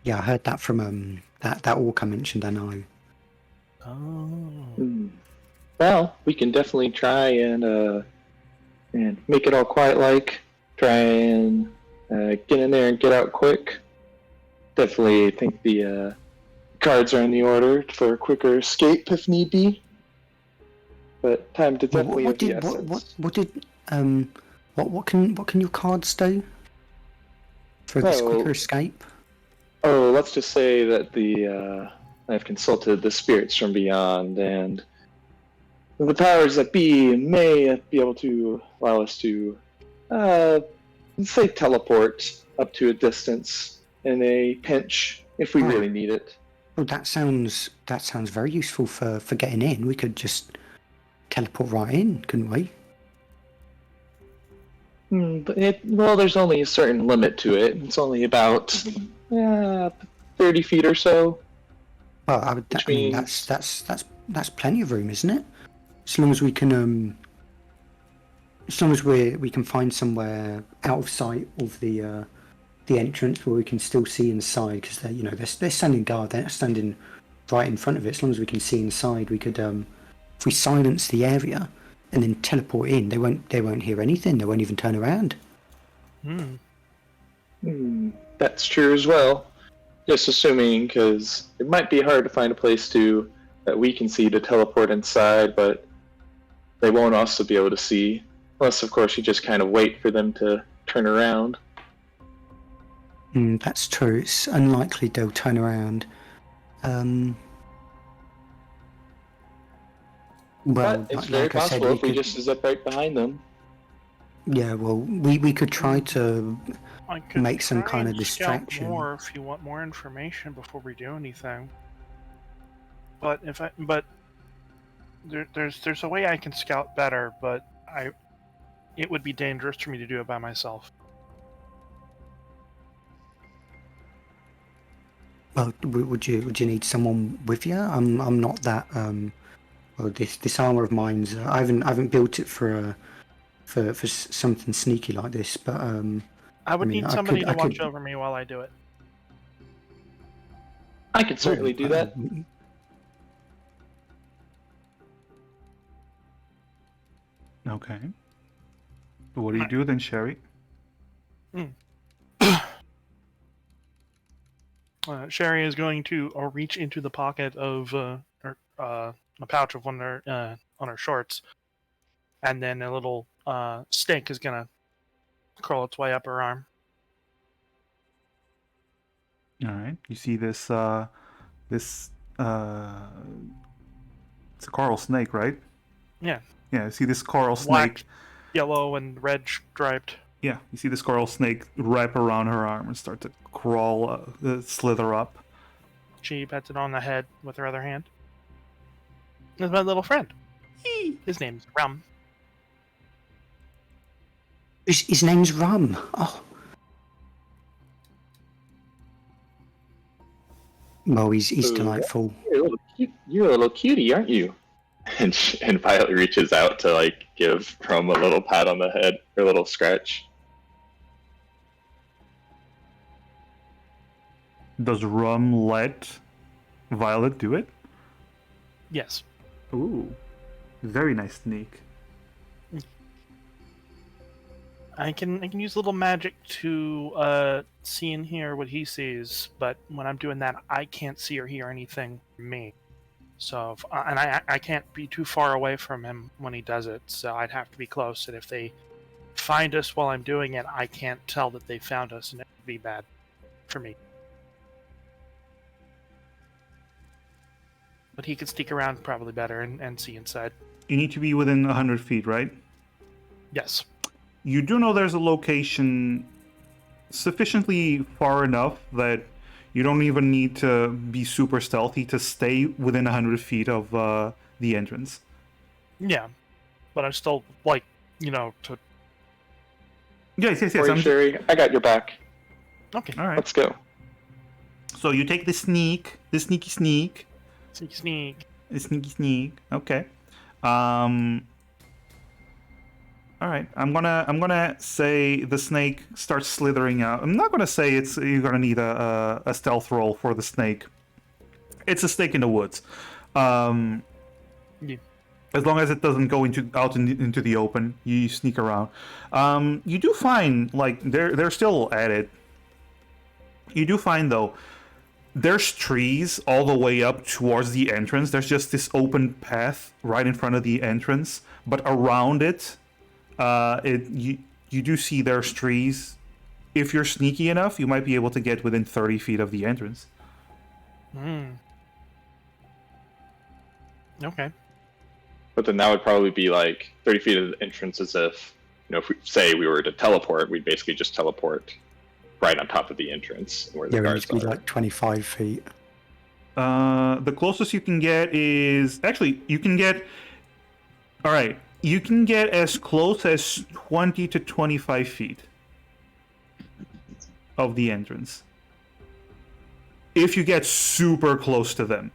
Yeah, I heard that from that orc I mentioned. I know. Oh. Well, we can definitely try and make it all quiet. Like, try and get in there and get out quick. Definitely think the cards are in the order for a quicker escape if need be. But time to definitely What can your cards do for this quicker escape? Oh, let's just say that I've consulted the spirits from beyond, and the powers that be may be able to allow us to, say, teleport up to a distance in a pinch if we really need it. Well, that sounds very useful for getting in. We could just teleport right in, couldn't we? Well, there's only a certain limit to it. It's only about 30 feet or so. Well, I mean, that's plenty of room, isn't it? As long as we can, as long as we can find somewhere out of sight of the entrance where we can still see inside, because they're standing guard. They're not standing right in front of it. As long as we can see inside, we could, if we silence the area and then teleport in, they won't hear anything. They won't even turn around. That's true as well. Just assuming, because it might be hard to find a place that we can see to teleport inside, but they won't also be able to see, unless of course you just kind of wait for them to turn around. That's true. It's unlikely they'll turn around. Well, but it's very possible if we just zip right behind them. Yeah, well, we could try to make some kind of distraction. More if you want more information before we do anything. But there's a way I can scout better, but it would be dangerous for me to do it by myself. Well, would you need someone with you? I'm not that well, this armor of mine's I haven't built it for something sneaky like this, but I would need somebody to watch over me while I do it. I could certainly do that. Okay. What do you do then, Sherry? Sherry is going to reach into the pocket of a pouch of one of her on her shorts, and then a little stick is gonna crawl its way up her arm. All right. You see this it's a coral snake, right? Yeah. Yeah. You see this coral Black, snake. yellow, and red striped. Yeah, you see the squirrel snake wrap around her arm and start to crawl, slither up. She pets it on the head with her other hand. It's my little friend. His name's Rum. His name's Rum. Oh. Well, he's Ooh, delightful. You're a little cutie, aren't you? And Violet reaches out to like give Rum a little pat on the head, or a little scratch. Does Rum let Violet do it? Yes. Ooh, very nice sneak. I can use a little magic to see and hear what he sees, but when I'm doing that, I can't see or hear anything from me. So, and I can't be too far away from him when he does it, so I'd have to be close. And if they find us while I'm doing it, I can't tell that they found us, and it would be bad for me. But he could sneak around probably better and see inside. You need to be within 100 feet, right? Yes. You do know there's a location sufficiently far enough that you don't even need to be super stealthy to stay within 100 feet of the entrance. Yeah. But I'm still, like, to... Yes. Sorry, Sherry, I got your back. Okay. All right. Let's go. So you take the sneaky sneak. Sneak. The sneaky. Okay. All right. I'm gonna say the snake starts slithering out. I'm not gonna say you're gonna need a stealth roll for the snake. It's a snake in the woods. Yeah. As long as it doesn't go into the open, you sneak around. You do find like they're still at it. You do find though, there's trees all the way up towards the entrance. There's just this open path right in front of the entrance, but around it, you do see there's trees. If you're sneaky enough, you might be able to get within 30 feet of the entrance. Okay. But then that would probably be like 30 feet of the entrance, as if, if we say we were to teleport, we'd basically just teleport right on top of the entrance where the Yeah, we need guards to be are. like 25 feet. The closest you can get is actually you can get. All right, you can get as close as 20 to 25 feet of the entrance if you get super close to them.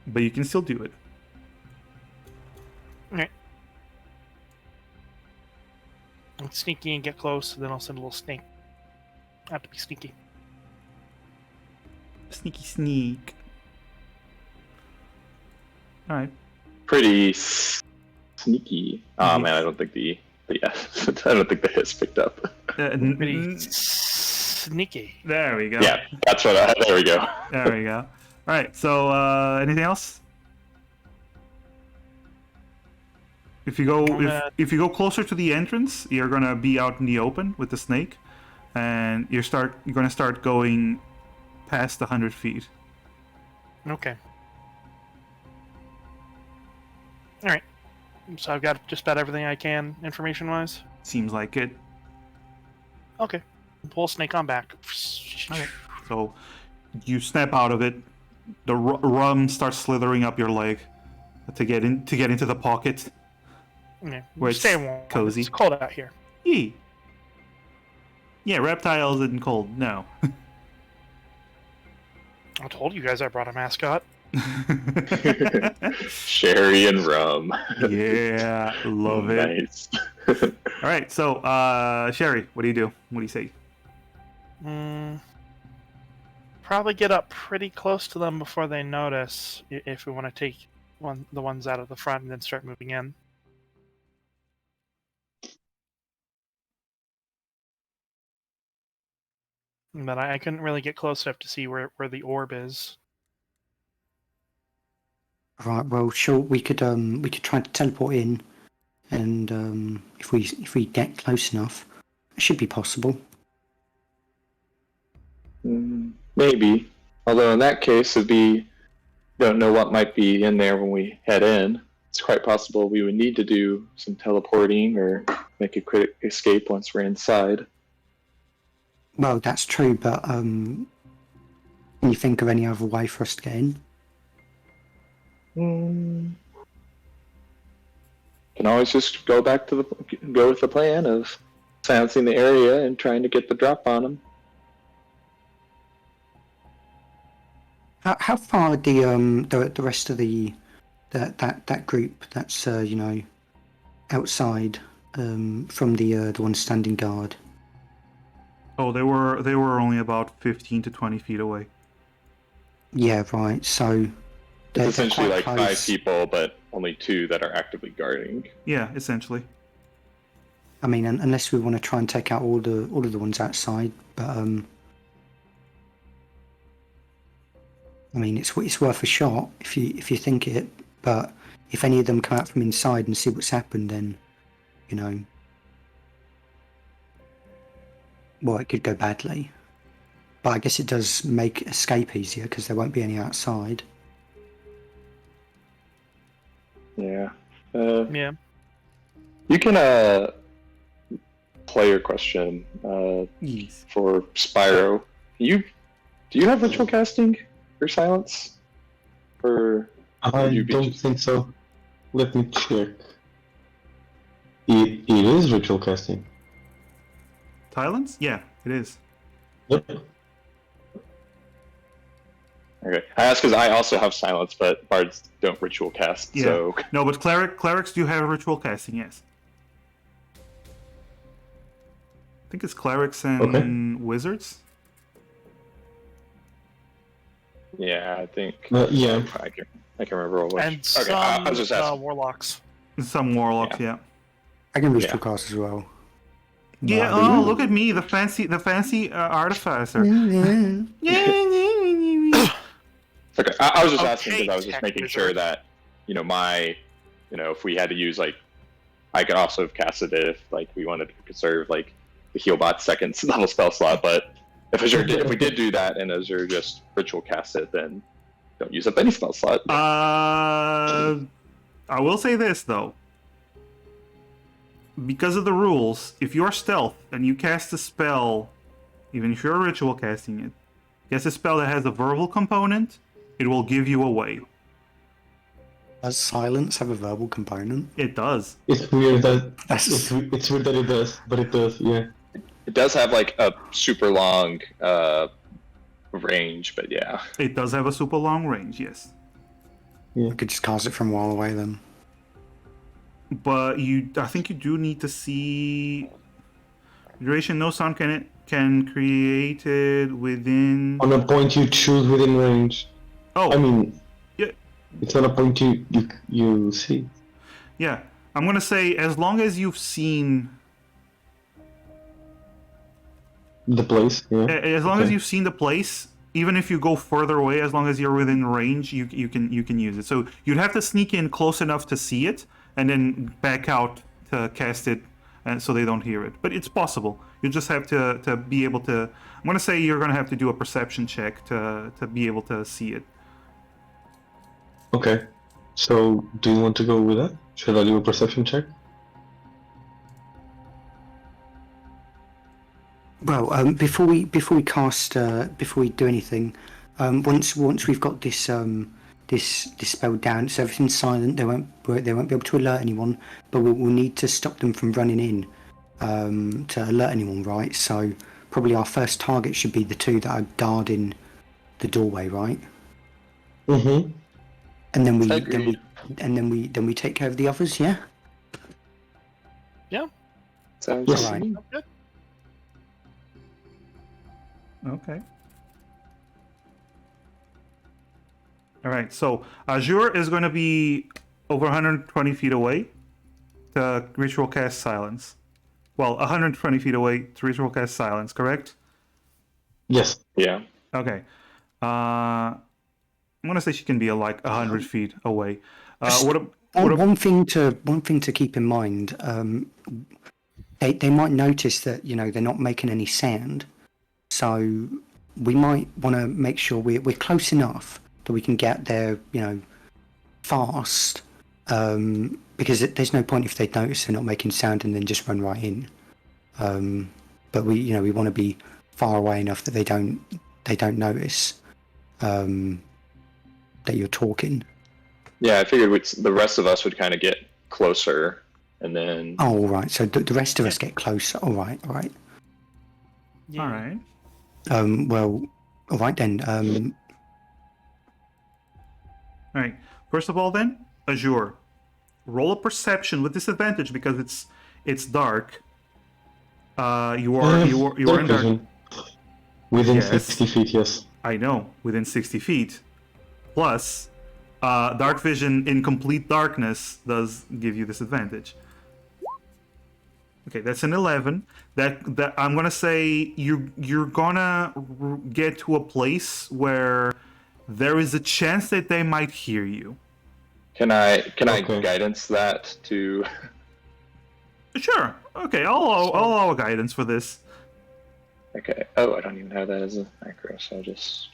But you can still do it. Okay. I'll sneaky and get close, and then I'll send a little snake. I have to be sneaky. Sneak. All right. Pretty sneaky. Oh man, I don't think the I don't think the hiss picked up. Pretty sneaky. There we go. Yeah, that's what. There we go. There we go. All right. So, anything else? If you go if you go closer to the entrance, you're gonna be out in the open with the snake, and you're gonna start going past 100 feet. Okay. All right. So I've got just about everything I can, information-wise. Seems like it. Okay. Pull snake on back. Okay. So you snap out of it. The rum starts slithering up your leg to get into the pocket. Okay. Where it's Stay warm. cozy. It's cold out here. Yee. Yeah, reptiles and cold. No. I told you guys I brought a mascot. Sherry and rum. Yeah, love it. Nice. All right, so Sherry, what do you do? What do you say? Probably get up pretty close to them before they notice if we want to take the ones out of the front and then start moving in. But I couldn't really get close enough to see where the orb is. Right. Well, sure. We could try to teleport in, and if we get close enough, it should be possible. Maybe. Although in that case, don't know what might be in there when we head in. it's quite possible we would need to do some teleporting or make a quick escape once we're inside. Well, that's true, but can you think of any other way for us to get in? Can always just go with the plan of silencing the area and trying to get the drop on them. How far are the rest of that group that's outside from the one standing guard? Oh, they were only about 15 to 20 feet away. Yeah, right. So It's essentially like close. 5 people, but only 2 that are actively guarding. Yeah, essentially. I mean, unless we want to try and take out all of the ones outside, but I mean, it's worth a shot if you think it. But if any of them come out from inside and see what's happened, then well, it could go badly. But I guess it does make escape easier because there won't be any outside. Yeah. Yeah. You can player question Yes. for Spyro. Do you have ritual casting or silence? Or I you be don't just- think so. Let me check. It is ritual casting. Silence? Yeah, it is. Yep. Okay. I ask because I also have silence, but bards don't ritual cast. Yeah. So No, but clerics do have ritual casting, yes. I think it's clerics and wizards. yeah, I think. Yeah. I can remember what. And Okay, some I was just asking. warlocks. Some warlocks, yeah. I can ritual cast as well. Yeah. Wow. Oh, look at me, the fancy artificer. Okay, I was just asking Okay, because I was just tech making wizard. sure that if we had to use I could also have casted it if we wanted to conserve the healbot second level spell slot. But if we did do that and Azure just ritual cast it, then don't use up any spell slot. I will say this though. Because of the rules, if you're stealth and you cast a spell, even if you're ritual casting it, cast a spell that has a verbal component, it will give you away. Does silence have a verbal component? It does. It's weird that That's- it's weird that it does, but it does. Yeah. It does have a super long range, but yeah. It does have a super long range, yes. I could just cast it from a while away then. But I think you do need to see duration. No sound can created within. On a point you choose within range. Oh, I mean, yeah, it's on a point you see. yeah. I'm gonna say as long as you've seen, The place, yeah. as long as Okay. you've seen the place, even if you go further away, as long as you're within range, you can use it. So you'd have to sneak in close enough to see it, and then back out to cast it, and so they don't hear it. But it's possible. You just have to be able to. I'm gonna say you're gonna have to do a perception check to be able to see it. Okay. So, do you want to go with that? Should I do a perception check? Well, before we cast, before we do anything, once we've got this this spell down, so everything's silent. They won't be able to alert anyone, but we'll need to stop them from running in to alert anyone, right? So probably our first target should be the 2 that are guarding the doorway, right? Mm-hmm. And then Agreed. we take care of the others, yeah. Sounds Yes. Alright. Good. Okay. All right. So Azure is going to be over 120 feet away to ritual cast silence. Well, 120 feet away to ritual cast silence. Correct? Yes. Yeah. Okay. I'm gonna say she can be 100 feet away. One thing to keep in mind, they might notice that they're not making any sound, so we might want to make sure we're close enough that we can get there fast, Because there's no point if they notice they're not making sound and then just run right in. But we want to be far away enough that they don't notice that you're talking. Yeah, I figured the rest of us would kind of get closer, and then. Oh, all right. So the rest of us get closer. All right. Yeah. All right. Well, all right then. All right. First of all, then, Azure, roll a perception with disadvantage because it's dark. You are Dark in dark. vision. Within Yes. 60 feet, yes. I know, within 60 feet. Plus, dark vision in complete darkness does give you disadvantage. Okay, that's an 11. That I'm gonna say you're gonna get to a place where there is a chance that they might hear you. Can I Okay. guidance that to? Sure. Okay, I'll allow a guidance for this. Okay. Oh, I don't even have that as a macro, so I'll just.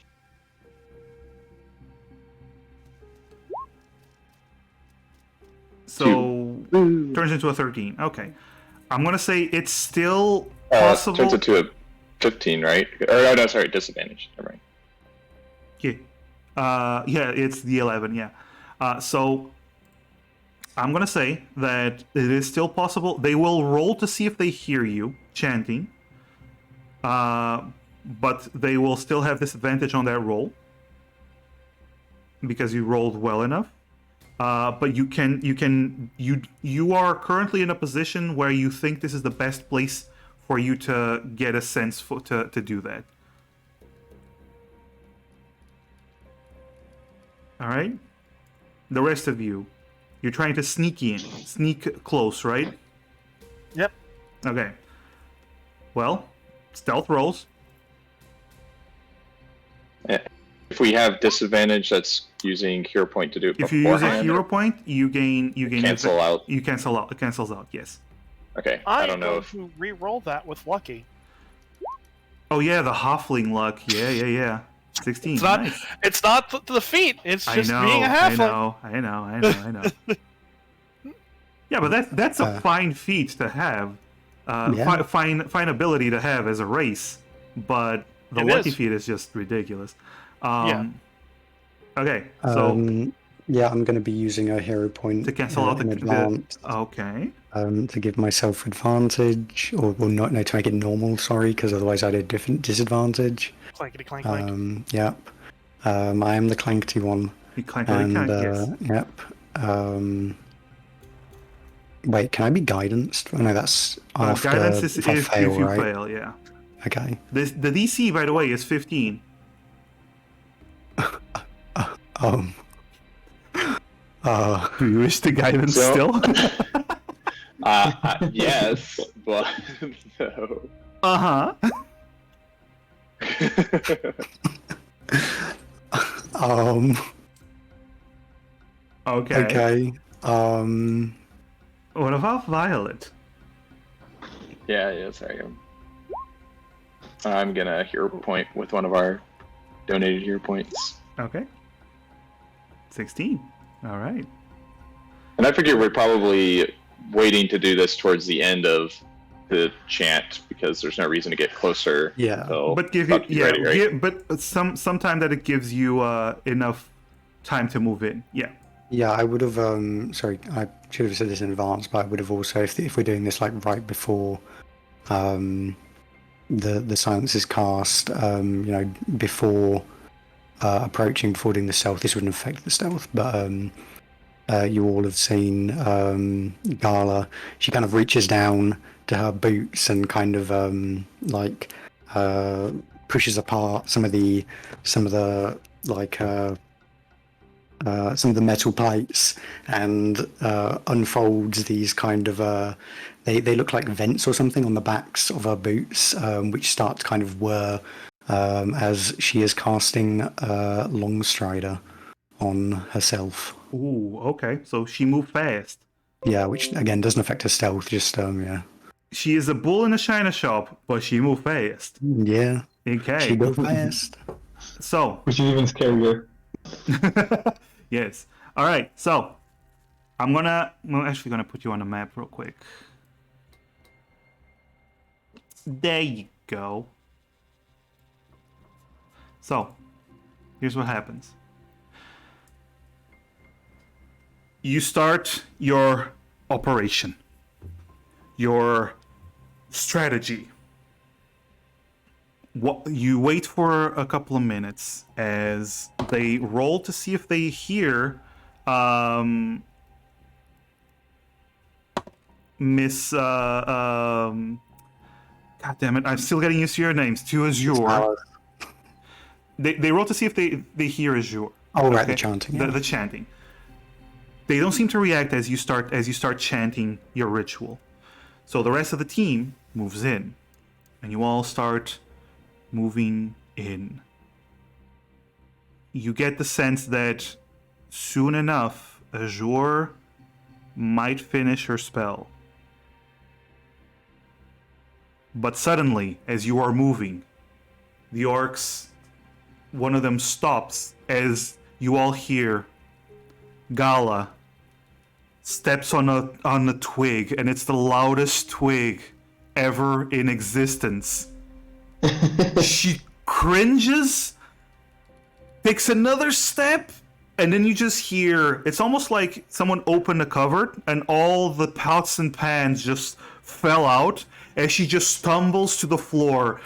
So turns into a 13. Okay, I'm gonna say it's still possible. Turns into a 15, right? Or no, sorry, disadvantage. Never mind. Yeah. Yeah, it's the 11. Yeah. So I'm gonna say that it is still possible. They will roll to see if they hear you chanting. But they will still have disadvantage on that roll because you rolled well enough. But you are currently in a position where you think this is the best place for you to get a sense to do that. All right. The rest of you, you're trying to sneak close, right? Yep. Okay. Well, stealth rolls. If we have disadvantage, that's using hero point to do it If you use a beforehand. hero point, you gain Cancel out. You cancel out. It cancels out. Yes. Okay. I don't know if. to re-roll that with lucky. Oh yeah, the halfling luck. Yeah. 16. It's not. Nice. It's not the feat. It's I just know. being a halfling. I know. Yeah, but that's a fine feat to have. Yeah. Fine ability to have as a race, but the It lucky is. feat is just ridiculous. Yeah. Okay, so yeah, I'm going to be using a hero point to cancel out in advance okay. to give myself advantage, or well, not no, to make it normal. Sorry, because otherwise I'd have different disadvantage. Clankety clank clank. Yep. I am the clankety one. You clank, And yes. yep. Wait, can I be guidanced? Oh no, that's after Guidance is if I if fail, you right? fail, yeah. Okay. The DC, by the way, is 15. Do you wish the guidance So- still? Yes, but no. Uh-huh. Okay. Okay. What about Violet? Yeah, sorry. I'm gonna hero point with one of our donated hero points. Okay. 16. All right. And I figure we're probably waiting to do this towards the end of the chant because there's no reason to get closer. Yeah. So But give you Bucky's ready, right? but sometime that it gives you enough time to move in. Yeah. Yeah, I would have. Sorry, I should have said this in advance, but I would have also, if we're doing this like right before, the silence is cast, before approaching, before doing the stealth. This wouldn't affect the stealth, but you all have seen Gala. She kind of reaches down to her boots and kind of pushes apart some of the metal plates and unfolds these kind of they look like vents or something on the backs of her boots, which start to kind of whir as she is casting Longstrider on herself. Ooh, okay. So she moved fast. Yeah, which again doesn't affect her stealth, just yeah. She is a bull in a china shop, but she moved fast. Yeah. Okay. She goes fast. So, Which is even scarier. yes. All right. So, I'm actually gonna put you on the map real quick. There you go. So, here's what happens. You start your operation, your strategy. You wait for a couple of minutes as they roll to see if they hear Miss God damn it, I'm still getting used to your names. To Azure. They roll to see if they hear Azure. Oh, right, the chanting. Yeah. The chanting. They don't seem to react as you start chanting your ritual. So the rest of the team moves in, and you all start moving in. You get the sense that soon enough, Azure might finish her spell. But suddenly, as you are moving, the orcs, one of them stops as you all hear Gala steps on a twig, and it's the loudest twig ever in existence. She cringes, takes another step, and then you just hear, it's almost like someone opened a cupboard and all the pots and pans just fell out as she just stumbles to the floor,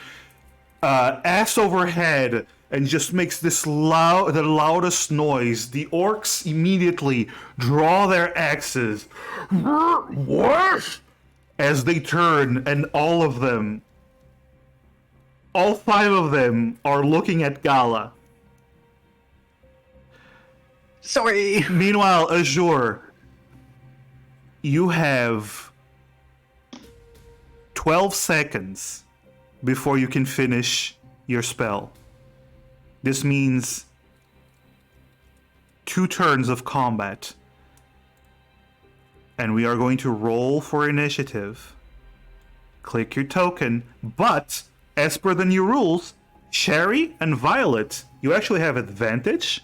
ass over head, and just makes the loudest noise. The orcs immediately draw their axes. What? As they turn, and all five of them are looking at Gala. Sorry. Meanwhile, Azure, you have 12 seconds before you can finish your spell. This means 2 turns of combat. And we are going to roll for initiative. Click your token, but as per the new rules, Sherry and Violet, you actually have advantage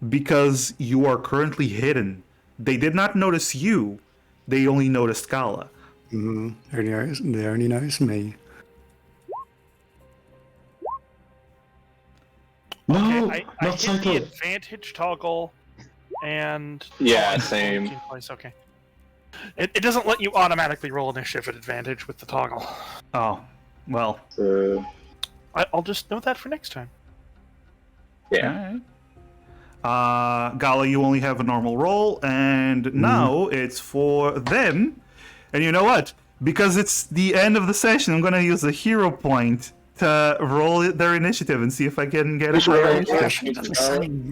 because you are currently hidden. They did not notice you, they only noticed Gala. They only notice me. No, Okay, I not hit the cycle. advantage toggle, and Yeah, oh, same. Place. Okay. It doesn't let you automatically roll initiative at advantage with the toggle. Oh, well. I'll just note that for next time. Yeah. Alright. Gala, you only have a normal roll, and now it's for them. And you know what? Because it's the end of the session, I'm gonna use a hero point to roll their initiative and see if I can get a higher initiative.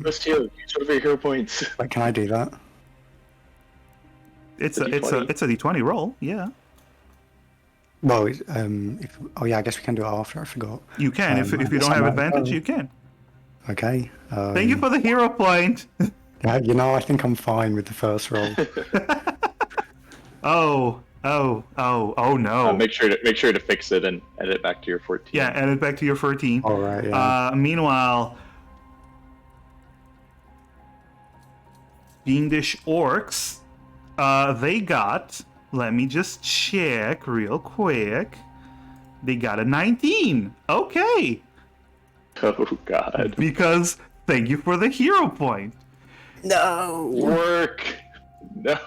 Let's heal. Use over your hero points. Wait, can I do that? It's A a D20. D20 roll, yeah. Well, oh yeah, I guess we can do it after. I forgot. You can. If you guess don't I have might- advantage, you can. Okay. Thank you for the hero point. You know, I think I'm fine with the first roll. Oh no. Make sure to fix it and edit back to your 14. Yeah, add it back to your 14. All right. Yeah. Meanwhile, fiendish orcs, they got. Let me just check real quick. They got a 19. Okay. Oh God. Because thank you for the hero point. No. Work. No.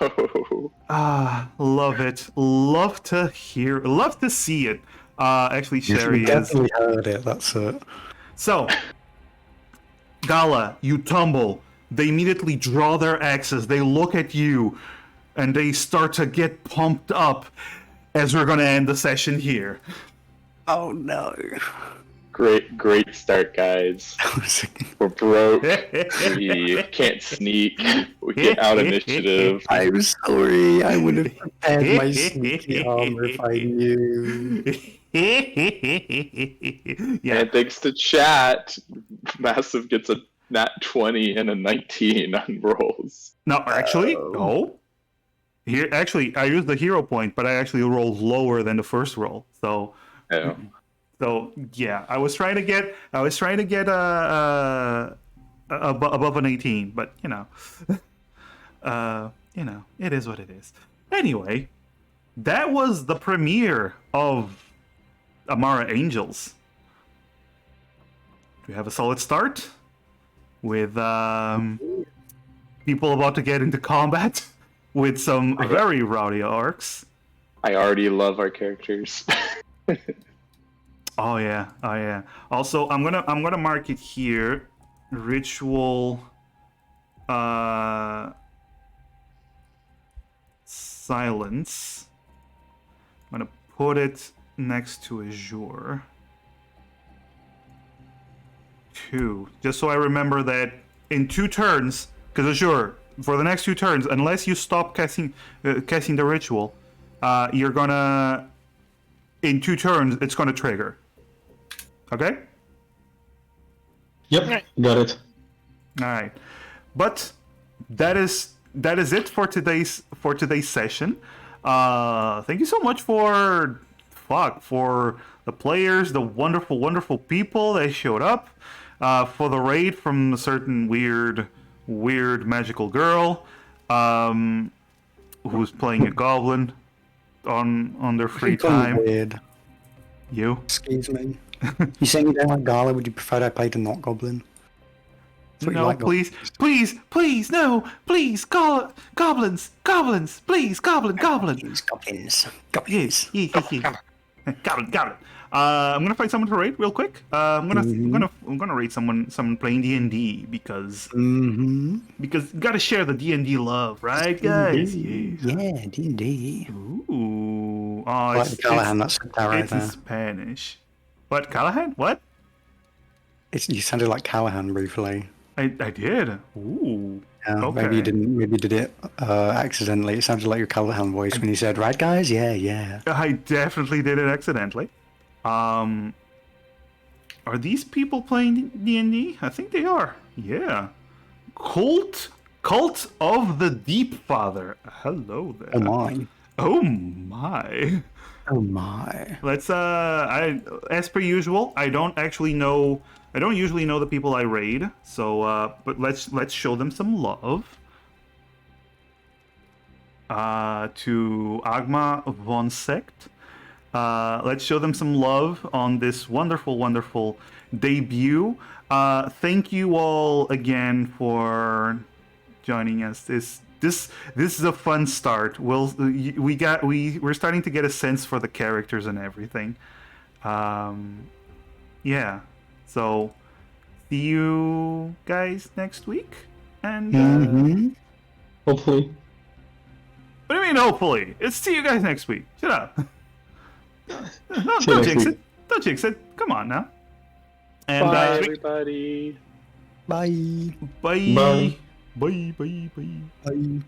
Love it. Love to see it. Actually, We Sherry is. definitely heard it. That's it. So, Gala, you tumble. They immediately draw their axes. They look at you, and they start to get pumped up as we're going to end the session here. Oh no. Great start, guys. We're broke. We can't sneak. We get out initiative. I'm sorry. I would have prepared my sneaky armor if I knew. Yeah. And thanks to chat, Massive gets a nat 20 and a 19 on rolls. No, actually, no. Here, actually, I used the hero point, but I actually rolled lower than the first roll. So, Oh. so yeah, I was trying to get above an 18, but you know, you know, it is what it is. Anyway, that was the premiere of Amara Angels. We have a solid start with people about to get into combat with some very rowdy orcs. I already love our characters. Oh yeah. Also, I'm gonna mark it here. Ritual silence. I'm gonna put it next to Azure. 2. Just so I remember that in 2 turns, because Azure, for the next 2 turns, unless you stop casting the ritual, you're gonna, in 2 turns, it's gonna trigger. Okay? Yep, got it. All right. But that is it for today's session. Thank you so much for the players, the wonderful people that showed up, for the raid from a certain weird magical girl, who's playing a goblin on their free time. Weird. You? Excuse me. You saying you don't like Gala? Would you prefer I played a not goblin? No, like please, no, please, goblins, please, goblin. Goblins. Yes. Goblin. I'm gonna find someone to raid real quick. I'm gonna raid someone playing D&D because gotta share the D&D love, right, guys? Yes. Yeah, D&D. Ooh. Oh, I like the Callahan that said that right it's in there. Spanish. What, Callahan? What? You sounded like Callahan briefly. I did. Ooh. Yeah, Okay. maybe you didn't. Maybe you did it accidentally. It sounded like your Callahan voice when you said, "Right, guys? Yeah." I definitely did it accidentally. Are these people playing D&D? I think they are. Yeah. Cult of the Deep Father. Hello there. Oh my. Oh my. Oh my. Let's as per usual, I don't usually know the people I raid, so but let's show them some love. To Agma von Sect. Let's show them some love on this wonderful debut. Thank you all again for joining us. This is a fun start. We're starting to get a sense for the characters and everything. Yeah. So see you guys next week. And hopefully. What do you mean hopefully? It's see you guys next week. Shut up. No, See you don't next jinx week. it. Don't jinx it. Come on now. And Bye, everybody. Bye. Bye. Bye. Bye. Bye.